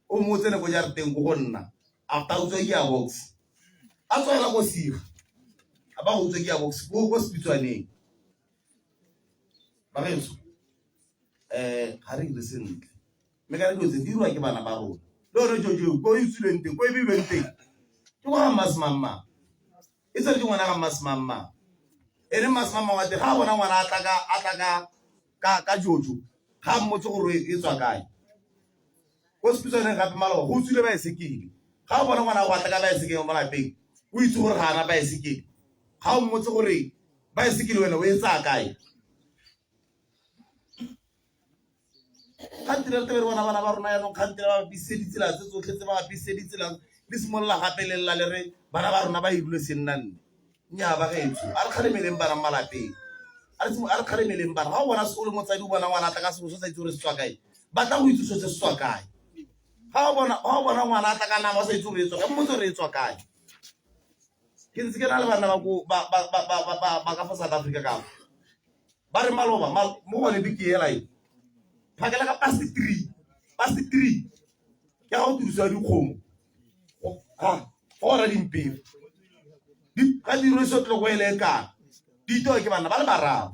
o mo tsene go jareteng go nna after o tswe ya box a tswela go siga a ba go tswe ya box go spitswaneng ba retso ha re sentle me ka re go tse dirwa ke bana ba rona lo re jojo go itsuleng teng go e bibeng teng ke go ga masmamma e tse di ngwana ga masmamma ene masmamma wa te ga bona ngwana a tla ka jojo ga mmotse gore e tswa kae go spitswaneng gape malo go tsule ba esekile ga bona ngwana go tla ka ba esekile mo lapeng o itse gore ga ana ba esekile ga o mmotse gore ba esekile wena o etsa kae kgantile re tebere bona bana ba rona yaanong kgantile ba bapisitse ditsela tse tsotlhe tse ba bapisitse ditsela le simolola gape le lela le re bana ba rona ba irile se nna nne nnyaa ba gaetsho a re kgalemeleng bana mo malapeng a re kgalemeleng bana ga o bona o le motsadi o bona ngwana a tla ka selo se sa itse gore se tswa kae ba tla go itse se se tswa kae ga o bona ngwana a tla ka nama o sa itse gore e tswa kae mmotse gore e tswa kae ke ntse ke na le bana ba ka fa South Africa ka ba re maloba mo bone beke hela e phakela ka past 3 ke ga o dirisiwa dikgomo ora dimpeo ka diro se tlo go ele ka dito ke bana ba le bararo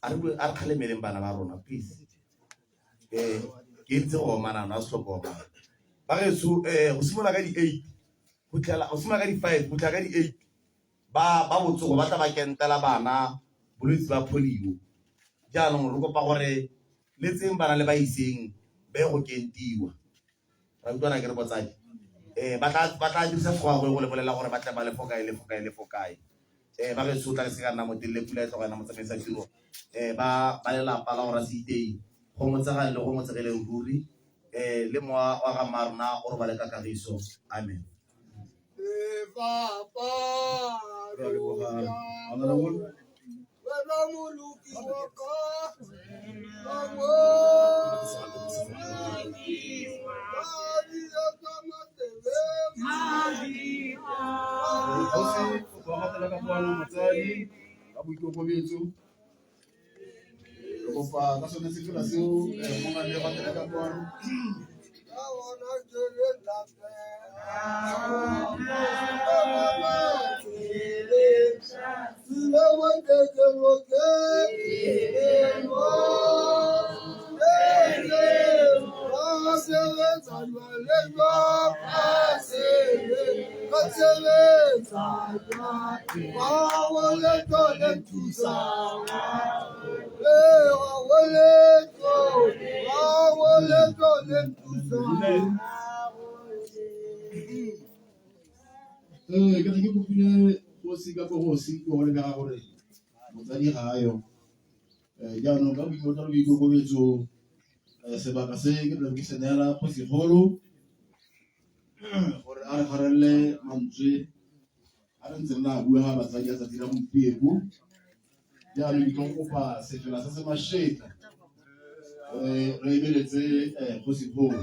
a re kgalemeleng bana ba rona please ke ntse go mana na se go ba ge so go simola ka di 8 go tlela go simola ka di 5 go tla ka di 8 ba botsogo ba tla ba kentela bana bolwetse ba polio jaanong re kopa gore le tseng bana le ba iseng be go kentiwa ra utlwana ke re botsadi ba tla dirisa go go le bolela gore ba tla ba le fokae ba ge so tla se ka nna mo telle pula e tlogana mo tsamaisa tiro ba lelapa la gore se itei go motsagane le go motsagele ruri le moa wa ga marna gore ba le ka kagiso amen ke re ke kopile gosi ka gosi ke gore ka gore motsadi ga yo jaanong ka boikotlo le boikokobetso sebaka se ke re ke se neela go segolo gore a re garelle mantswe a re ntse nna bua ga batsadi a tsatsi la gompieno jaanong ke tlo kopa sefela se se mašeta re ebeletse go segolo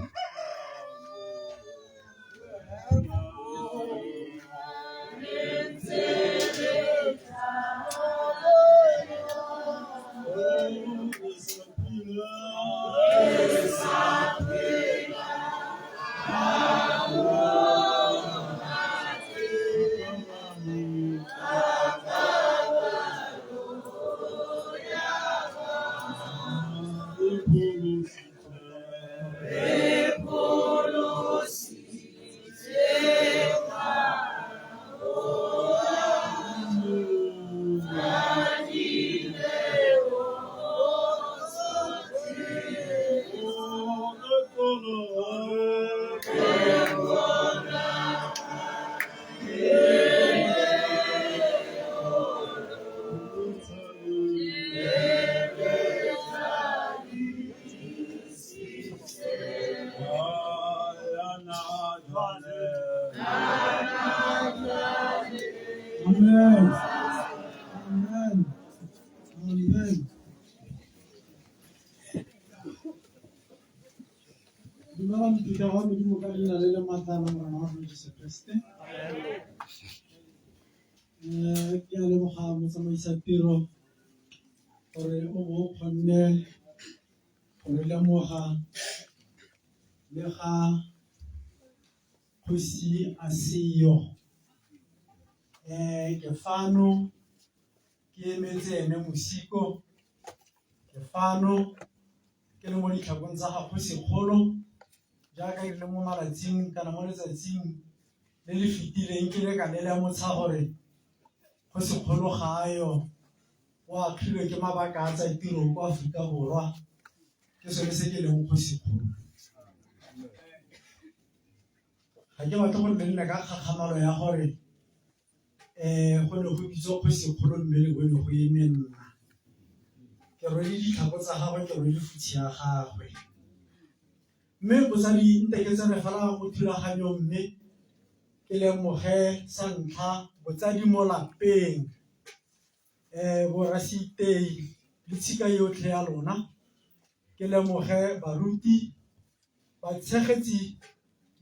Amen. Amen. Amen. Dumela mpika wa modimo ka leina le le matlala ngwana wa Jesu Kriste. Ke a leboga motsamaisa tiro gore o bo kgonne gore lemoga le ga kgosi a seyo. Ke fano ke emetse ene mosiko ke fano ke le mo ditlhakong tsa gago segolo jaaka ke le mo malatsing kana mo letsatsing le le fetileng ke le ka le lemotsha gore go segolo ga ayo o akgilwe ke mabaka a tsa tiro ko Aforika Borwa ke sone se ke leng go segolo ga ke batle go nne ka kgakgamalo ya gore go ne go bitswa go segolo mme le bone go eme nna ke rwele ditlhako tsa gagwe ke rwele futhi ya gagwe. Mme botsadi nte ke tsene fela mo thulaganyong mme ke lemoge sa ntlha botsadi mo lapeng. Borasitei le tshika yotlhe ya lona, ke lemoge baruti, batshegetsi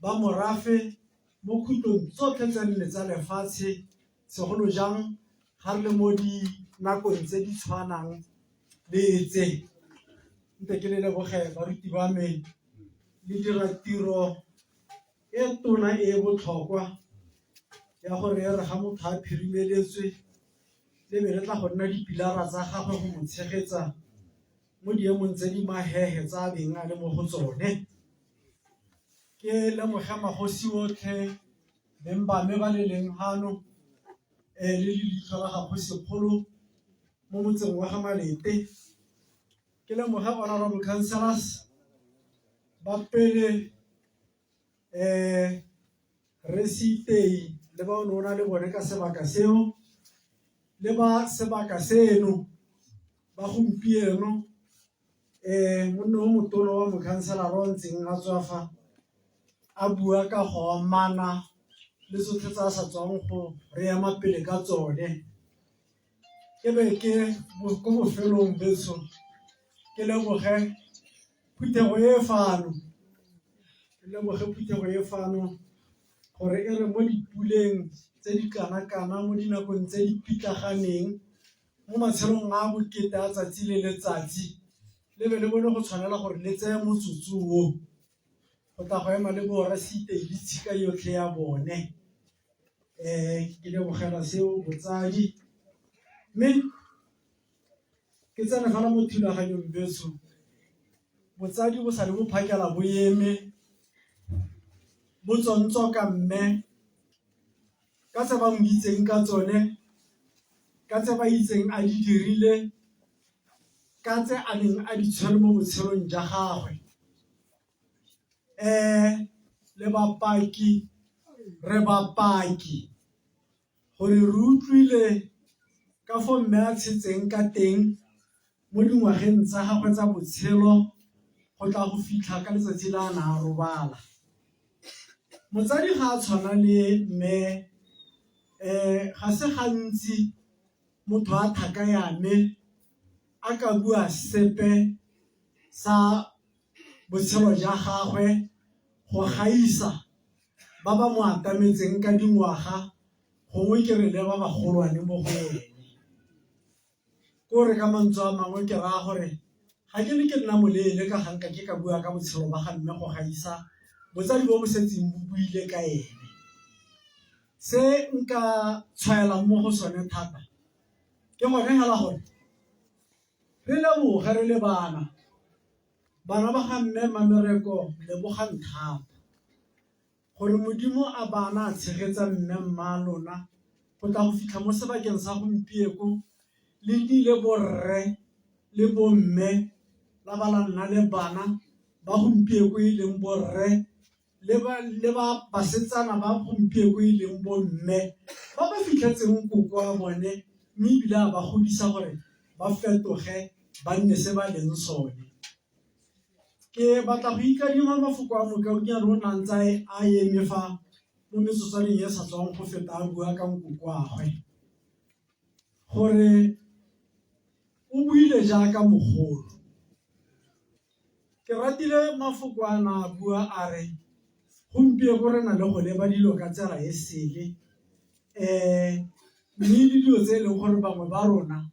ba morafe mo khutlong tsotlhe tse nne tsa lefatshe, segolo jang ga re le mo dinakong tse di tshwanang le tse. Nte ke le leboge baruti ba me, le dira tiro e tona e botlhokwa ya gore re ga motho a phirimeletswe le be re tla go nna dipilara tsa gagwe go mo tshegetsa mo diemong tse di mahehe tsa a beng a le mo go tsone. Ke lemoge magosi otlhe beng ba me ba le leng hano le leitlho la ga Kgosikgolo mo motseng wa ga Malete. Ke lemoge honorable councillors ba pele Resitei le ba ona le bone ka sebaka seo le ba sebaka seno ba gompieno monne o motona wa mokhanselara o ntseng a tswafa a bua ka go amana le tsotlhe tsa sa tswang go re ema pele ka tsone. Ke be ke ko bofelong beso ke leboge phuthego e fano, ke leboge phuthego e fano gore e re mo dipuleng tse di kana-kana mo dinakong tse di pitlaganeng mo matshelong a bokete a tsatsi le letsatsi le be le bone go tshwanela gore le tseye motsotso o go tla go ema le borasitei le tshika yotlhe ya bone. Ke lebogela seo botsadi, mme ke tsene fela mo thulaganyong beso botsadi bo sa le bo phakela bo eme bo tsontswa ka mme ka tse ba mo itseng ka tsone, ka tse ba itseng a di dirile, ka tse a neng a di tshwere mo botshelong jwa gagwe. Le bapaki, re bapaki gore re utlwile ka fo mme a tshetseng ka teng mo dingwageng tsa gagwe tsa botshelo go tla go fitlha ka letsatsi la a na a robala. Motsadi ga a tshwana le mme, ga se gantsi motho a thaka ya me a ka bua sepe sa botshelo jwa gagwe go gaisa ba ba mo atametseng ka dingwaga gongwe ke re le ba bagolwane mo go ene. Kore ka mantswe a mangwe ke raya gore ga ke le ke nna moleele ka ganka ke ka bua ka botshelo ba ga mme go gaisa botsadi bo bo setseng bo buile ka ene. Se nka tshwaelang mo go sone thata ke gone hela gore re leboge re le bana ba ga mme Mamereko lebogang thata gore Modimo a bana a tshegetsa mme mma lona go tla go fitlha mo sebakeng sa gompieko le dile borre le bomme la ba la nna le bana ba gompieko e leng borre le ba basetsana ba gompieko e leng bomme ba ba fitlhetseng koko wa bone mme ebile a ba godisa gore ba fetoge ba nne se ba leng sone. Ke batla go ikadima mafoko a mokaonyana o na ntse a eme fa mo metsotsaneng e sa tswang go feta a bua ka nkoko wagwe gore o buile jaaka mogolo. Ke ratile mafoko a na bua a re gompieko re na le go leba dilo ka tsela e sele mme le dilo tse e leng gore bangwe ba rona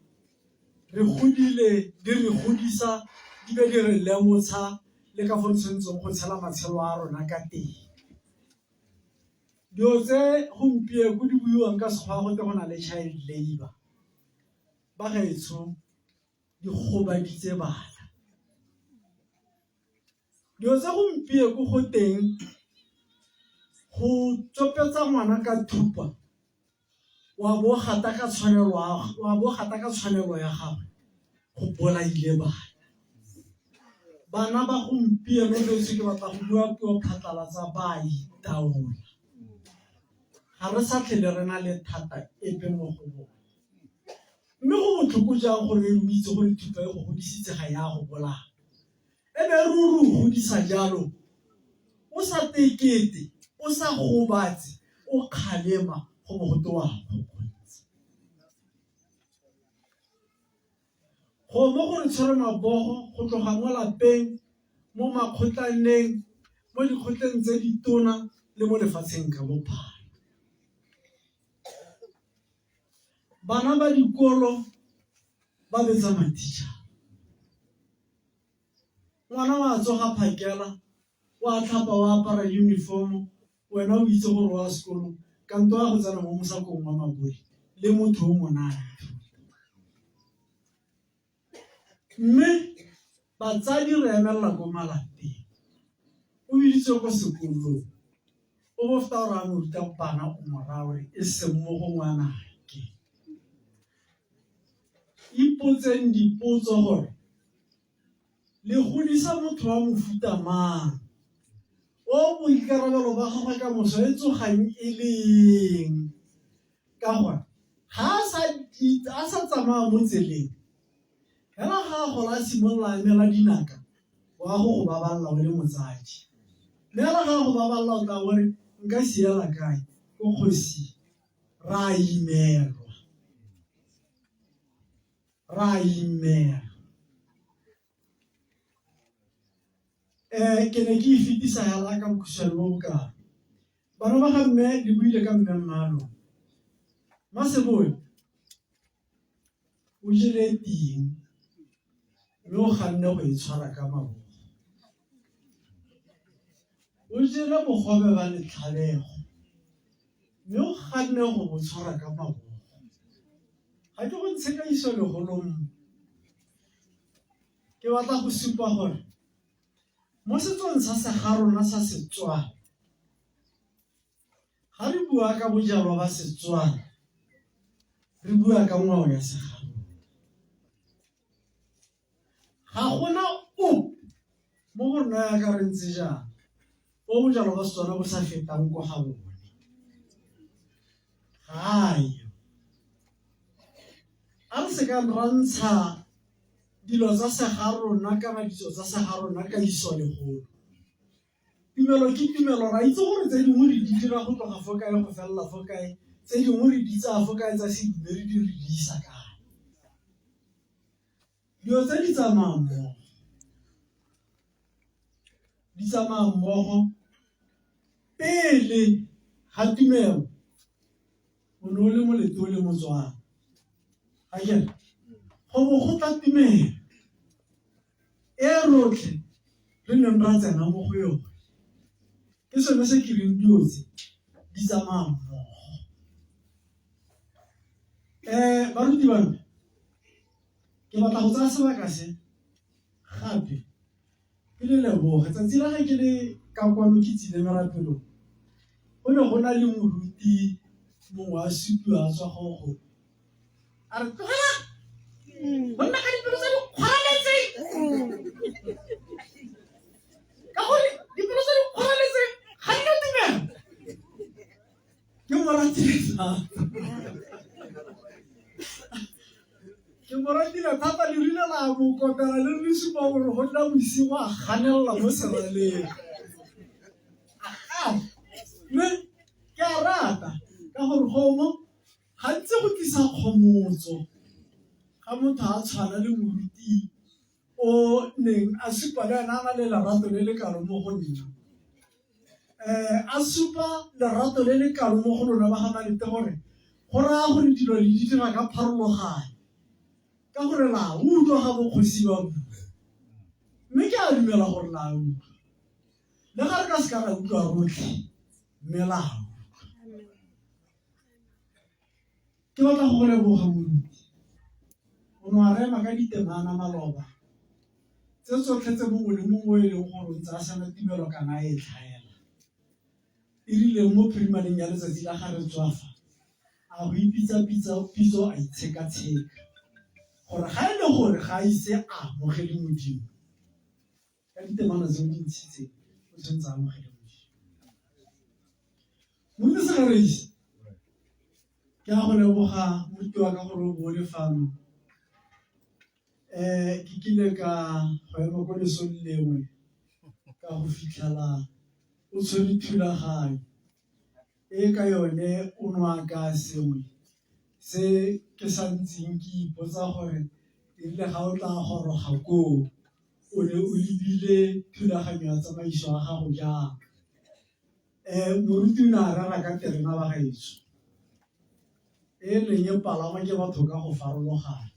re godile di re godisa di be di re lemotsha le ka fo re tshwanetseng go tshela matshelo a rona ka teng. Dilo tse gompieko di buiwang ka sekgwa go te go na le child labor, ba gaetsho di gobaditse bana. Dilo tse gompieko go teng go tsopetsa ngwana ka thupa wa bo gata ka tshwanelo ya gagwe go bolaile bana. Bana ba gompieno beso ke batla go bua puo phatlalatsa ba itaola. Ga re sa tlhele re na le thata epe mo go bone. mme go botlhoko jang gore o itse gore thuto e go godisitse ga ya go bolaya ebe re o godisa jalo o sa tekete o sa gobatse o kgalema go mogote wa go mo gore tshware mabogo go tloga mo lapeng mo makgotlaneng mo dikgotleng tse ditona le mo lefatsheng ka bophara. Bana ba dikolo ba betsa matitšha. Ngwana wa tsoga phakela wa tlhapa wa apara uniform wena o itse gore wa sekolo kanto ya go tsena mo mosakong wa mabodi le motho o monana. Mme batsadi re emelela ko malapeng o biditse ko sekolong o bofta gore a moruta bana o moraore e seng mo go ngwana ke ipotseng dipotso gore le godisa motho wa mofuta mang o boikarabelo ba gagwe ka moso e tsogang e leng ka gore ga a sa tsamaya mo tseleng hela ga gola simolola emela dinaka wa go baballa o le motsadi le hela ga go baballa o tla bore nka siela kae go kgosi ra imelwa ke ne ke fitisa hela ka bokushwane bo bokana bana ba ga mme le buile ka mme mmalo Maseboe o jele ting mme o ganne go e tshwara ka mabogo o jele bogobe ba letlhalego mme o ganne go bo tshwara ka mabogo ga ke go ntshe ka iso legolong ke batla go supa gore mo setsong sa segarona sa Setswana ga re bua ka bojalwa ba Setswana re bua ka ngwao ya segarona ga gona o mo go nna ya ka re ntse jang o bojalwa ba Setswana bo sa fetang go ga bone gayo a re se ka rantsha dilo tsa segarona kana ditso tsa segarona ka iso legolo tumelo ke tumelo ra itse gore tse dingwe re di dira go tloga fo kae go felela fo kae tse dingwe re di tsaya fo kae tsa sedumedi di re di isa kae dilo tse di tsamaya mmogo pele ga tumelo o ne o le molete o le Motswana ga ke go bo go tla tumelo e rotlhe re neng ra tsena mo go yone ke sone se ke reng dilo tse di tsamaya mmogo baruti ba me ke batla go tsaya sebaka se gape ke le leboge tsatsi la ga ke le ka kwano ke tsile merapelong go ne go na le moruti mongwe a supiwa a tswa gogo a re tlogela gonna ka dipelo tse di kgoraletseng ka gore dipelo tse di kgoraletseng ga di na tumelo ke moratile thata le rile la bokopela le re supa gore go nna boisigo a ganelela mo seraleng mme ke a rata ka gore gomo gantsi go tlisa kgomotso ga motho a tshwana le moruti o neng a supa le ena a na le lerato le le kalo mo go nna a supa lerato le le kalo mo go lona ba ga malete gore go raya gore dilo le di dira ka pharologanyo ka gore la utlwa ga bokgosi ba bua mme ke a dumela gore la utlwa le ga re ka se ka ra utlwa rotlhe mme la ke batla go leboga moruti o ne a rema ka ditemana maloba tse tsotlhe tse mongwe le mongwe e leng gore o ntse a sana tumelo kana e tlhaela e rileng mo phirimaneng ya letsatsi la ga re tswafa a go ipitsa-pitso a itsheka-tsheka gore ga e le gore ga a ise a amogele Modimo ka ditemana tse o di ntshitseng o tshwanetse a amogele Modimo. Moruti Segareisi ke a go leboga moruti wa ka gore o bole fano. Ke kile ka go ema ko lesong lengwe ka go fitlhela o tshwere thulaganyo e ka yone o nwa ka sengwe se ke sa ntseng ke ipotsa gore erile ga o tla goroga koo o ne o lebile thulaganyo ya tsamaiso ya gago jang. Moruti o ne a rara ka terena ba gaetsho e leng e palangwa ke batho ka go farologana,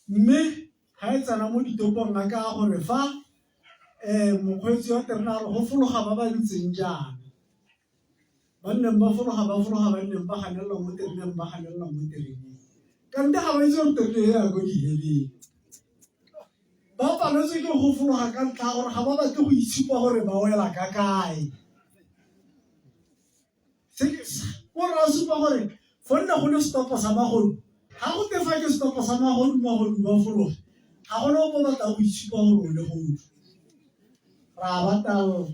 mme ga e tsena mo ditopong a ka gore fa mokgweetsi wa terena a re go fologa ba ba ntseng jaana, ba nneng ba fologa ba nneng ba ganelela mo tereneng ba ganelela mo tereneng, kante ga ba itse gore terene e ya ko diheleng. Ba paletswe ke go fologa ka ntlha gore ga ba batle go itshupa gore ba wela ka kae. Gore a supa gore fo nna go le stopo sa magodu, ga go tefa ke stopo sa magodu ba fologa, ga gona o bo batla go itshupa gore o le godu. Ra batla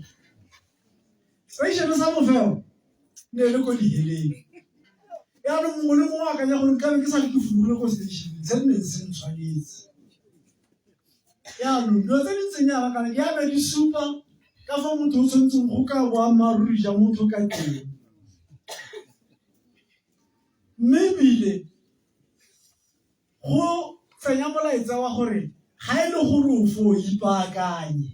station sa bofelo ne le ko diheleng. Yaanong mongwe le mongwe a akanya gore nkabe ke sa le ke furule ko stationeng se neng se ntshwanetse. Yaanong dilo tse di tsenyang kana di ame di supa ka fa motho o tshwanetseng go ka boammaaruri ja motho ka teng. Mme ebile go tsenya molaetsa wa gore ga e le gore o fo ipaakanye.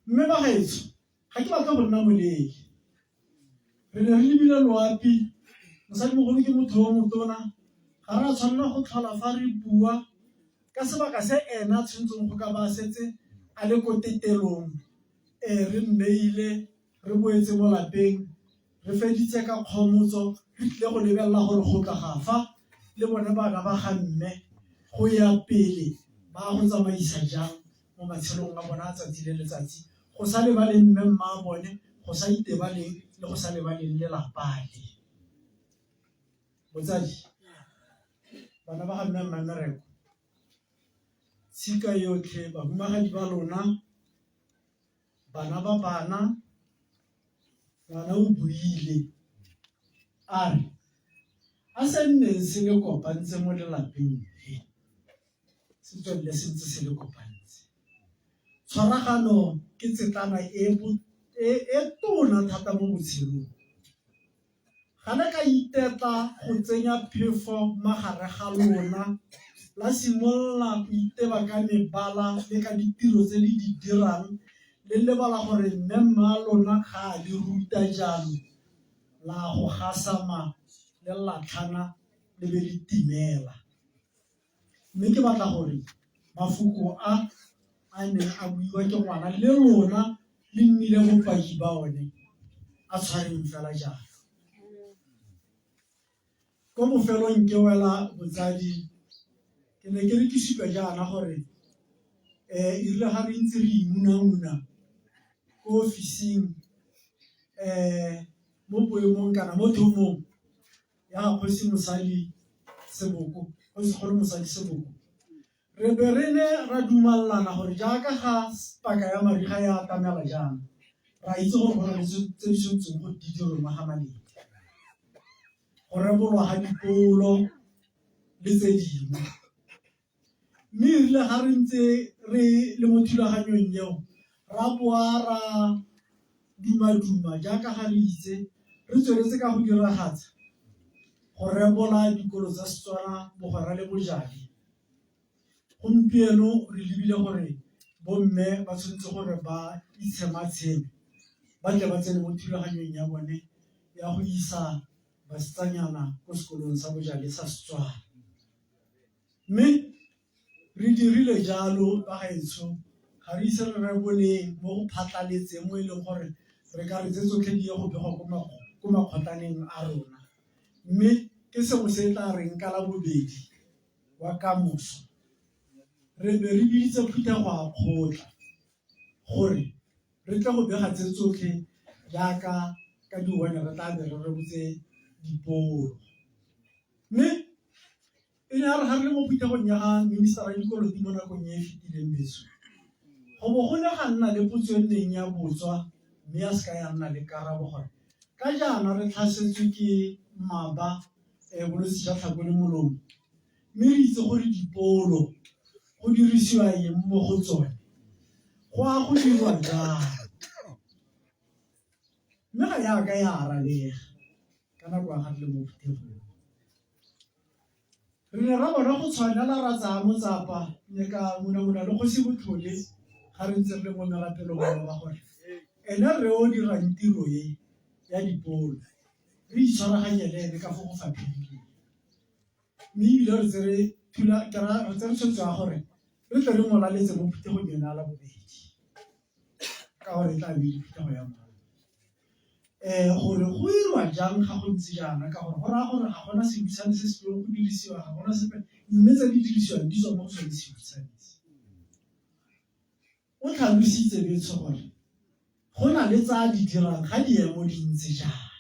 Mme ba gaetsho ga ke batla go nna moleki, re ne re lebile loapi, mosadi mogolo ke motho o motona, ga re a tshwanela go tlhola fa re bua ka sebaka se ena tshwanetseng go ka ba setse a le ko tetelong. Re mmeile re boetse mo lapeng, re feditse ka kgomotso, re tlile go lebelela gore go tla ga fa le bone bana ba ga mme go ya pele ba go tsamaisa jang mo matshelong a bona a tsatsi le letsatsi, go sa lebaleng mme mma bone, go sa itebaleng le go sa lebaleng lelapa le. Botsadi, bana ba ga mme mmamereko, tshika yotlhe bahumagadi ba lona, bana ba bana, ngwana o buile a re a se nneng se le kopantse mo lelapeng le se tswelele se ntse se le kopantse. Tshwaragano ke tsetlana e tona thata mo botshelong. Ga le ka itetla go tsenya phefo magare ga lona, la simolola go iteba ka mebala le ka ditiro tse le di dirang, le lebala gore mme mma lona ga a le ruta jalo, la go gasama le latlhana le be le timela. Mme ke batla gore mafoko a neng a buiwa ke ngwana le lona le nnile bopaki ba one a tshwareng fela jalo. Ko bofelong ke wela botsadi, ke ne ke re ke supa jaana gore erile ga re ntse re imunamuna ko ofising mo boemong kana mo thomong ya kgosi mosadi Seboko, kgosigolo mosadi Seboko, re be re ne ra dumalana gore jaaka ga paka ya mariga ya atamela jang, ra itse gore go na le tse di tshwanetseng go di dirwe mo ga Malete, go rebolwa ga dikolo le tse dingwe. Mme erile ga re ntse re le mo thulaganyong eo, ra boa ra duma jaaka ga re itse re tsweletse ka go diragatsa go rebola dikolo tsa Setswana bogwera le bojale. Gompieno re lebile gore bomme ba tshwanetse gore ba itshema-tsheme, ba tle ba tsene mo thulaganyong ya bone ya go isa basetsanyana ko sekolong sa bojale sa Setswana. Mme re dirile jalo ba gaetsho, ga re ise re reboleng mo go phatlaletseng mo e leng gore re ka re tse tsotlhe di ye go begwa ko makgotlaneng a rona. Mme ke sengwe se tla reng ka Labobedi wa kamoso re be re biditse phuthego a kgotla gore re tle go bega tse tsotlhe jaaka ka di-one re tla be re rebotse diporo. Mme e ne a re ga re le mo phuthegong ya ga ministera ya dikoloti mo nakong e e fetileng beso, go bo go ne ga nna le potso e nneng ya botswa mme ya seka ya nna le karabo gore ka jaana re tlhasetswe ke maba bolwetse jwa tlhako le molomo mme re itse gore dipolo go dirisiwa eng mo go tsone go a go dirwa jang mme ga yaka ya aralega ka nako ya gare le mo phuthegong re ne ra bona go tshwanela ra tsaya motsapa ka mona le go se botlhole ga re ntse re le mo merapelong ba gore ene re o dirang tiro e ya dipolo re itshwaraganye le ene ka fo go faphileng mme ebile re tse re tshwetso ya gore re tle re molaletse mo phuthegong yone a la bobedi ka gore e tla be le phuthego ya mmogo gore go irwa jang ga go ntse jaana ka gore go raya gore ga gona sebusane se se tlong go dirisiwa ga gona sepe mme tse di dirisiwang di tswa mo go sone sebusane o tlhalositse betso gore go na le tsa di dirang ga diemo di ntse jaana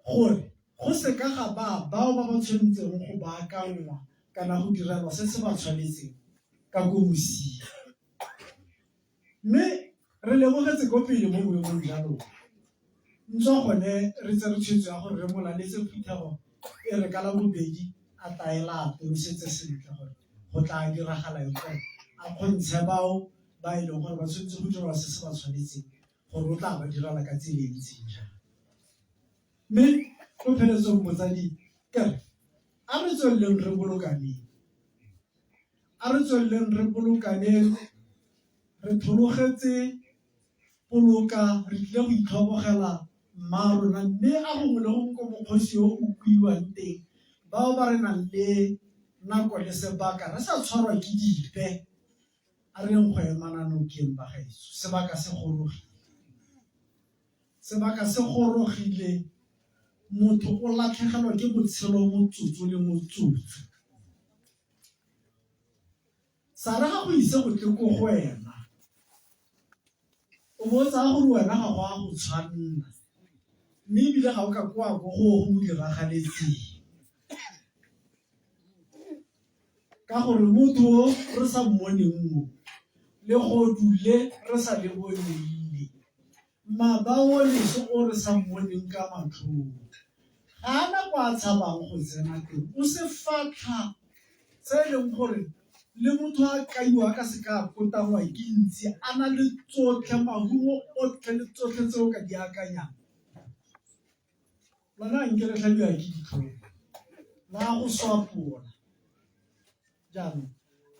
gore go se ka ga bao ba tshwanetseng go baakangwa kana go direlwa se se ba tshwanetseng ka ko mosia mme re lebogetse ko pele mo boemong jwa lona ntse gone re tse re tshwetso ya gore re molaletse phuthego e re ka la bobedi a taela a tolosetse sentle gore go tla diragala eng gore a kgontshe bao ba e leng gore ba tshwanetse go dirwa se se ba tshwanetseng gore o tla ba direla ka tsela e ntseng jang mme go pheletsong motsadi kere a re tswelleng re bolokaneng re thologetse boloka re tlile go itlhobogela mmarona mme a gongwe le gongwe ko mokgosi o o buiwang teng bao ba re nang le nako le sebaka re sa tshwarwa ke dipe a reng go emananokeng ba gaetso sebaka se gorogile motho o latlhegelwa ke botshelo motsotso le motsotso sa re ga go ise go tle ko go wena o botsa gore wena ga go a go tshwanna mme ebile ga o ka kwa go go diragaletseng ka gore motho re sa mmoneng mo le go dule re sa le boneng mabao leso o re sa mmoneng ka matlhong ga ana kwa tshabang go tsena teng o se fatlha tse e leng gore le motho a kaiwa ka se ka potangwa ke ntsi a na le tsotlhe mahumo otlhe le tsotlhe tseo ka di akanyang lona nke re tlhabiwa ke ditlhong la go swapola jaanong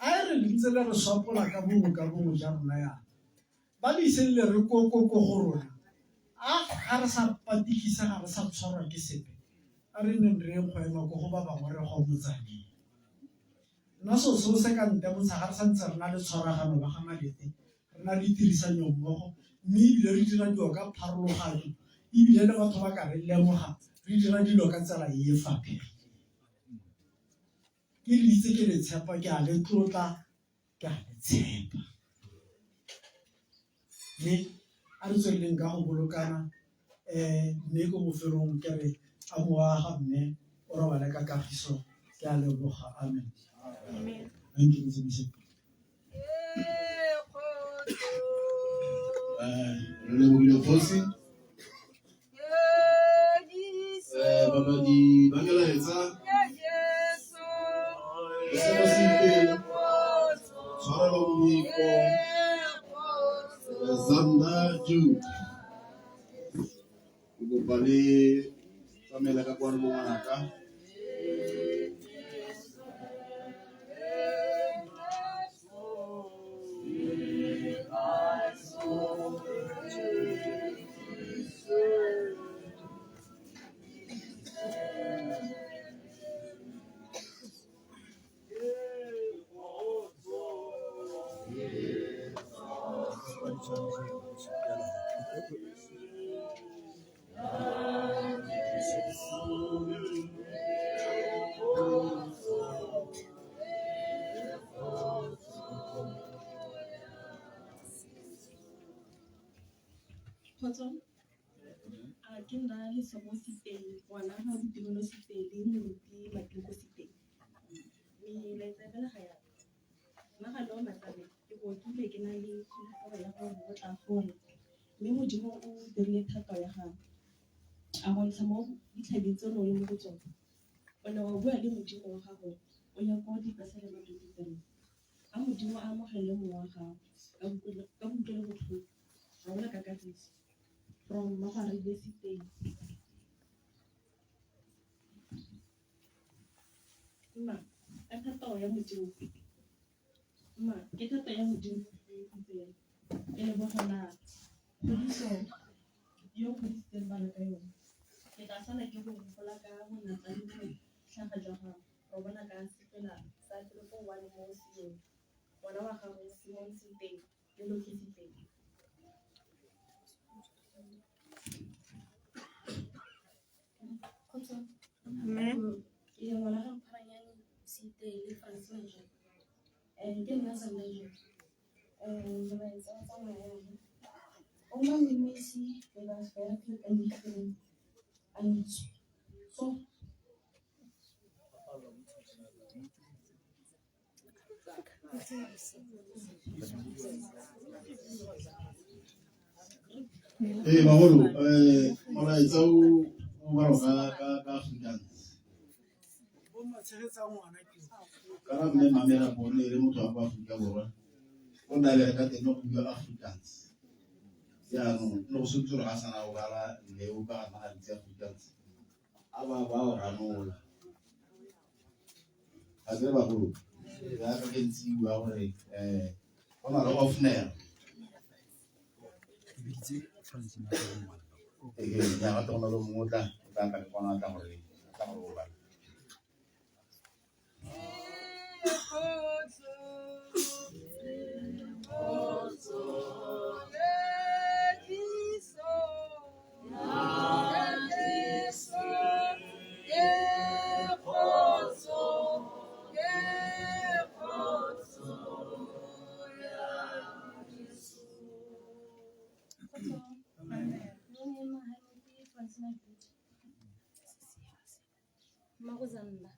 a e re ntse le re swapola ka bongwe ja rona yana ba le iselle re koko go rona a ga re sa patikisa ga re sa tshwarwa ke sepe a re neng re go ema go ba bangwe re go motsadi nna so se ka ntemotsa ga re sa ntse re na le tshwaragano ba ga malete re na le tirisano mmogo mme ebile re dira dilo ka pharologanyo ebile le batho ba ka re lemoga re dira dilo ka tsela e e faphegileng ke le itse ke le tshepa ke a le tlotla ke a le tshepa mme a re tsweleleng ka go bolokana mme ko bofelong ke re a moaga mme o robale ka kagiso ke a leboga amen. Amen. Thank you, Mr. Re lebogile kgosi babadi ba melaetsa seno se ipela tshwarelo boiko Zanda Jude ke kopa le tsamela ka kwano mo ngwanaka Kgotso, a ke nna Lesomo Siteng, ngwana ga Botumelo Siteng le moruti Matlego Siteng. Melaetsa fela ga ya nna ga lo matsabe ke botile ke na le tsholofelo ya gore o tla gola mme Modimo o dirile thata ya gago a bontsha mo ditlhabeng tse o ne o le mo go tsone. O ne wa bua le modimo wa gago o ya kwa dipasale ma 23. A modimo a amogele mowa wa gago ka kutlwelo botlhoko ga ona ka katsiso from Magare le Siteng. Mma ka thato ya modimo mma ke thato ya modimo e lebogela kgodiso yo o kgodisitseng bana ka yone. Ke tla sala ke go gopola ka monatla le tlhaga jwa gago go bona ka sepela sa 341 mo Sion ngwana wa gago Simon Siteng le Loki Siteng. Ke ngwana ga Pharanyane Siteng le Francine Jean. Ke nna Sandile. Melaetsa tsa ngwana o na le Messi le ba fela ke ka diteng a ntse. So Bagolo, molaetsa o balo ka Afrikaans. Ka mme mamela bone le motho wa Afrika Borwa o na le ka teng go bua Afrikaans. Jaanong le go se tsore ga sana o bala le o ka ga di Afrikaans a ba o ranola a be bagolo ya ka ke ntsi bua gore go na le ofner ya ga tona lo motla ka ka bona tla gore ka go ba Magozanda.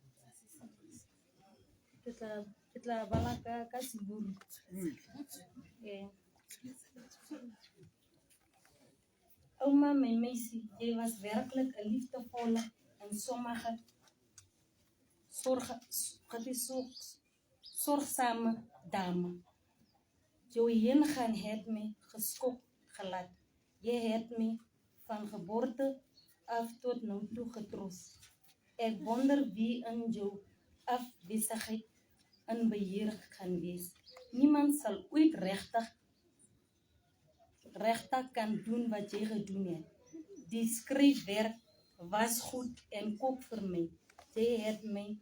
Ke tla bala ka Seburu. Oma Messi gave us werkelijk een liefdevolle en sommige zorgzame dame. Joanne het me geschokt gelaat. Je hebt me van geboorte af tot nu toe getroost. Ik wonder wie in jou afwezigheid een beheer kan wees. Niemand zal ooit rechtig kan doen wat jy gedoen het. Die skryfwerk was goed en koop vir my. Jy het my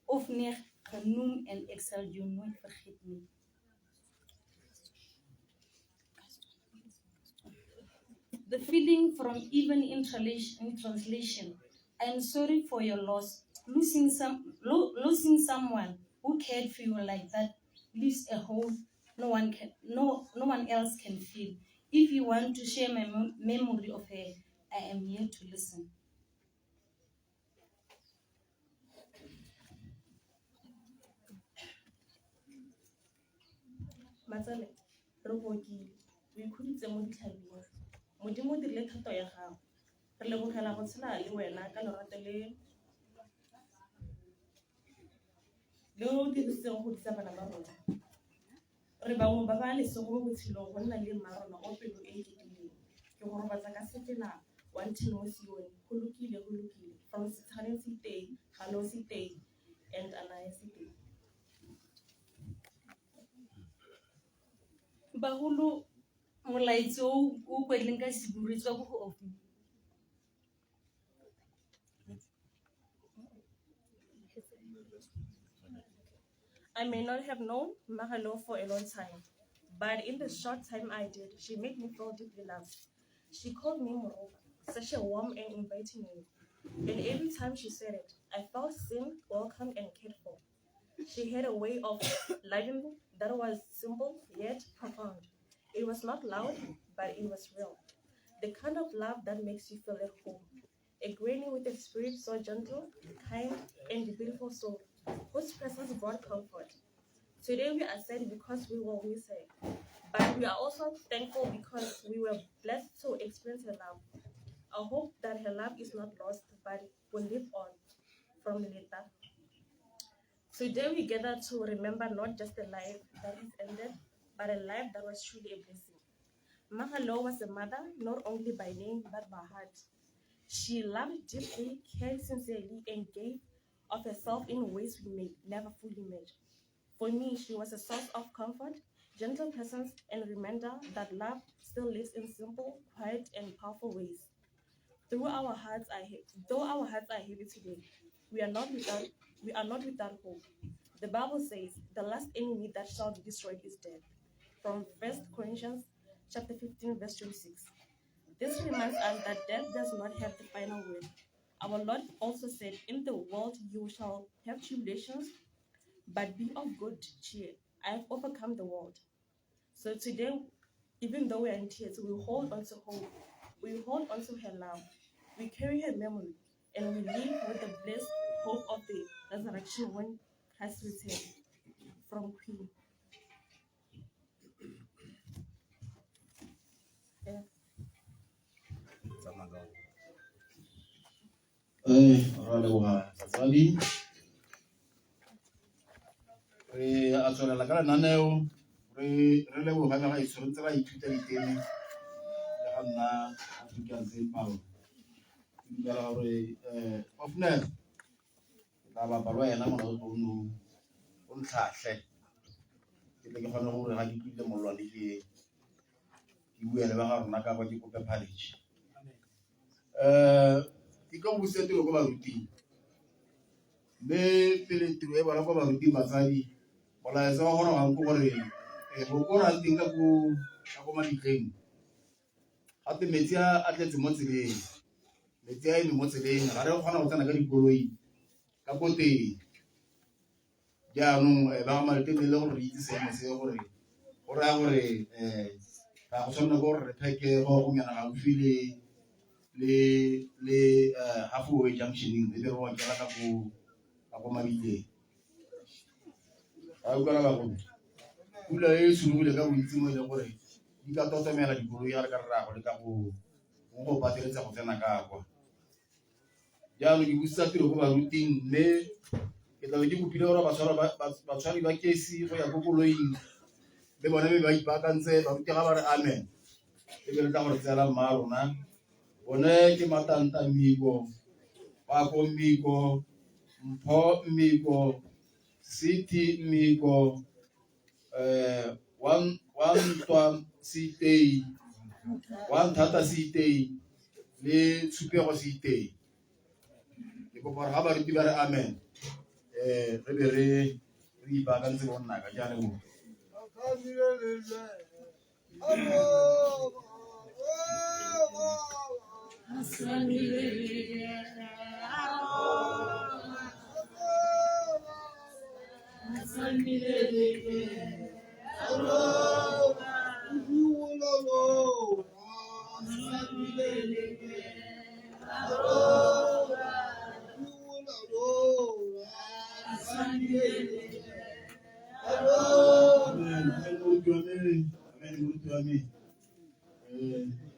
of nie genoem en ek sal jou nooit vergeet nie. The feeling from even in translation. I am sorry for your loss. Losing someone who cared for you like that leaves a hole no one else can fill. If you want to share my memory of her, I am here to listen. Matsale, re bokile. O ikhuditse mo ditlhabeng. Modimo o dirile thato ya gago. Re lebogela go tshela le wena ka lorato le o dirisitseng go disa bana ba rona. Re bangwe ba ba lesego mo botshelong go nna le mmarona o pelo e ketileng. Ke go robatsa ka sefela 110 mo Sion. Go lokile. From Sitshane Siteng, Galo Siteng, and Anaya Siteng. Bagolo molaetsa o kwedileng ka Seburu tswa go ofi. I may not have known Magalo for a long time, but in the short time I did, she made me feel deeply loved. She called me Moroka, such a warm and inviting name. And every time she said it, I felt seen, welcome, and cared for. She had a way of loving me that was simple yet profound. It was not loud, but it was real. The kind of love that makes you feel at home. A granny with a spirit so gentle, kind, and a beautiful soul, whose presence brought comfort. Today we are sad because we will miss her, but we are also thankful because we were blessed to experience her love. I hope that her love is not lost, but will live on from later. Today we gather to remember not just a life that is ended, but a life that was truly a blessing. Mahalo was a mother, not only by name, but by heart. She loved deeply, cared sincerely, and gave of herself in ways we may never fully imagine. For me, she was a source of comfort, gentle presence, and reminder that love still lives in simple, quiet, and powerful ways. Though our hearts are heavy today, we are not without hope. The Bible says, "The last enemy that shall be destroyed is death." From 1 Corinthians chapter 15, verse 26. This reminds us that death does not have the final word. Our Lord also said, "In the world you shall have tribulations, but be of good cheer. I have overcome the world." So today, even though we are in tears, we hold on to hope. We hold on to her love. We carry her memory, and we live with the blessed hope of the resurrection when Christ returns. From Queen. Yeah. Ra leboga batswadi re a tswelela ka lenaneo re leboga ga e tshwerentse ba ithuta ditene le ga nna African Simple ke dumela gore ofner ke tla bapa lwa yena mona o ntlhatlhe ke tle ke kgone gore ga ke tlile molwane ke bue le ba ga rona ka kwa ke kope phalletšhe ke ka botsa tiro go baruting mme pele tiro e bona go baruting batsadi molaetsa wa gona gang ko gore go kora teng ka go maditleng gape metsi a tletse mo tseleng metsi a eme mo tseleng ga re kgona go tsena ka dikoloi ka ko teng jaanong ba ga malete le gore re itse seemo se gore go raya gore ga go tshwanela ke gore re pheke go nyana gaufi le halfway junctioning le re wa kela ka go mabitleng a utlwana ba go pula e sulugile ka bontsi mo e leng gore di ka totomela dikoloi ga re ka rrago le ka go pateletsa go tsena ka kwa jaanong ke busetsa tiro ko baruting mme ke tlabe ke kopile gore batshwari ba kesi go ya ko koloing le bone be ba ipaakantse baruti ga ba re amen e be le tla gore tseela mma rona bone ke Matanta Mmiko, Pako Mmiko, Mpho Mmiko, City Mmiko, one Sitei, one Tata Sitei, le Tshupego Sitei. Ke kopa ga ba re ba re amen re be re ipaakantse go nna ka jana mo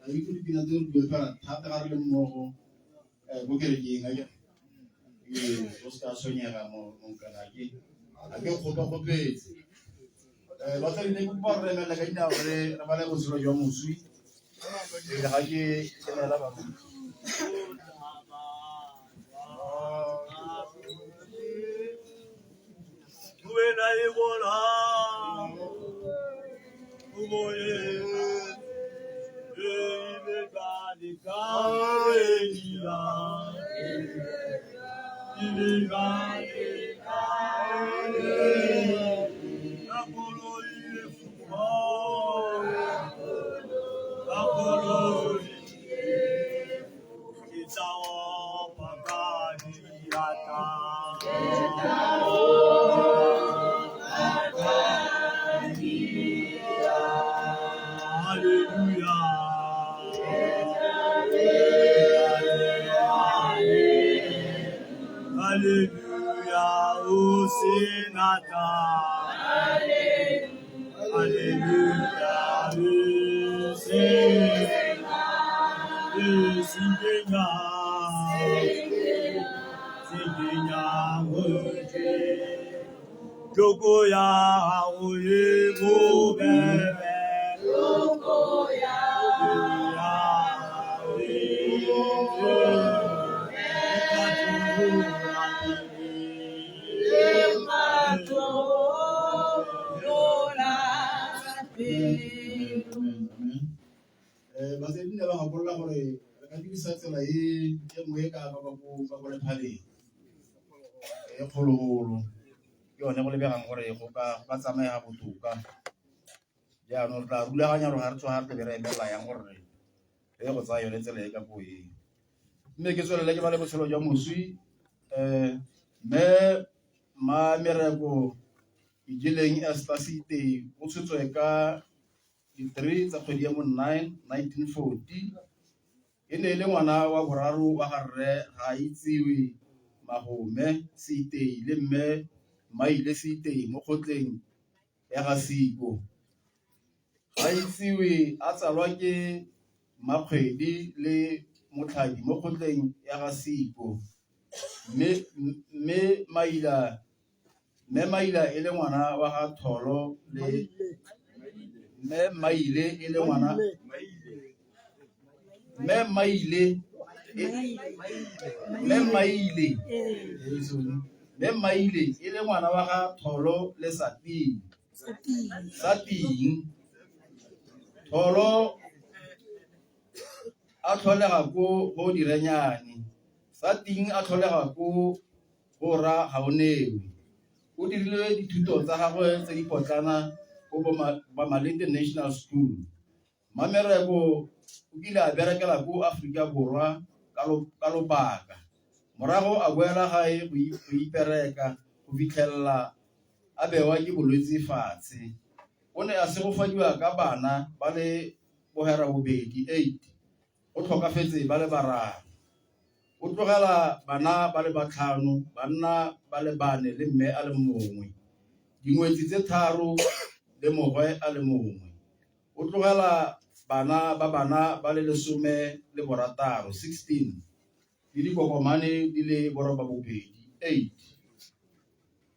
I could be a little thata re le mmogo go kerekeng a ke o ska sonyega mo kana ke a ke kgopetse ba tla ne go ba re mela ka dinao re ba le botshelo jwa moswi ga ke kenela ba When I wanna Hallelujah, Hosanna. Hallelujah, Hosanna. Loko ya hao ye bobebe. Loko ya Basedi ne ba gakolola gore re ka dirisa tsela e nngwe e ka ba go lephaleng e kgologolo ke yone go lebegang gore go ka tsamaya botoka jaanong re tla rulaganya gore ga re tsoga re tlebe re emelela yang gore re ye go tsaya yone tsela e ka ko eng mme ke tswelele ke ba le botshelo jwa moswi mme Mamereko Ijileng Estasite o tshotswe ka di-3 tsa kgwedi ya mo 9 1940 e ne le ngwana wa boraro wa garre ga itsiwe Magome Sitei le mme Maile Sitei mo kgotleng ya ga Siko ga itsiwe a tsalwa ke Makgwedi le Motlhadi mo kgotleng ya ga Siko mme Maila e le ngwana wa ga Tholo le mme Maile e le ngwana e le ngwana wa ga Tholo le Sating Tholo a tlholega ko go Direnyane Sating a tlholega ko go Ra Gaonewe o dirile dithuto tsa gagwe tse di potlana ko Malete National School. Mamereko o kile a berekela ko Aforika Borwa ka lobaka morago a boela gae go ipereka go fitlhelela a bewa ke bolwetse fatshe o ne a segofadiwa ka bana ba le bogera bobedi 8 o tlhokafetse ba le bararo o tlogela bana ba le 5 banna ba le 4 le mme a le mongwe dingwetsi tse 3 le mogwe a le mongwe o tlogela bana ba le 16 le dikokomane di le 8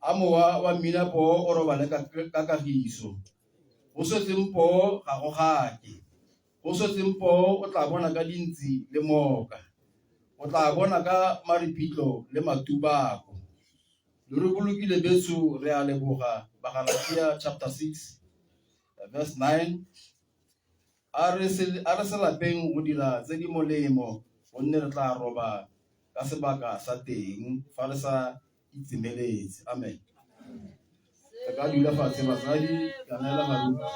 a mowa wa mmina poo o robale ka kagiso go setseng poo ga go gake go setseng poo o tla bona ka dintsi le moka o tla bona ka maripitlo le matubako le re bolokile betso re a leboga Bagalatia chapter 6 verse 9 a re se lapeng go dira tse di molemo gonne re tla roba ka sebaka sa teng fa re sa itsemeletse amen re ka dula fatshe batsadi ka neela maruta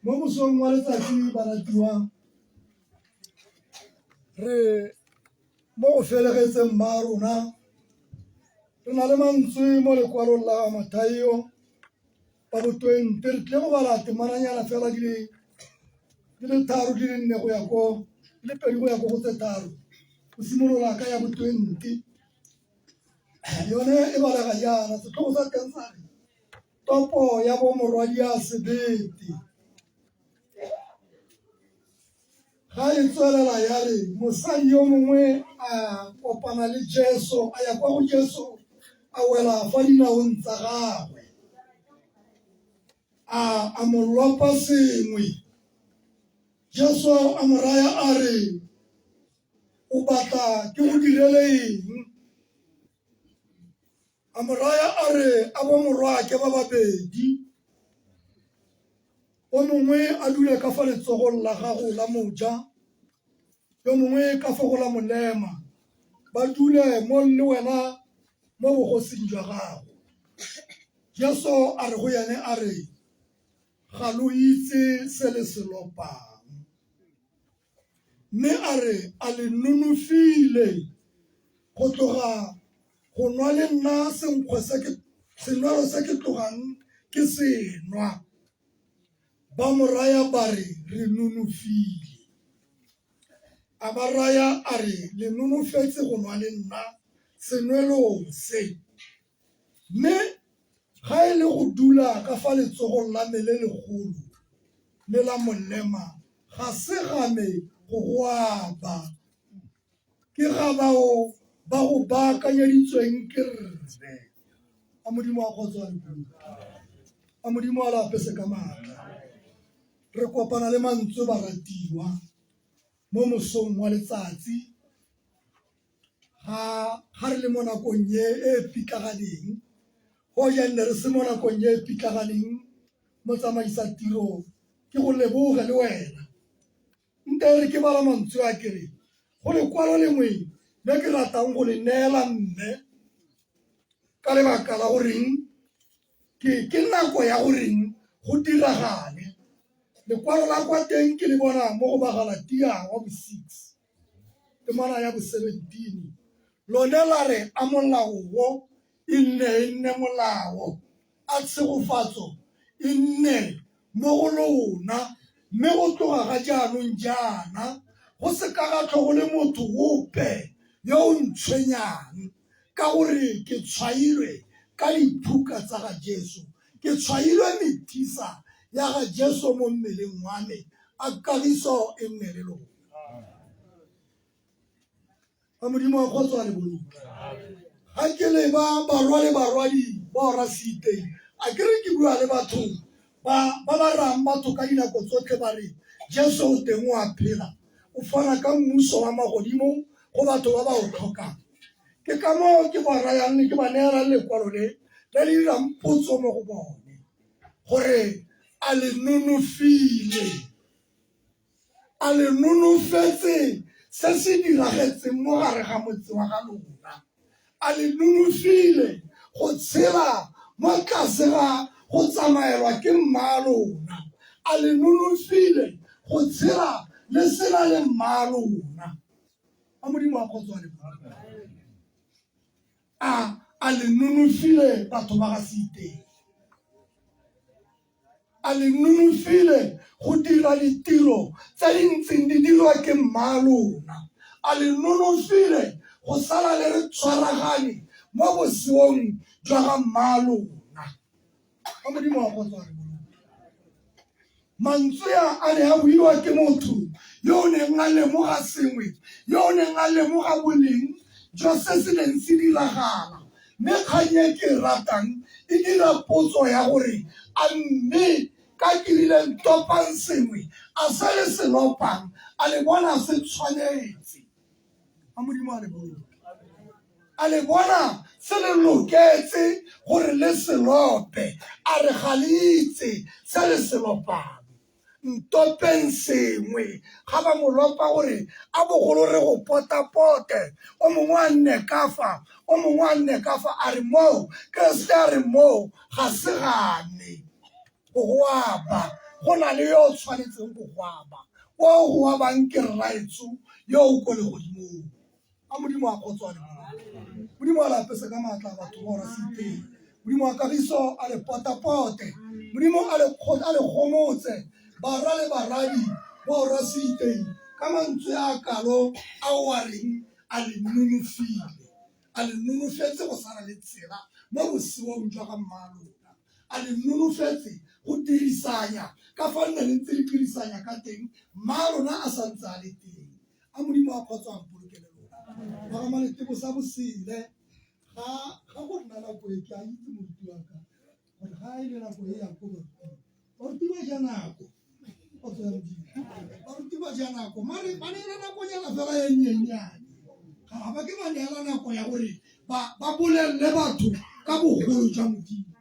mo mosong wa letsatsi baratiwa re mo go felegetseng ba rona re na le mantswe mo lekwalong la Mathayo ba bo 20 re tle go bala temananyana fela di le 3 di le 4 go ya ko le 2 go ya ko go tse 3 go simolola ka ya bo 20 yone e balega jaana setlhogo sa teng sa re topo ya bomorwadi ya sebete ga e tswelela ya re mosadi yo mongwe a kopana le Jesu a ya kwa go Jesu a wela fa dinaong tsa gagwe a mo lopa sengwe Jesu a mo raya a re o batla ke go direle eng a mo raya a re a bo morwake ba babedi o mongwe a dule ka fa letsogong la gago la moja yo mongwe ka fa go la molema ba dule mo le wena mo bogosing jwa gago Jesu a re go yane a re ga lo itse se le se lopang mme a re a le nonofile go tloga go nwa le nna senwelo se ke tlogang ke senwa ba mo raya ba re re nonofile a ba raya a re le nonofetse go nwa le nna senwelong se mme ga e le go dula ka fa letsogong la me le legolo le la molema ga se game go goaba ke ga bao ba go baakanyeditsweng ke rre a modimo a kgotswane a modimo a lapese ka maatla re kopana le mantswe baratiwa mo mosong wa letsatsi ga re le mo nakong e pitlaganeng go jane re se mo nakong e pitlaganeng mo tsamaisa tiro ke go leboge le wena nte re ke bala mantswe a kere go lekwalo lengwe le ke ratang go le neela mme ka lebaka la goreng ke nako ya goreng go diragale lekwalo la kwa teng ke le bona mo go Bagalatia wa bo 6 le mana ya bo 17 lone la re a molao wo e nne molao a tshegofatso e nne mo go lona mme go tloga ga jaanong jaana go se ka ga tlhogo le motho ope yo o ntshwenyang ka gore ke tshwailwe ka diphuka tsa ga Jesu ke tshwailwe methisa ya ga Jesu mo mmeleng wa me a kagiso e nne le lona a modimo a kgotswa le boloka ga ke le ba barwadi ba ora seiteng a ke re ke bua le batho ba rang batho ka dinako tsotlhe ba re Jesu o teng o a phela o fana ka mmuso wa magodimo go batho ba ba o tlhokang ke ka moo ke ba rayang ke ba neelang lekwalo le le dirang potso mo go bone gore a le nonofetse se se diragetseng mo gare ga motse wa ga lona a le nonofile go tshela mo tlase ga go tsamaelwa ke mmaa lona a le nonofile go tshela le sena le mmaa lona a modimo a kgotswane a le nonofile batho ba ga seiteng a le nonofile go dira ditiro tse di ntseng di dirwa ke mmaa lona a le nonofile go sala le re tshwaragane mo boseong jwa ga mmaa lona a modimo a kgotswane mantswe a ne a buiwa ke motho yo o neng a lemoga sengwe yo o neng a lemoga boleng jwa se se neng se diragala mme kgang e ke ratang e dira potso ya gore a mme ka dirileng topang sengwe a se le selopang a le bona se tshwanetse a modimo a le bona a le bona se le loketse gore le selope a re ga le itse se le selopang ntopeng sengwe ga ba mo lopa gore a bogolo re go potapote o mongwe a nne ka fa o mongwe a nne ka fa a re moo Keresete a re moo ga se gane go goaba go na le yo o tshwanetseng go goaba o o goabang ke rraetso yo o ko legodimong a modimo a kgotswane modimo a lapese ka maatla a batho ba ora seiteng modimo a kagiso a le potapote modimo a le gomotse barwa le baradi ba ora seiteng ka mantswe a kalo a o a reng a le nonofile a le nonofetse go sana le tsela mo bosiwong jwa ga mmalona a le nonofetse go dirisanya ka fa nne le ntse le dirisanya ka teng mmalona a santse a le teng a modimo a kgotswang polokele lona ba ga maletebo sa bosele ga go nna nako e ke a itse moruti wa ka gore ga e le nako e yang ko baruti ba ja nako baruti ba ja nako mare ba neela nakonyana fela e nyenyane ga ba ke ba neela nako ya gore ba bolelele batho ka bogolo jwa modimo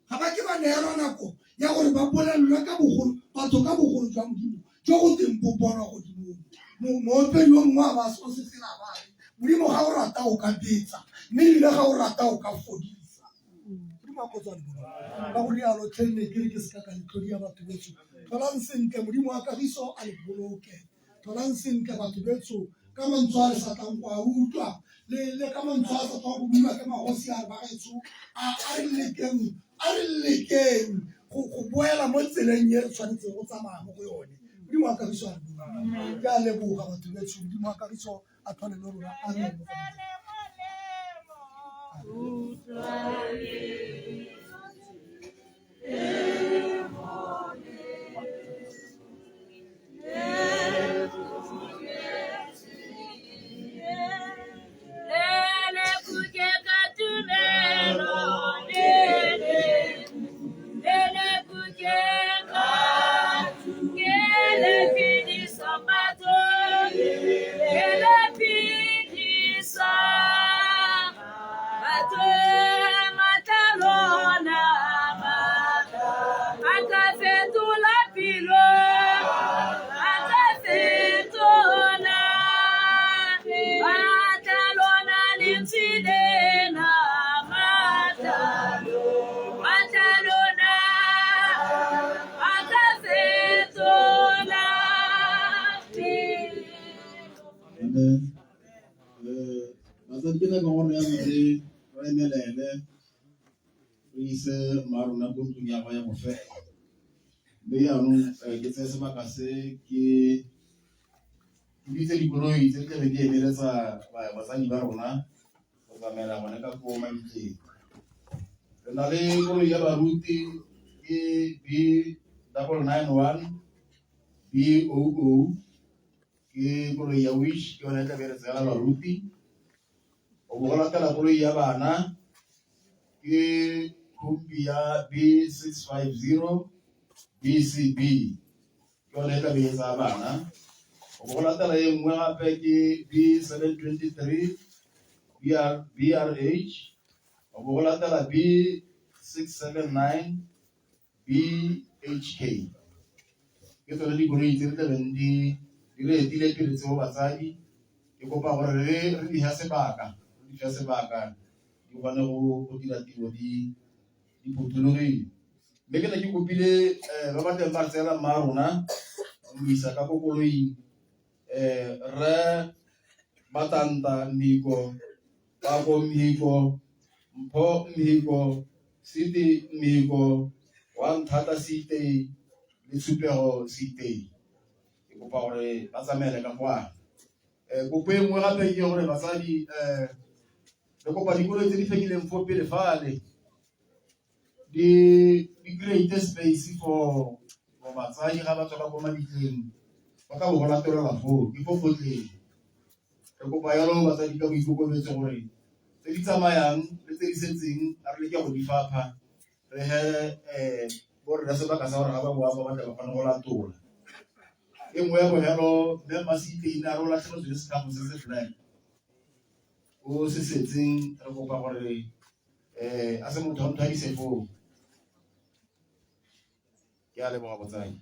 ga ba ke ba neela nako ya gore ba bolelele ka bogolo batho ka bogolo jwa modimo jo go teng popona godimo moopedi yo mongwe a ba se o se tsela bale modimo ga o rata o ka betsa mme ebile ga o rata o ka fodisa modimo a kgotsa le ka go rialo tlhenne ke re ke seka ka letlodi ya batho betso tholang sentle modimo wa kagiso a le boloke tholang sentle batho betso ka mantswe a le sa tlang go a utlwa le ka mantswe a sa tlang go buiwa ke magosi a re bagetso a re lekeng go boela mo tseleng e re tshwanetseng go tsamaya mo go yone modimo wa kagiso a le boloke ke a leboga batho betso modimo wa kagiso a tlhole le rona amen Batsadi ke nako gore ya motse re emelele re ise marona ko ntlong ya go ya bofela mme yaanong ke tse sebaka se ke ditse dikoloi tse tlebe di emeletsa basadi ba rona go tsamela gone ka koo mabitleng re na le koloi ya baruti ke B991 BOO ke koloi ya wish ke yone tlabe re tsela baruti o bo go latela koloi ya bana ke khoupi ya B650 BCB ke yone tlabe e tsaya bana o bo go latela e nngwe gape ke B723 BRH o bo go latela B679 BHK ke tsone dikoloi tse re tlabeng di re etile pele tseo batsadi ke kopa gore re di ha sebaka di kgone go dira tiro di phuthologile mme ke ne ke kopile ba ba teng ba tsela mma rona go isa ka ko koloing re Batanta Miko Bako Miko Mpho Miko Siti Miko One Tata Site le Supero Site ke kopa gore ba tsamaele ka kwa kopo e nngwe gape ke gore basadi re kopa dikoloi tse di fekileng fo pele fale di create space for batsadi ga ba tswa ka ko mabitleng ba ka bo go latelela foo ke fo fotleng re kopa yalo batsadi ka boikokobetso gore tse di tsamayang le tse di setseng a re leke go di fapha re he borre sebaka sa gore ga ba boa ba batla ba kgone go latola e nngwe ya bohelo mme Masitleine a re o latlheletswe le sekafo se se flag o se setseng re kopa gore a se motho a nthabise foo ke a leboga botsadi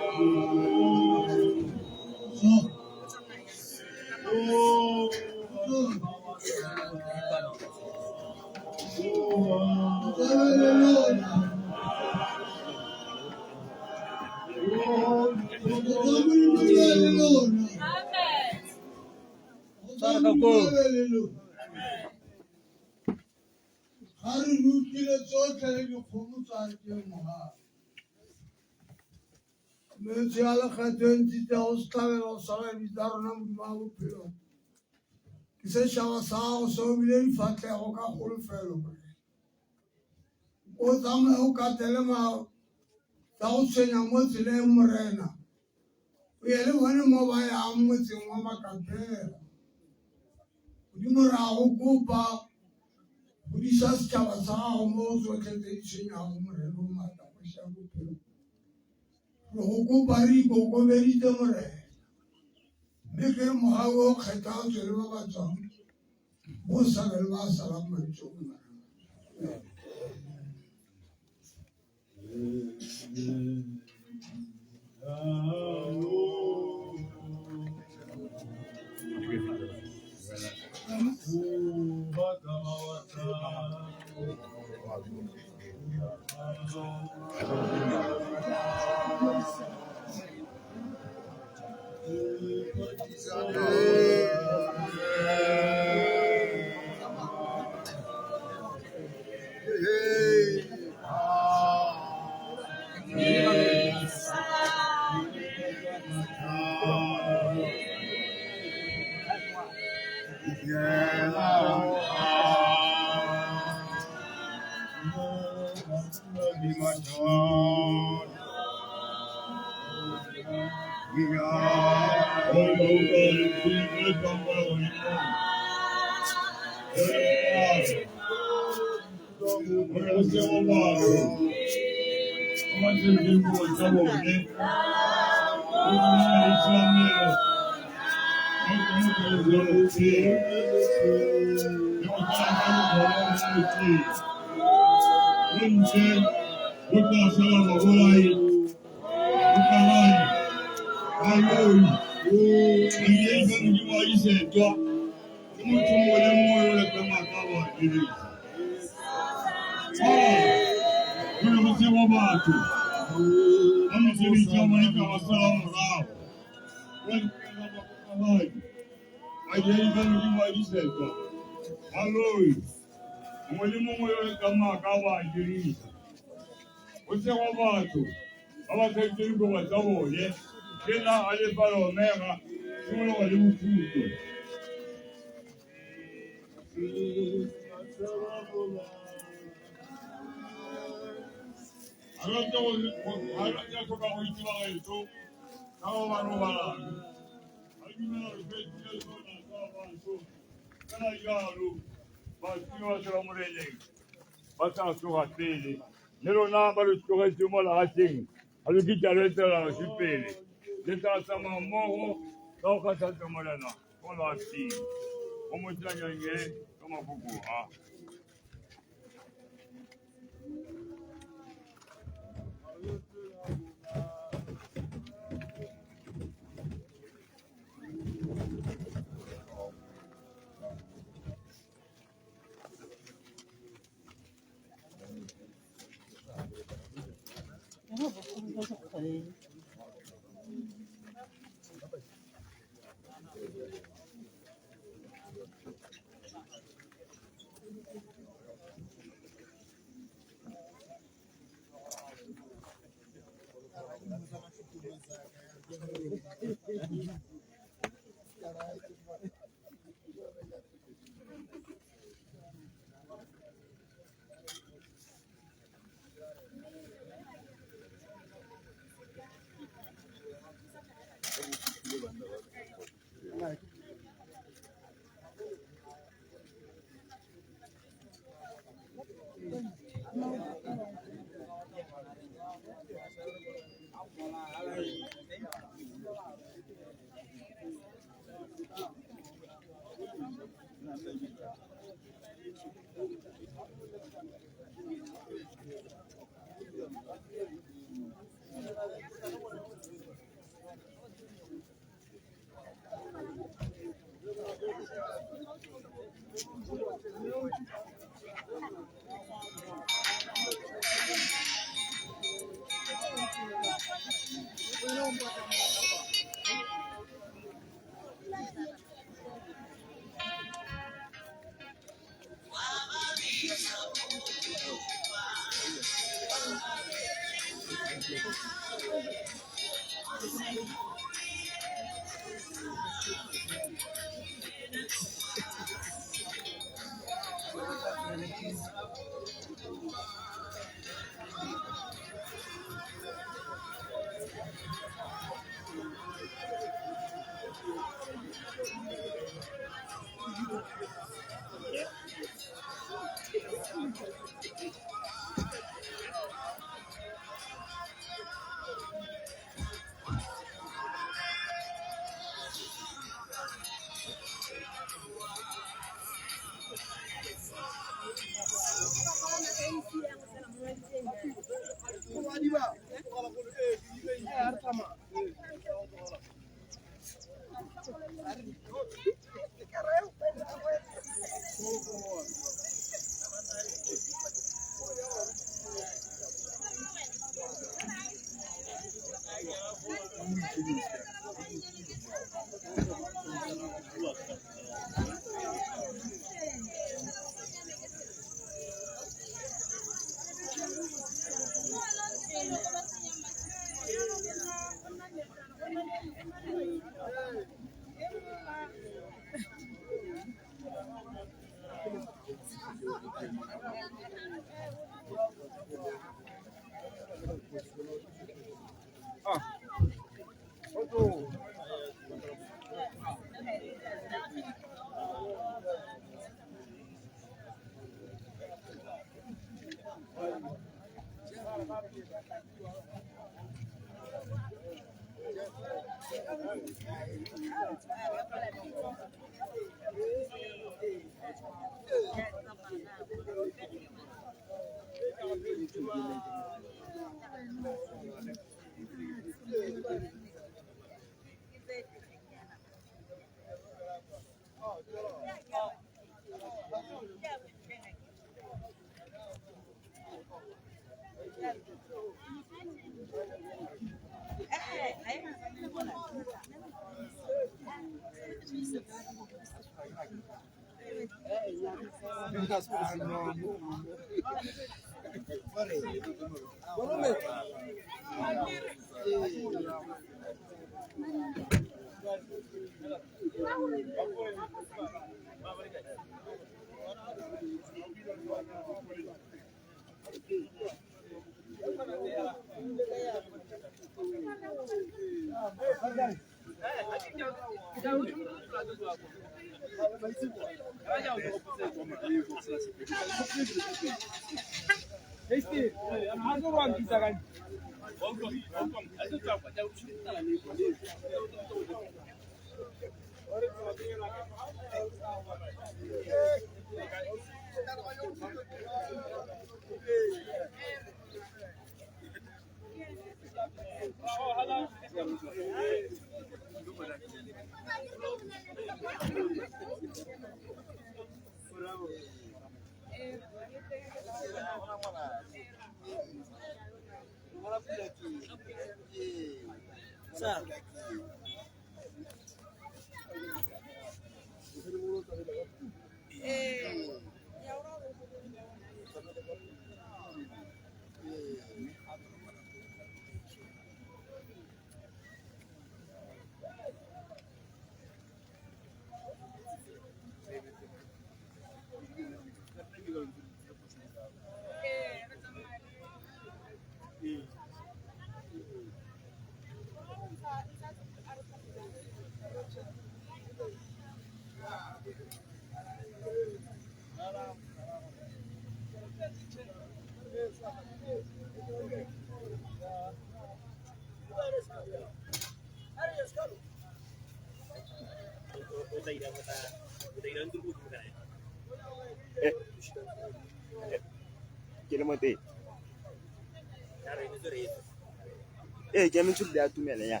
Ke eme tsholo ya tumele ya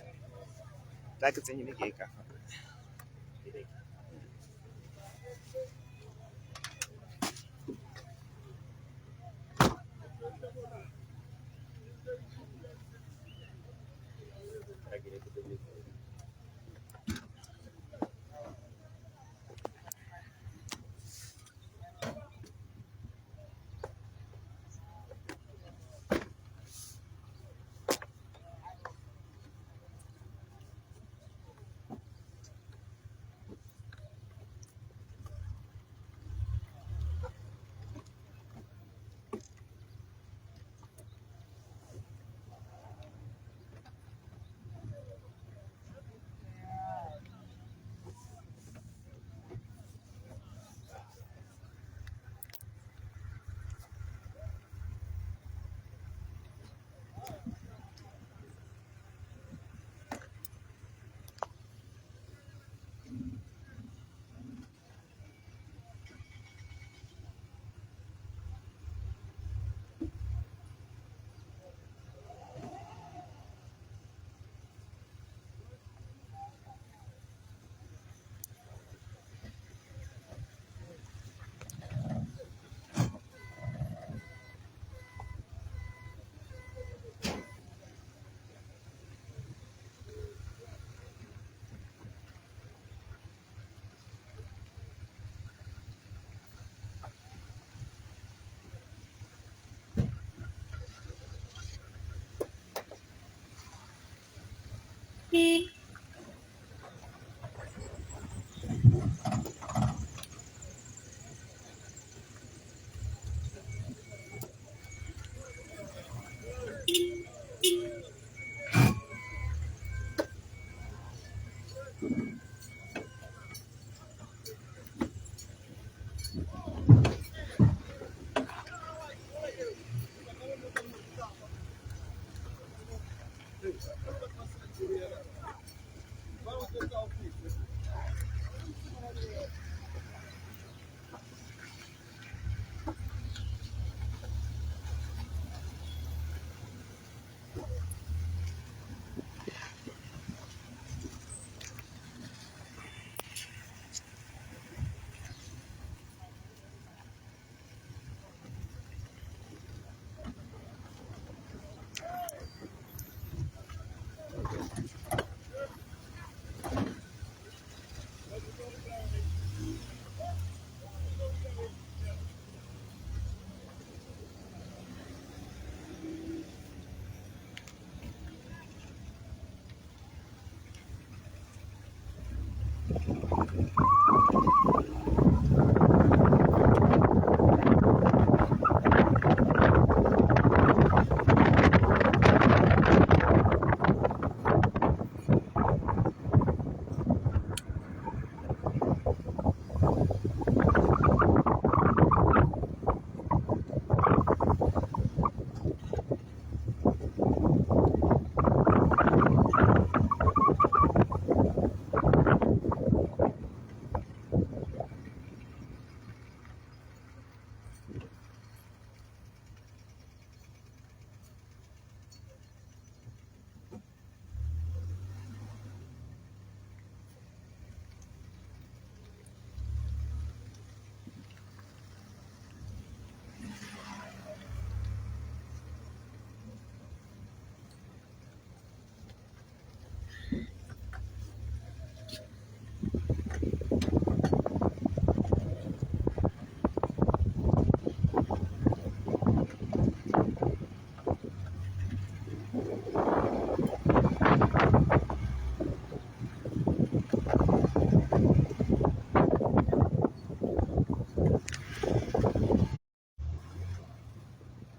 tla ke tsenye ke ka